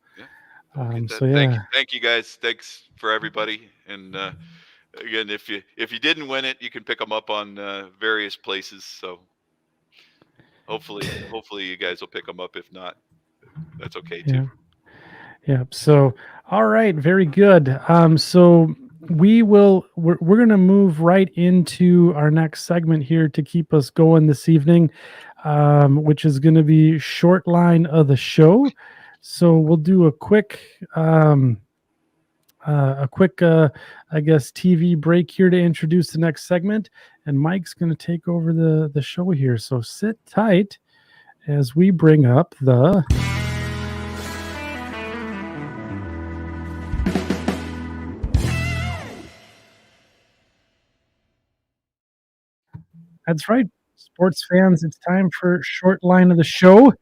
Get that. yeah. Thank you guys. Thanks for everybody. And again, if you didn't win it, you can pick them up on various places. So hopefully you guys will pick them up. If not, that's okay too. Yeah. So, all right, very good. So we're going to move right into our next segment here to keep us going this evening, which is going to be short line of the show. So we'll do a quick, I guess, TV break here to introduce the next segment, and Mike's going to take over the show here. So sit tight as we bring up the. That's right, sports fans. It's time for short line of the show.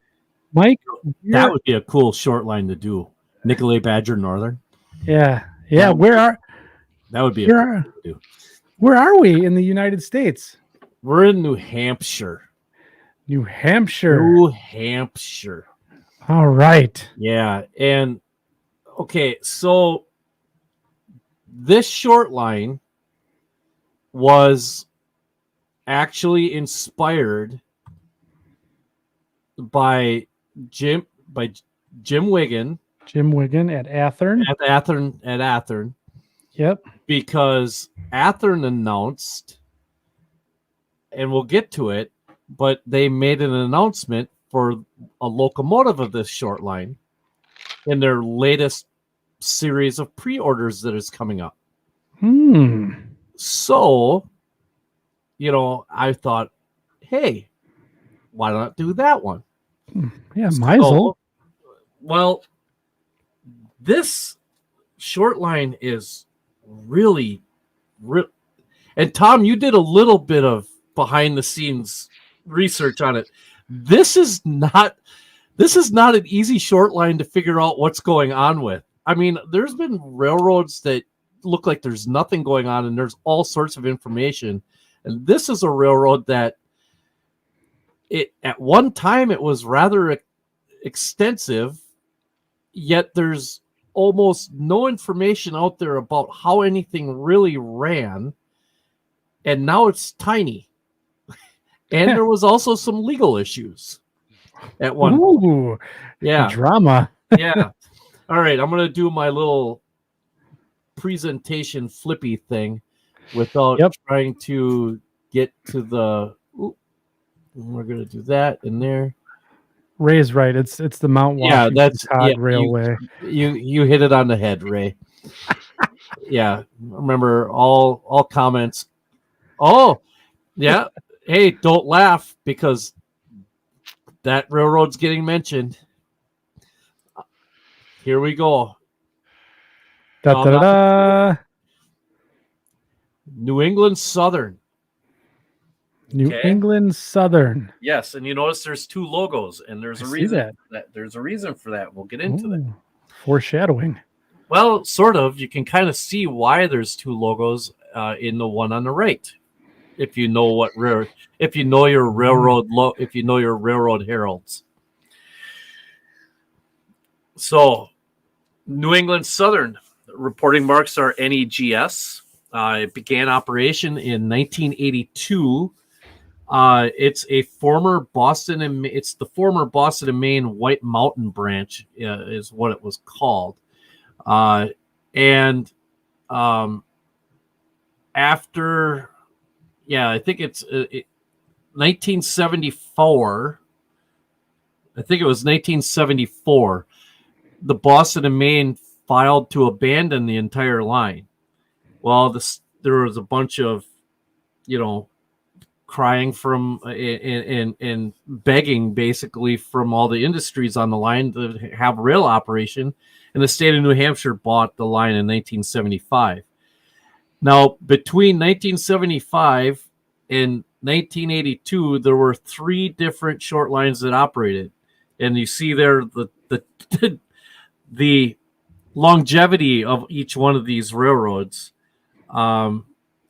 Mike, that would be a cool short line to do. Nicolay Badger Northern. Yeah. That would be Where are we in the United States? We're in New Hampshire. New Hampshire. All right. Yeah, and okay, so this short line was actually inspired by Jim Wiggin. Jim Wiggin at Athern. At Athern. Yep. Because Athern announced, and we'll get to it, but they made an announcement for a locomotive of this short line in their latest series of pre-orders that is coming up. So, I thought, hey, why not do that one? Yeah, might as well. Well, this short line is really, and Tom, you did a little bit of behind the scenes research on it. This is not an easy short line to figure out what's going on with. I mean, there's been railroads that look like there's nothing going on and there's all sorts of information. And this is a railroad that at one time it was rather extensive, yet there's almost no information out there about how anything really ran. And now it's tiny. And there was also some legal issues at one point. Yeah. Drama. Yeah. All right. I'm going to do my little presentation flippy thing without trying to get to the. We're going to do that in there. Ray's right. It's the Mount Washington Railway. You hit it on the head, Ray. Yeah. Remember all comments. Oh, yeah. Hey, don't laugh because that railroad's getting mentioned. Here we go. New England Southern. New England Southern. Yes, and you notice there's two logos, and there's a reason for that. There's a reason for that. We'll get into that. Foreshadowing. Well, sort of. You can kind of see why there's two logos in the one on the right. If you know your railroad heralds. So, New England Southern reporting marks are NEGS. It began operation in 1982. It's the former Boston and Maine White Mountain branch is what it was called. And after. Yeah, I think it's 1974. I think it was 1974. The Boston and Maine filed to abandon the entire line. Well, there was a bunch of, crying from and begging basically from all the industries on the line to have rail operation, and the state of New Hampshire bought the line in 1975. Now, between 1975 and 1982, there were 3 different short lines that operated, and you see there the the longevity of each one of these railroads. The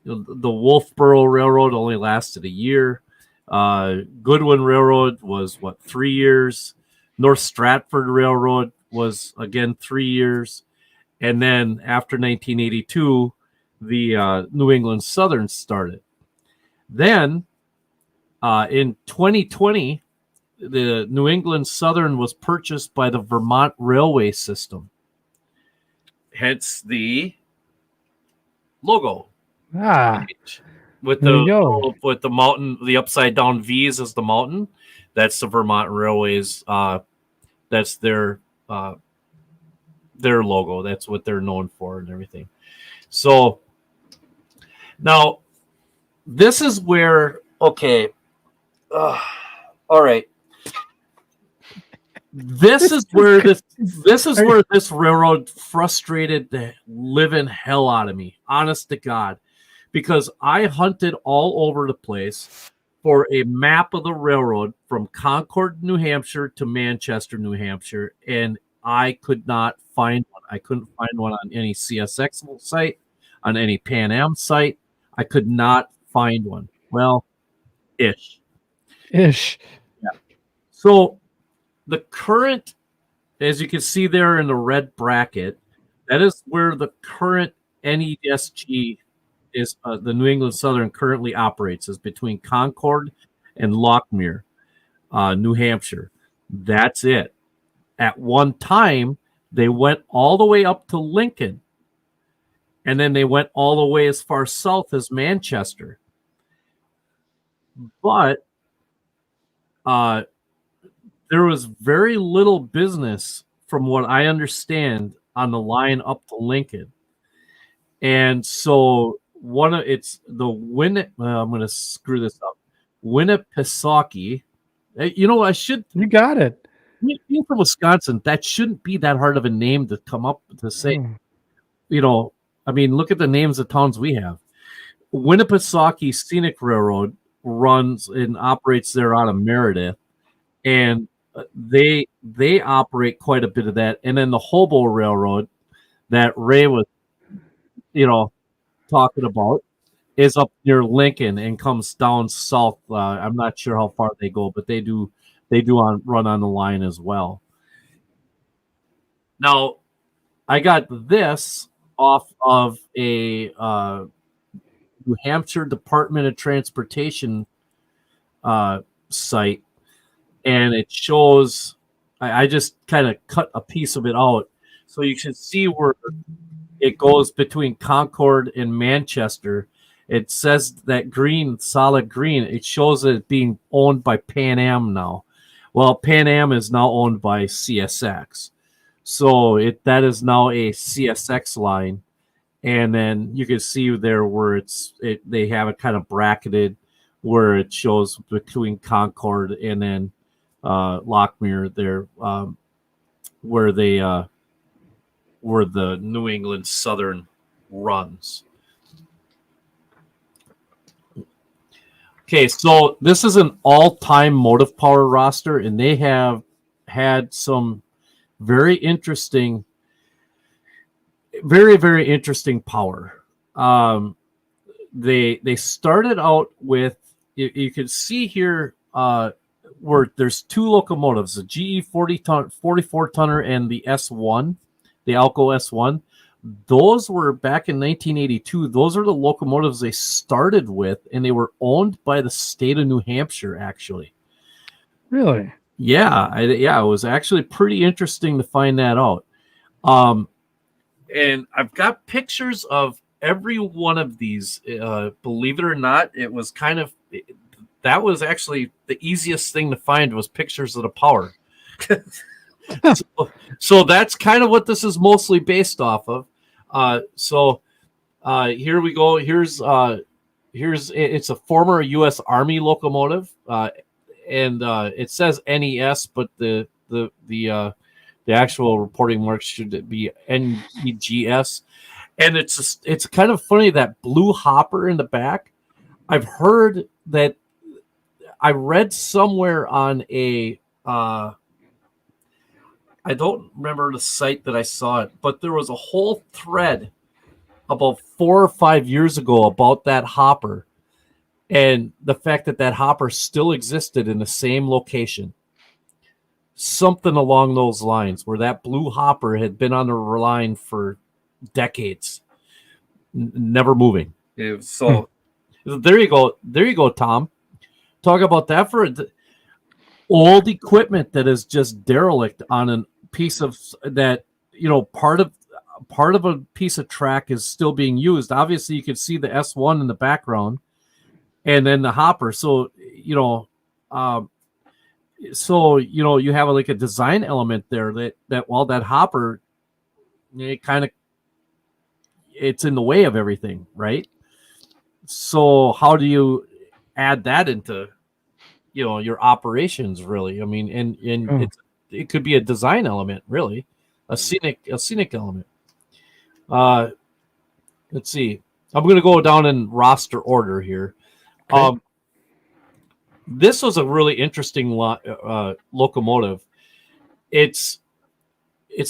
Wolfboro Railroad only lasted a year. Goodwin Railroad was 3 years. North Stratford Railroad was again 3 years, and then after 1982, the New England Southern started. Then in 2020, the New England Southern was purchased by the Vermont Railway System. Hence the logo. With the mountain, the upside down V's is the mountain. That's the Vermont Railways. That's their logo. That's what they're known for and everything. So now this is where all right. This is where this railroad frustrated the living hell out of me, honest to God, because I hunted all over the place for a map of the railroad from Concord, New Hampshire to Manchester, New Hampshire, and I could not find one. I couldn't find one on any CSX site, on any Pan Am site. I could not find one. Well, ish. Yeah. So the current, as you can see there in the red bracket, that is where the current NESG is. The New England Southern currently operates, is between Concord and Lockmere, New Hampshire. That's it. At one time, they went all the way up to Lincoln, and then they went all the way as far south as Manchester. But there was very little business, from what I understand, on the line up to Lincoln. And so I'm going to screw this up. Winnipesaukee. You got it. Being from Wisconsin, that shouldn't be that hard of a name to come up to say. I mean, look at the names of towns we have. Winnipesaukee Scenic Railroad runs and operates there out of Meredith, and they operate quite a bit of that. And then the Hobo Railroad that Ray was, talking about, is up near Lincoln and comes down south. I'm not sure how far they go, but they do run on the line as well. Now, I got this off of a New Hampshire Department of Transportation site, and it shows, I just kind of cut a piece of it out so you can see where it goes between Concord and Manchester. It says that green, solid green, it shows it being owned by Pan Am now. Well, Pan Am is now owned by CSX. So that is now a CSX line. And then you can see there where they have it kind of bracketed where it shows between Concord and then Lockmere there, where the New England Southern runs. Okay, so this is an all-time motive power roster, and they have had some very interesting, very, very interesting power. They started out with, you can see here where there's 2 locomotives, the GE 44 tonner and the S1, the Alco S1. Those were back in 1982. Those are the locomotives they started with, and they were owned by the state of New Hampshire, actually. Really? Yeah, it was actually pretty interesting to find that out. And I've got pictures of every one of these. Believe it or not, it was that was actually the easiest thing to find, was pictures of the power. So that's kind of what this is mostly based off of. Here we go. Here's it's a former U.S. Army locomotive, and it says NES, but the actual reporting mark should be NEGS. And it's kind of funny, that blue hopper in the back. I've heard that, I read somewhere on a I don't remember the site that I saw it, but there was a whole thread about 4 or 5 years ago about that hopper, and the fact that hopper still existed in the same location. Something along those lines, where that blue hopper had been on the line for decades, never moving. So there you go, Tom. Talk about that for old equipment that is just derelict on a piece of that, part of a piece of track is still being used. Obviously, you can see the S1 in the background, and then the hopper. So you have like a design element there that while that hopper, it's in the way of everything, right? So how do you add that into your operations, really? I mean, and it could be a design element, really, a scenic element. Let's see. I'm going to go down in roster order here. Okay. This was a really interesting locomotive. It's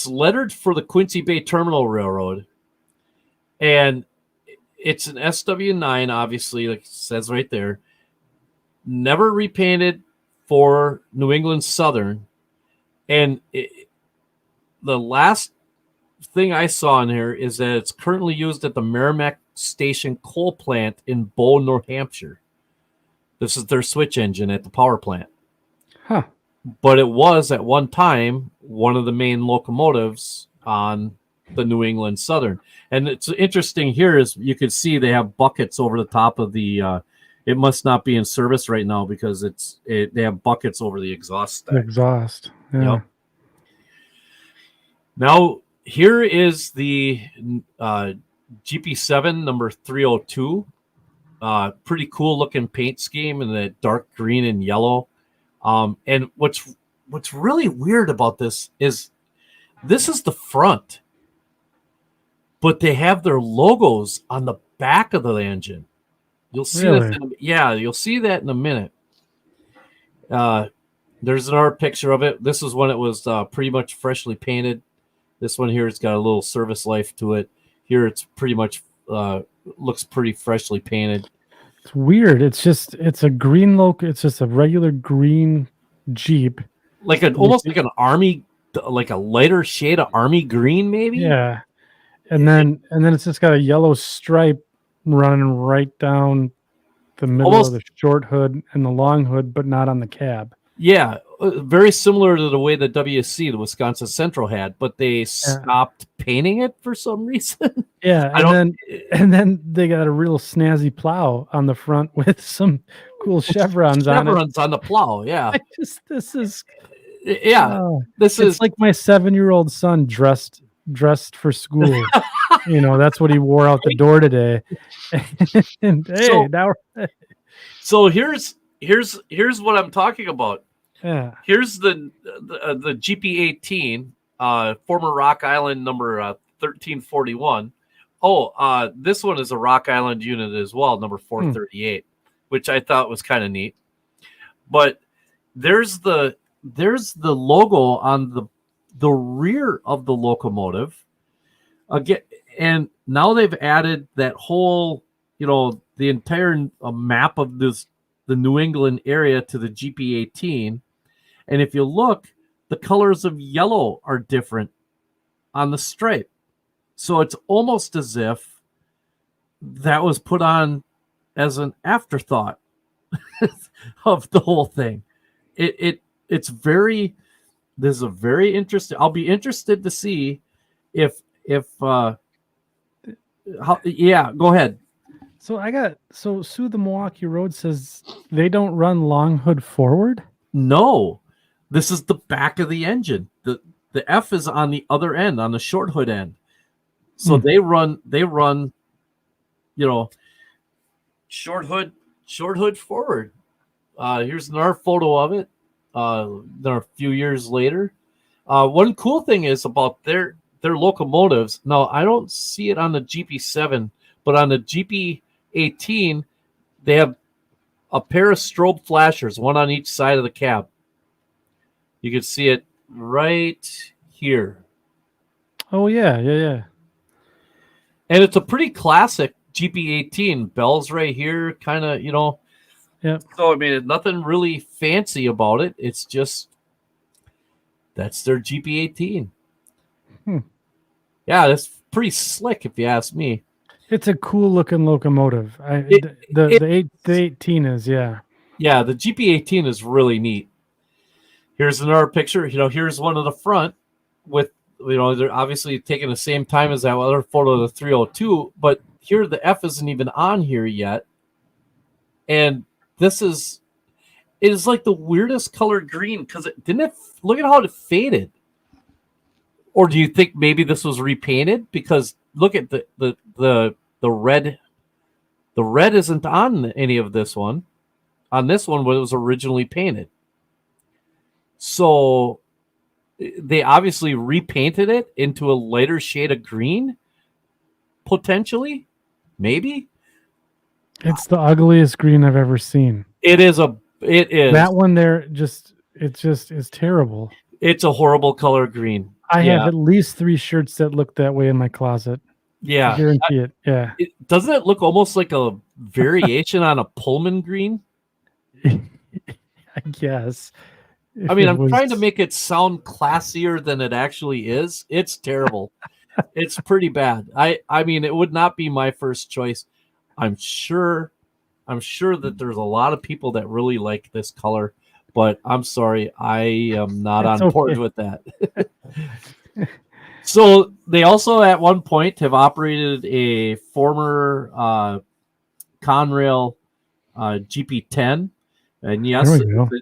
lettered for the Quincy Bay Terminal Railroad, and it's an SW9, obviously, like it says right there. Never repainted for New England Southern. And the last thing I saw in here is that it's currently used at the Merrimack Station coal plant in Bow, New Hampshire. This is their switch engine at the power plant. Huh. But it was at one time one of the main locomotives on the New England Southern. And it's interesting here is you can see they have buckets over the top of the it must not be in service right now because they have buckets over the exhaust stack. Exhaust. Yeah. Yep. Now here is the GP7 number 302. Pretty cool looking paint scheme in the dark green and yellow. And what's really weird about this is the front, but they have their logos on the back of the engine. You'll see this. You'll see that in a minute. There's another picture of it. This is when it was pretty much freshly painted. This one here, it's got a little service life to it. Here, it's pretty much looks pretty freshly painted. It's weird. It's a green It's just a regular green Jeep, almost like an army, like a lighter shade of army green, maybe. Yeah, and then it's just got a yellow stripe running right down the middle of the short hood and the long hood, but not on the cab. Yeah, very similar to the way the WC, the Wisconsin Central, had, but they stopped painting it for some reason. Yeah, and then they got a real snazzy plow on the front with some cool chevrons on it. Chevrons on the plow, yeah. This is like my 7-year-old son dressed for school. That's what he wore out the door today. And so here's what I'm talking about. Yeah. Here's the GP18, former Rock Island number 1341. This one is a Rock Island unit as well, number 438, which I thought was kind of neat. But there's the logo on the rear of the locomotive again, and now they've added that whole, the entire map of the New England area to the GP18. And if you look, the colors of yellow are different on the stripe. So it's almost as if that was put on as an afterthought of the whole thing. This is a very interesting. I'll be interested to see if go ahead. So Sue the Milwaukee Road says they don't run long hood forward? No. This is the back of the engine. The F is on the other end, on the short hood end. So they run, short hood forward. Here's another photo of it. Then a few years later. One cool thing is about their locomotives. Now, I don't see it on the GP7, but on the GP18, they have a pair of strobe flashers, one on each side of the cab. You can see it right here. Oh, yeah. And it's a pretty classic GP18. Bells right here, kind of, Yeah. So, I mean, nothing really fancy about it. It's just that's their GP18. Yeah, that's pretty slick if you ask me. It's a cool looking locomotive. The 18 is, yeah. Yeah, the GP18 is really neat. Here's another picture. Here's one of the front with, they're obviously taking the same time as that other photo of the 302, but here the F isn't even on here yet. And it is like the weirdest colored green because look at how it faded. Or do you think maybe this was repainted? Because look at the red. The red isn't on any of this one. On this one, when it was originally painted. So they obviously repainted it into a lighter shade of green. Potentially, maybe. It's the ugliest green I've ever seen. It is. That one there is terrible. It's a horrible color green. I have at least 3 shirts that look that way in my closet. Yeah. I guarantee it. Yeah. Doesn't it look almost like a variation on a Pullman green? I guess. I mean, I'm trying to make it sound classier than it actually is. It's terrible. It's pretty bad. I mean, it would not be my first choice. I'm sure that there's a lot of people that really like this color, but I'm sorry, I am not on board with that. So they also at one point have operated a former Conrail GP10, and yes,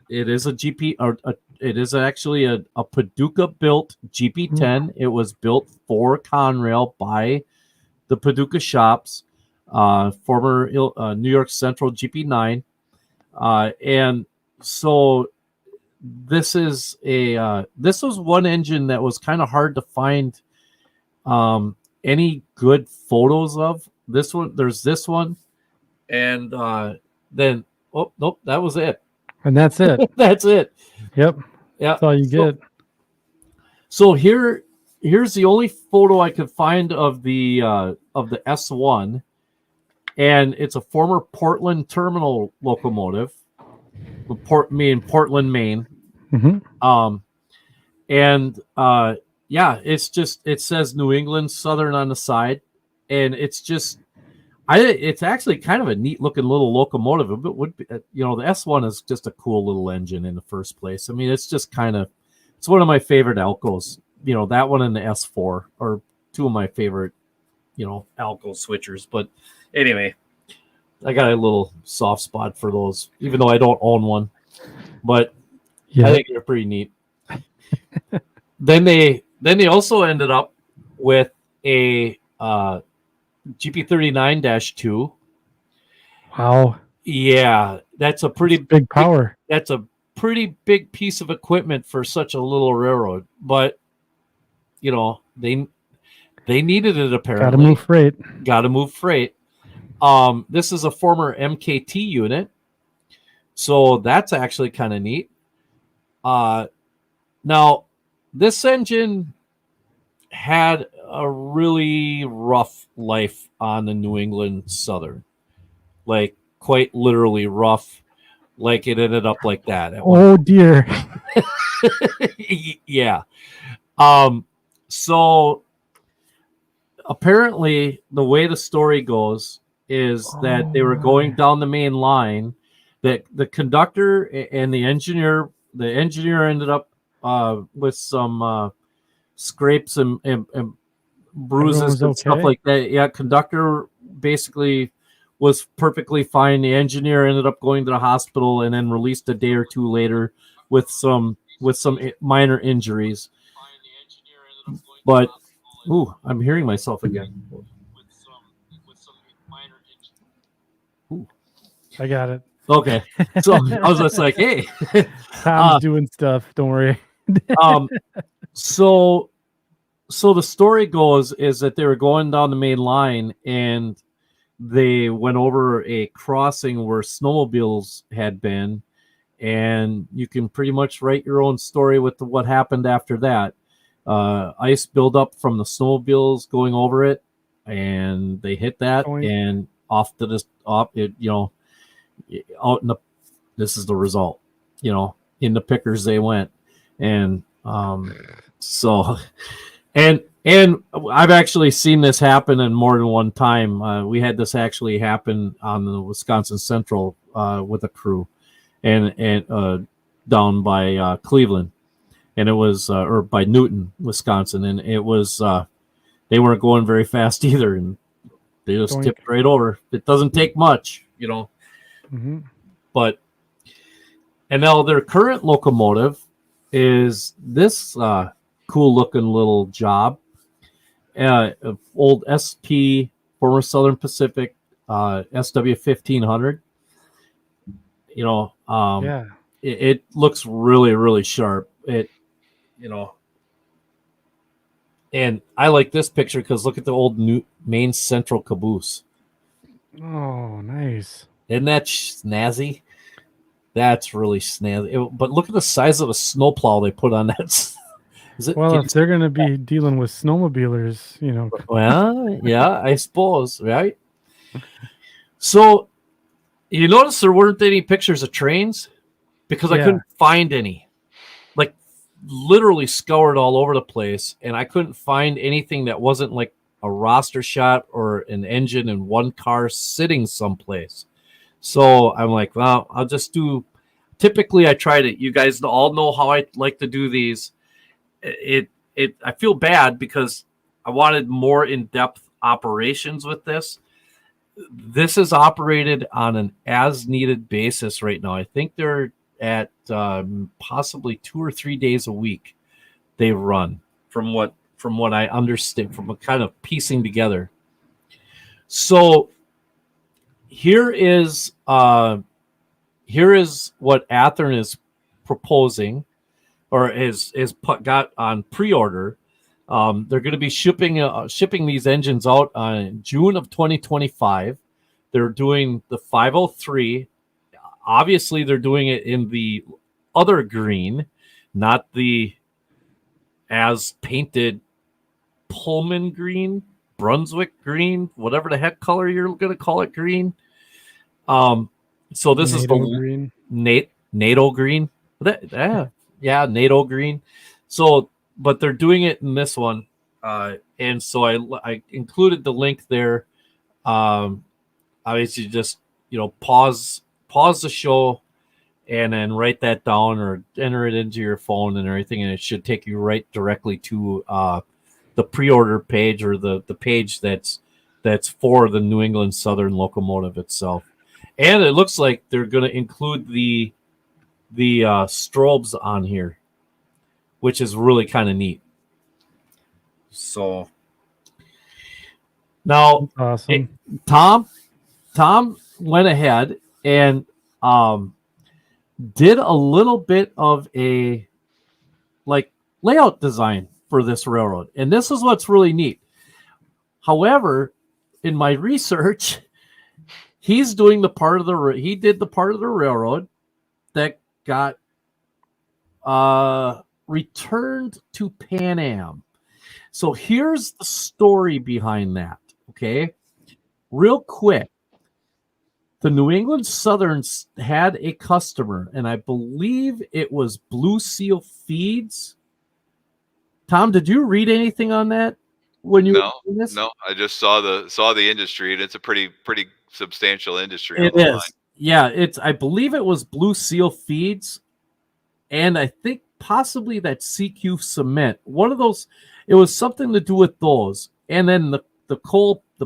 it is a GP, or it is actually a Paducah built GP10. It was built for Conrail by the Paducah shops, former New York Central GP9, and so this was one engine that was kind of hard to find any good photos of. This one, there's this one, and then nope, that was it. And that's it. That's it. Yep. Yeah. That's all you get. So here's the only photo I could find of the S1, and it's a former Portland terminal locomotive. Portland, Maine. Mm-hmm. It says New England Southern on the side, and it's actually kind of a neat looking little locomotive. It would be, the S1 is just a cool little engine in the first place. I mean, it's just it's one of my favorite Alcos. That one and the S4 are two of my favorite, Alco switchers. But anyway, I got a little soft spot for those, even though I don't own one. But I think they're pretty neat. Then they also ended up with a GP39-2. Wow. Yeah, that's a pretty big power. That's a pretty big piece of equipment for such a little railroad. But they needed it apparently. Got to move freight. This is a former MKT unit, so that's actually kind of neat. Now, this engine had a really rough life on the New England Southern, like quite literally rough. Like it ended up like that. Oh dear. Yeah. So apparently the way the story goes is that they were going down the main line, that the conductor and the engineer ended up with some scrapes and bruises and stuff like that. Yeah, conductor basically was perfectly fine. The engineer ended up going to the hospital and then released a day or two later with some minor injuries. But I'm hearing myself again. I got it. Okay. So I was just like, hey. Tom's doing stuff. Don't worry. So the story goes is that they were going down the main line and they went over a crossing where snowmobiles had been, and you can pretty much write your own story with what happened after that. Ice buildup from the snowmobiles going over it, and they hit that and off to this off it, out in the, this is the result, in the pickers they went. And so and I've actually seen this happen in more than one time. We had this actually happen on the Wisconsin Central with a crew and down by Cleveland, and it was or by Newton, Wisconsin, and it was they weren't going very fast either, and they just tipped right over. It doesn't take much, Mm-hmm. But and now their current locomotive is this cool looking little job, old SP, former Southern Pacific SW 1500. Yeah. It looks really, really sharp. And I like this picture because look at the old main central caboose. Oh, nice. Isn't that snazzy? That's really snazzy. But look at the size of a snowplow they put on that. Well, if they're going to be dealing with snowmobilers, Well, yeah, I suppose, right? So, you notice there weren't any pictures of trains? Because I couldn't find any. Like, literally scoured all over the place, and I couldn't find anything that wasn't like a roster shot or an engine in one car sitting someplace. So I'm like, well, I'll just do. Typically, I try to. You guys all know how I like to do these. I feel bad because I wanted more in-depth operations with this. This is operated on an as-needed basis right now. I think they're at possibly 2 or 3 days a week. They run from what I understand, from a kind of piecing together. So. Here is what Athearn is proposing, or is got on pre-order. They're going to be shipping these engines out on June of 2025. They're doing the 503. Obviously, they're doing it in the other green, not the as painted Pullman green, Brunswick green, whatever the heck color you're going to call it, green. So this NATO is the green. NATO green. Yeah, NATO green. So, but they're doing it in this one, and so I included the link there. Obviously, just pause the show, and then write that down or enter it into your phone and everything, and it should take you right directly to the pre-order page or the page that's for the New England Southern locomotive itself. And it looks like they're going to include the strobes on here, which is really kind of neat. So now, awesome. Tom went ahead and did a little bit of a layout design for this railroad, and this is what's really neat. However, in my research, he did the part of the railroad that got returned to Pan Am. So here's the story behind that. Okay, real quick. The New England Southerns had a customer, and I believe it was Blue Seal Feeds. Tom, did you read anything on that when you were doing this? No, I just saw the industry, and it's a pretty substantial industry. It is. Yeah, I believe it was Blue Seal Feeds, and I think possibly that CQ Cement. One of those. It was something to do with those, and then the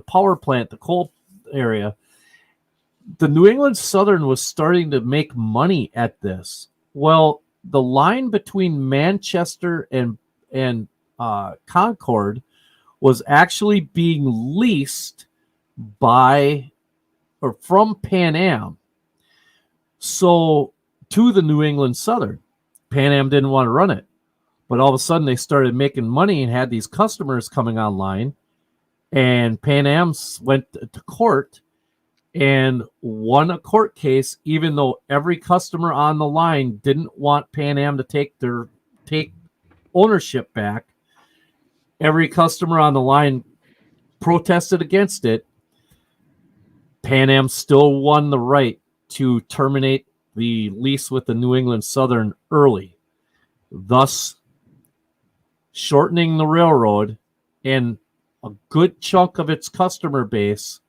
power plant, the coal area. The New England Southern was starting to make money at this. Well, the line between Manchester and Concord was actually being leased from Pan Am. So to the New England Southern, Pan Am didn't want to run it. But all of a sudden they started making money and had these customers coming online. And Pan Am went to court and won a court case, even though every customer on the line didn't want Pan Am to take ownership back. Every customer on the line protested against it. Pan Am still won the right to terminate the lease with the New England Southern early, thus shortening the railroad and a good chunk of its customer base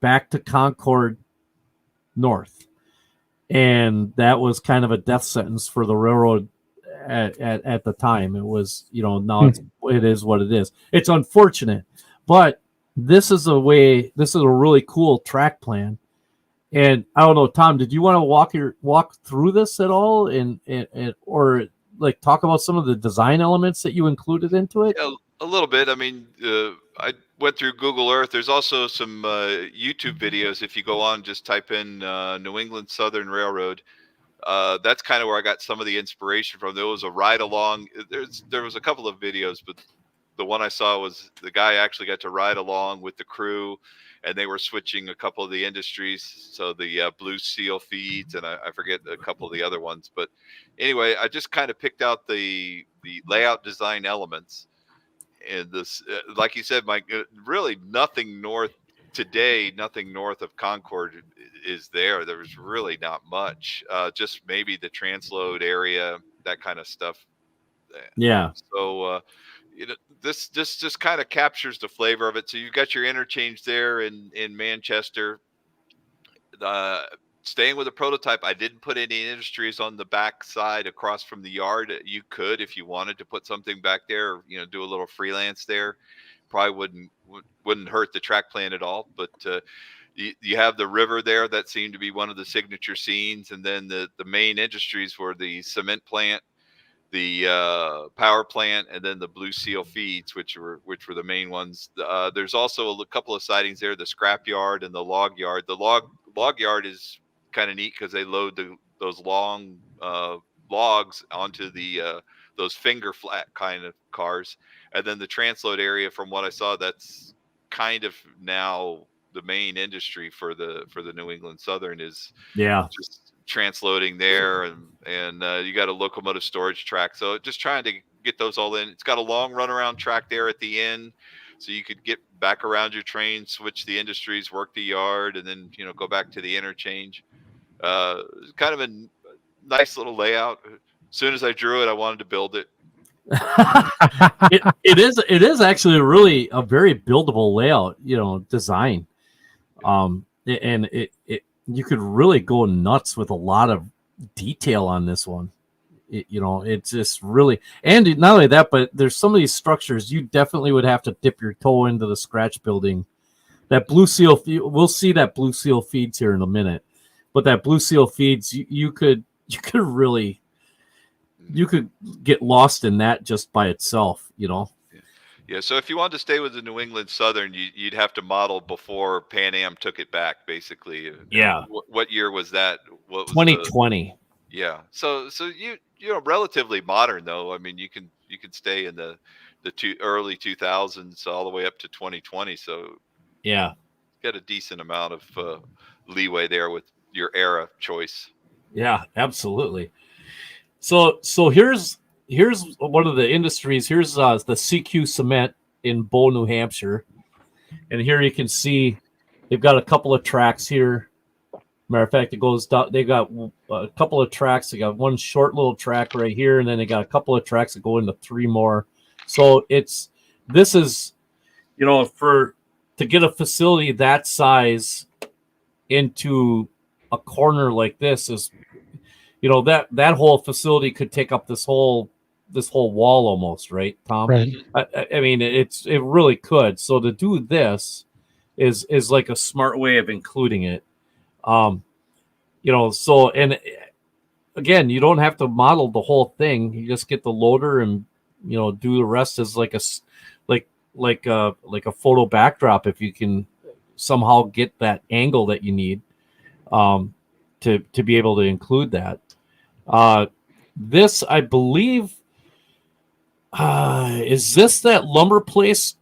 back to Concord North. And that was kind of a death sentence for the railroad at the time. It was, now it is what it is. It's unfortunate, but this is a really cool track plan. And I don't know, Tom, did you want to walk through this at all and or like talk about some of the design elements that you included into it? Yeah, a little bit. I mean, I went through Google Earth. There's also some YouTube videos. If you go on, just type in New England Southern Railroad. That's kind of where I got some of the inspiration from. There was a ride along. There was a couple of videos, but the one I saw was the guy actually got to ride along with the crew, and they were switching a couple of the industries. So the Blue Seal feeds, and I forget a couple of the other ones. But anyway, I just kind of picked out the layout design elements. And this, like you said, Mike, really nothing north of Concord is there. There's really not much, just maybe the transload area, that kind of stuff. Yeah. So, this just kind of captures the flavor of it. So you've got your interchange there in Manchester. Staying with the prototype, I didn't put any industries on the back side across from the yard. You could, if you wanted to put something back there, or, do a little freelance there. Probably wouldn't hurt the track plan at all. But you have the river there that seemed to be one of the signature scenes, and then the main industries were the cement plant, the power plant, and then the Blue Seal feeds, which were the main ones. There's also a couple of sidings there: the scrap yard and the log yard. The log yard is kind of neat because they load those long logs onto those finger flat kind of cars. And then the transload area, from what I saw, that's kind of now the main industry for the New England Southern is just transloading there, and you got a locomotive storage track. So just trying to get those all in. It's got a long runaround track there at the end, so you could get back around your train, switch the industries, work the yard, and then go back to the interchange. Kind of a nice little layout. As soon as I drew it, I wanted to build it. It is actually a very buildable layout, design. And you could really go nuts with a lot of detail on this one. It's just really, and not only that, but there's some of these structures you definitely would have to dip your toe into the scratch building. That Blue Seal, we'll see that Blue Seal feeds here in a minute, but that Blue Seal feeds, you could really, you could get lost in that just by itself, Yeah. So if you wanted to stay with the New England Southern, you'd have to model before Pan Am took it back, basically. Yeah. What year was that? What was 2020. Yeah. So you're relatively modern though. I mean, you can stay in the early 2000s all the way up to 2020. So yeah, got a decent amount of leeway there with your era choice. Yeah, absolutely. So here's one of the industries. Here's the CQ Cement in Bow, New Hampshire, and here you can see they've got a couple of tracks here. Matter of fact, it goes down. They got a couple of tracks. They got one short little track right here, and then they got a couple of tracks that go into three more. So this is, to get a facility that size into a corner like this is, that whole facility could take up this whole wall almost, right, Tom? Right. I mean, it really could. So to do this is like a smart way of including it. So, and again, you don't have to model the whole thing. You just get the loader and, do the rest as like a photo backdrop if you can somehow get that angle that you need. to be able to include that. This, I believe, is this that lumber place,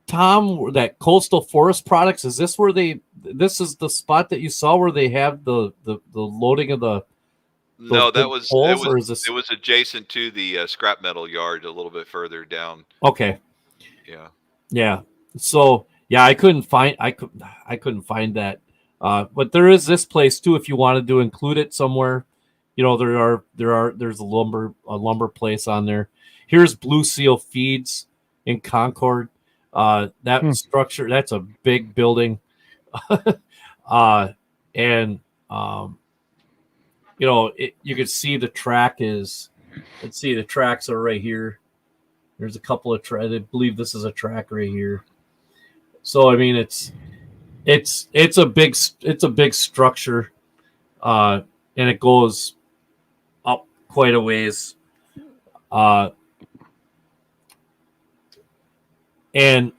Tom? That Coastal Forest Products? Is this where this is the spot that you saw where they have the loading of the No, that big was poles, or is this? it was adjacent to the scrap metal yard a little bit further down. Okay. Yeah. So yeah, I couldn't find that. But there is this place too if you wanted to include it somewhere. You know, there's a lumber place on there. Here's Blue Seal Feeds in Concord. That structure, that's a big building. And you know, you could see the track is. Let's see, the tracks are right here. There's a couple of tracks. I believe this is a track right here. So I mean, it's a big structure, and it goes up quite a ways. And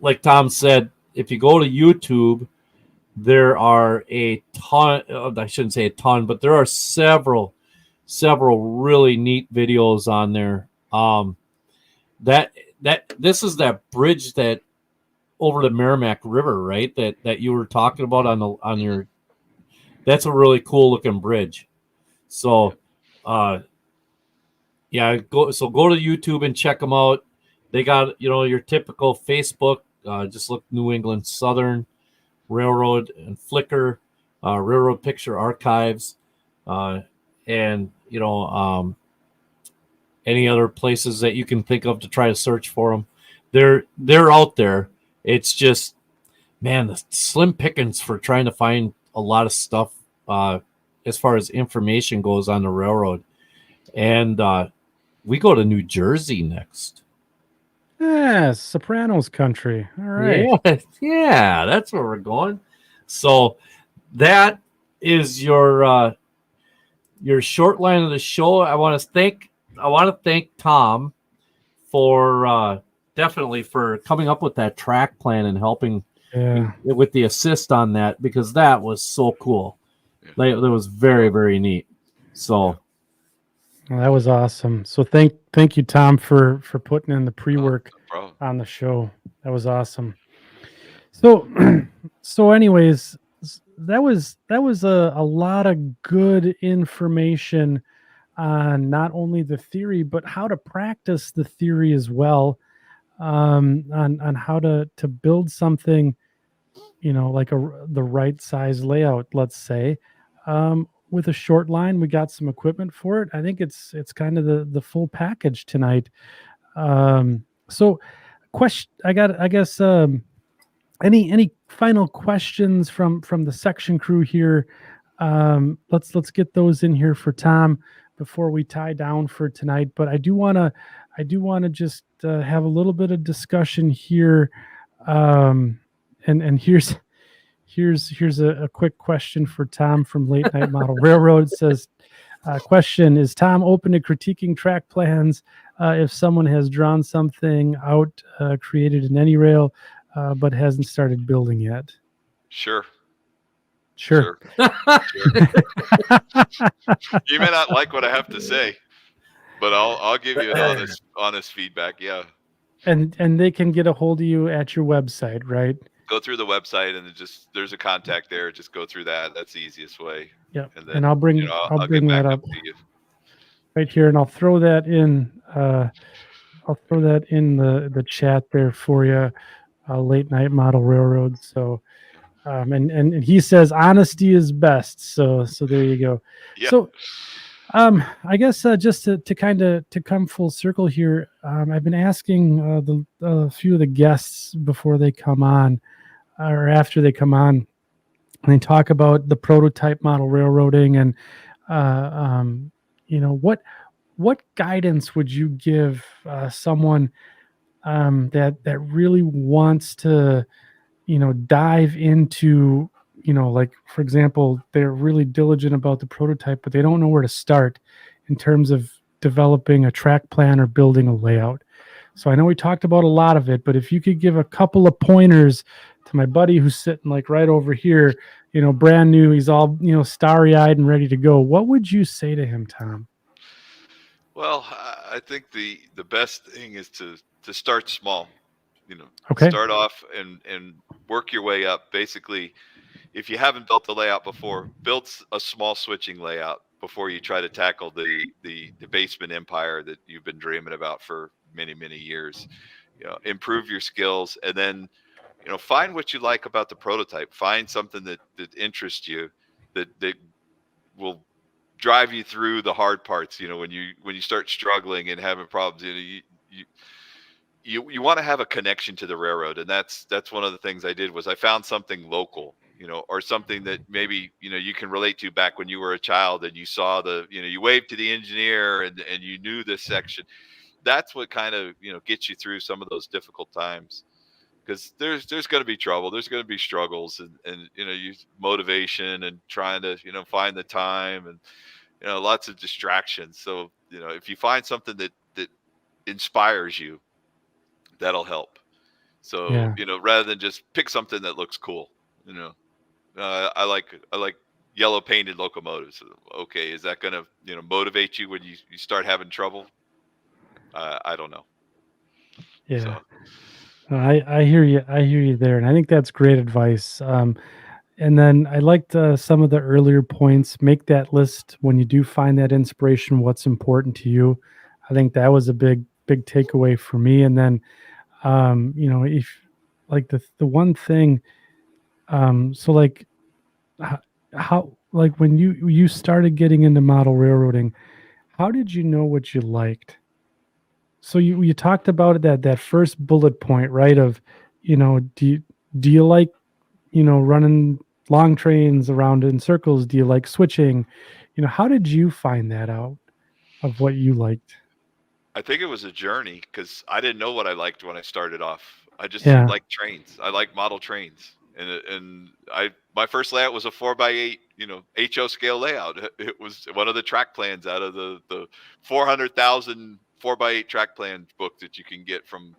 like Tom said, if you go to YouTube, there are a ton. I shouldn't say a ton, but there are several really neat videos on there. This is that bridge that over the Merrimack River, right? That you were talking about on your. That's a really cool looking bridge. So, yeah, go to YouTube and check them out. They got, you know, your typical Facebook. Just look New England Southern Railroad and Flickr, Railroad Picture Archives, and you know, any other places that you can think of to try to search for them. They're out there. It's just, man, the slim pickings for trying to find a lot of stuff as far as information goes on the railroad. And we go to New Jersey next. Yeah, Sopranos country. All right. Yeah, that's where we're going. So that is your short line of the show. I want to thank Tom for definitely for coming up with that track plan and helping with the assist on that, because that was so cool. That was very, very neat. So well, that was awesome. So thank you, Tom, for putting in the pre-work on the show. That was awesome. So anyways, that was a lot of good information on not only the theory but how to practice the theory as well, on how to build something, you know, like the right size layout, let's say. With a short line, we got some equipment for it. I think it's kind of the full package tonight. So question, I guess any final questions from the section crew here? Let's get those in here for Tom before we tie down for tonight. But I do want to just have a little bit of discussion here. And here's a quick question for Tom from Late Night Model Railroad. It says, question, is Tom open to critiquing track plans if someone has drawn something out, created in any rail, but hasn't started building yet? Sure. Sure. You may not like what I have to say, but I'll give you an honest feedback. Yeah. And they can get a hold of you at your website, right? Go through the website and there's a contact there. Just go through that. That's the easiest way. Yeah. And I'll bring I'll bring that up right here, and I'll throw that in. I'll throw that in the chat there for you. Late Night Model Railroad. So, and he says honesty is best. So there you go. Yep. So, I guess just to kind of to come full circle here, I've been asking a few of the guests before they come on, or after they come on, and they talk about the prototype model railroading, and you know, what guidance would you give someone that really wants to, you know, dive into, you know, like, for example, they're really diligent about the prototype, but they don't know where to start in terms of developing a track plan or building a layout. So I know we talked about a lot of it, but if you could give a couple of pointers to my buddy who's sitting like right over here, brand new. He's all, starry-eyed and ready to go. What would you say to him, Tom? Well, I think the best thing is to start small. Okay. Start off and work your way up. Basically, if you haven't built the layout before, build a small switching layout before you try to tackle the basement empire that you've been dreaming about for many, many years. Improve your skills, and then find what you like about the prototype. Find something that interests you, that will drive you through the hard parts. When you start struggling and having problems, you want to have a connection to the railroad, and that's one of the things I did was I found something local, or something that maybe you can relate to back when you were a child and you saw you waved to the engineer and you knew this section. That's what kind of gets you through some of those difficult times, because there's going to be trouble, there's going to be struggles, and you motivation and trying to find the time, and lots of distractions. So if you find something that inspires you, that'll help. So Yeah. rather than just pick something that looks cool, I like yellow painted locomotives. Okay, is that going to motivate you when you start having trouble? I don't know. Yeah. So. I hear you. I hear you there, and I think that's great advice. And then I liked some of the earlier points. Make that list when you do find that inspiration. What's important to you? I think that was a big takeaway for me. And then, if like the one thing, so like how like when you started getting into model railroading, how did you know what you liked? So you talked about it, that first bullet point, right? Of, do you like, running long trains around in circles? Do you like switching? How did you find that out of what you liked? I think it was a journey, because I didn't know what I liked when I started off. I just Yeah. liked trains. I like model trains, and my first layout was a 4x8, HO scale layout. It was one of the track plans out of the 400,000 4x8 track plan book that you can get from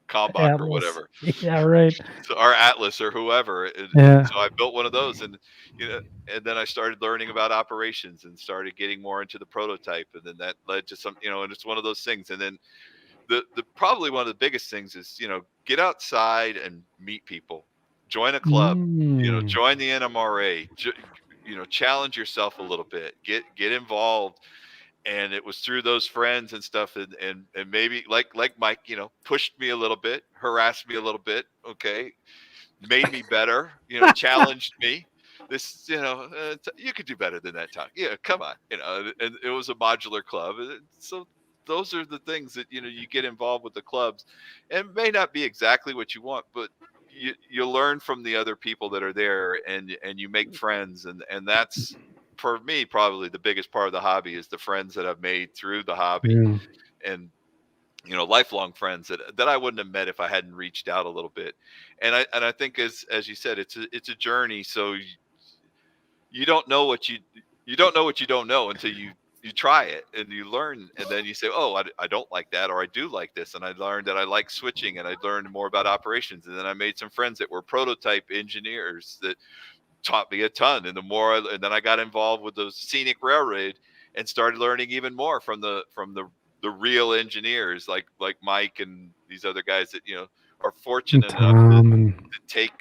Kalmbach or Atlas. whatever. Yeah, right. So, or Atlas or whoever. Yeah. So I built one of those, and and then I started learning about operations and started getting more into the prototype, and then that led to some, and it's one of those things. And then the probably one of the biggest things is get outside and meet people, join a club, Mm. join the NMRA, challenge yourself a little bit, get involved. And it was through those friends and stuff, and maybe like Mike, pushed me a little bit, harassed me a little bit, okay, made me better, challenged me. This, you could do better than that, Tom. Yeah, come on, and it was a modular club. So those are the things that you get involved with the clubs, and it may not be exactly what you want, but you learn from the other people that are there, and you make friends, and that's, for me, probably the biggest part of the hobby is the friends that I've made through the hobby, Yeah. and lifelong friends that I wouldn't have met if I hadn't reached out a little bit. And I think, as you said, it's a journey. So you don't know what you don't know what you don't know until you try it and you learn, and then you say, oh, I don't like that, or I do like this. And I learned that I like switching, and I learned more about operations, and then I made some friends that were prototype engineers that taught me a ton. And and then I got involved with the scenic railroad and started learning even more from the real engineers like Mike and these other guys that are fortunate enough to take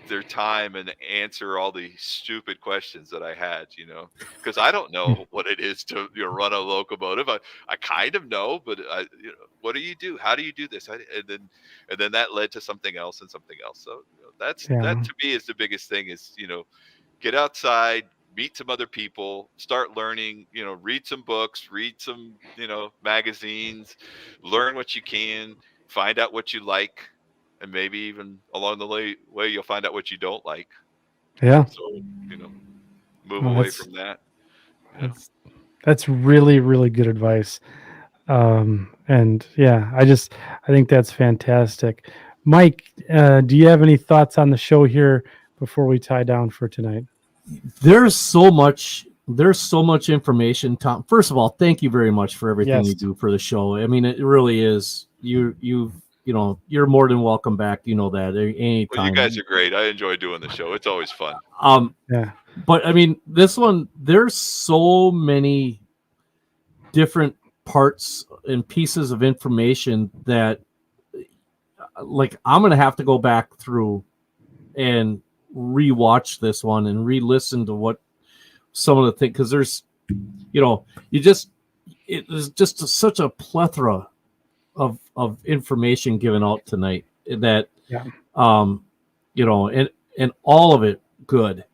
their time and answer all the stupid questions that I had, because I don't know what it is to run a locomotive. I kind of know, but what do you do? How do you do this? And then that led to something else and something else. So that to me is the biggest thing is, get outside, meet some other people, start learning, read some books, read some, magazines, learn what you can, find out what you like, and maybe even along the way you'll find out what you don't like. Yeah. So, move away from that. That's really, really good advice. And yeah, I think that's fantastic. Mike, do you have any thoughts on the show here before we tie down for tonight? There's so much information, Tom. First of all, thank you very much for everything you do for the show. I mean, it really is, you've you're more than welcome back. You know that anytime. Well, you guys are great. I enjoy doing the show. It's always fun. Yeah. But I mean, this one, there's so many different parts and pieces of information that, like, I'm going to have to go back through and rewatch this one and re-listen to what some of the things, because there's, it is just such a plethora of information given out tonight that, and all of it good.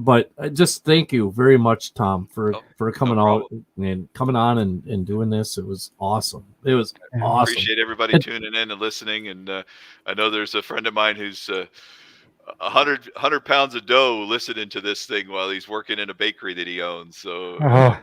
But just thank you very much, Tom, for coming out and coming on and doing this. It was awesome. It was awesome. Appreciate everybody tuning in and listening. And I know there's a friend of mine who's 100 pounds of dough listening to this thing while he's working in a bakery that he owns. So I've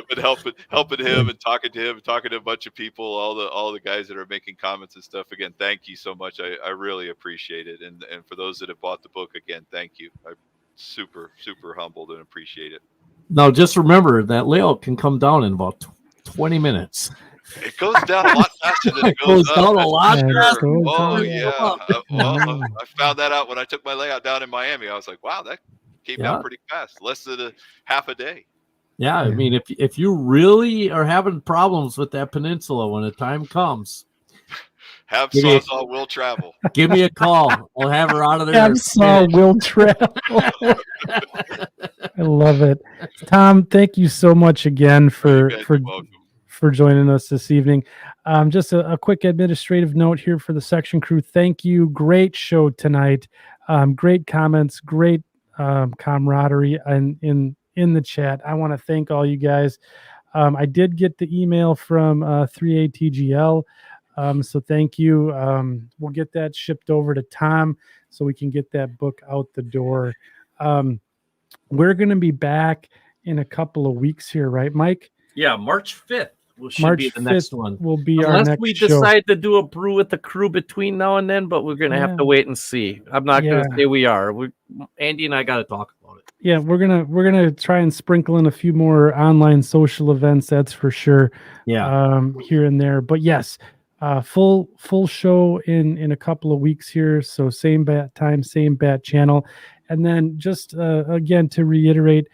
been helping him and talking to a bunch of people, all the guys that are making comments and stuff. Again, thank you so much. I really appreciate it. And for those that have bought the book, again, thank you. I'm super humbled and appreciate it. Now, just remember that layout can come down in about 20 minutes. It goes down a lot faster than it goes up. Down a lot faster. Oh, yeah. I found that out when I took my layout down in Miami. I was like, wow, that came down pretty fast. Less than a half a day. Yeah, I mean, if you really are having problems with that peninsula when the time comes, Sawzall will travel. Give me a call. I'll have her out of there. Sawzall will travel. I love it. Tom, thank you so much again for joining us this evening. Just a quick administrative note here for the section crew. Thank you. Great show tonight. Great comments, great camaraderie in the chat. I want to thank all you guys. I did get the email from 3ATGL. So thank you. We'll get that shipped over to Tom so we can get that book out the door. We're going to be back in a couple of weeks here, right, Mike? Yeah, March 5th. Be the next one. Will be Unless our next we show. decide to do a brew with the crew between now and then, but we're going to have to wait and see. I'm not going to say we are. Andy and I got to talk about it. Yeah, we're gonna try and sprinkle in a few more online social events. That's for sure. Yeah, here and there. But yes, full show in a couple of weeks here. So same bat time, same bat channel. And then just again to reiterate,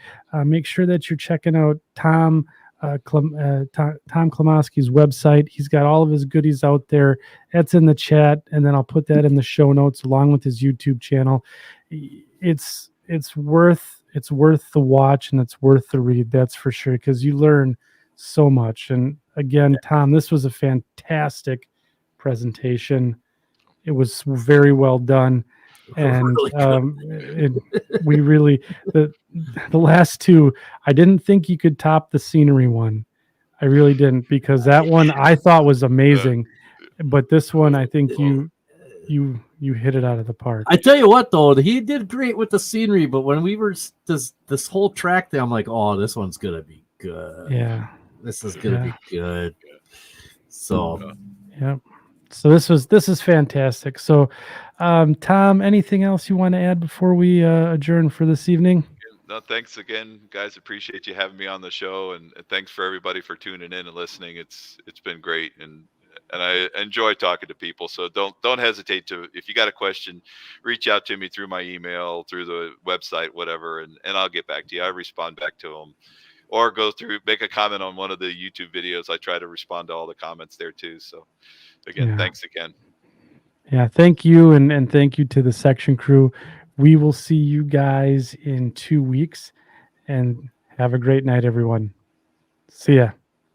make sure that you're checking out Tom Klimoski's website. He's got all of his goodies out there. That's in the chat, and then I'll put that in the show notes along with his YouTube channel. It's worth the watch, and it's worth the read. That's for sure, because you learn so much. And again, Tom, this was a fantastic presentation. It was very well done. And we really the last two, I didn't think you could top the scenery one. I really didn't, because that one I thought was amazing, but this one I think you hit it out of the park. I tell you what, though, he did great with the scenery, but when we were this whole track thing, I'm like, oh, this one's gonna be good. Yeah, this is gonna be good. So yeah. So this is fantastic. So, Tom, anything else you want to add before we adjourn for this evening? No, thanks again, guys. Appreciate you having me on the show, and thanks for everybody for tuning in and listening. It's been great, and I enjoy talking to people. So don't hesitate to, if you got a question, reach out to me through my email, through the website, whatever, and I'll get back to you. I respond back to them, or go through, make a comment on one of the YouTube videos. I try to respond to all the comments there too. So again, thanks again. Yeah, thank you, and thank you to the section crew. We will see you guys in 2 weeks, and have a great night, everyone. See ya.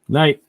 Night.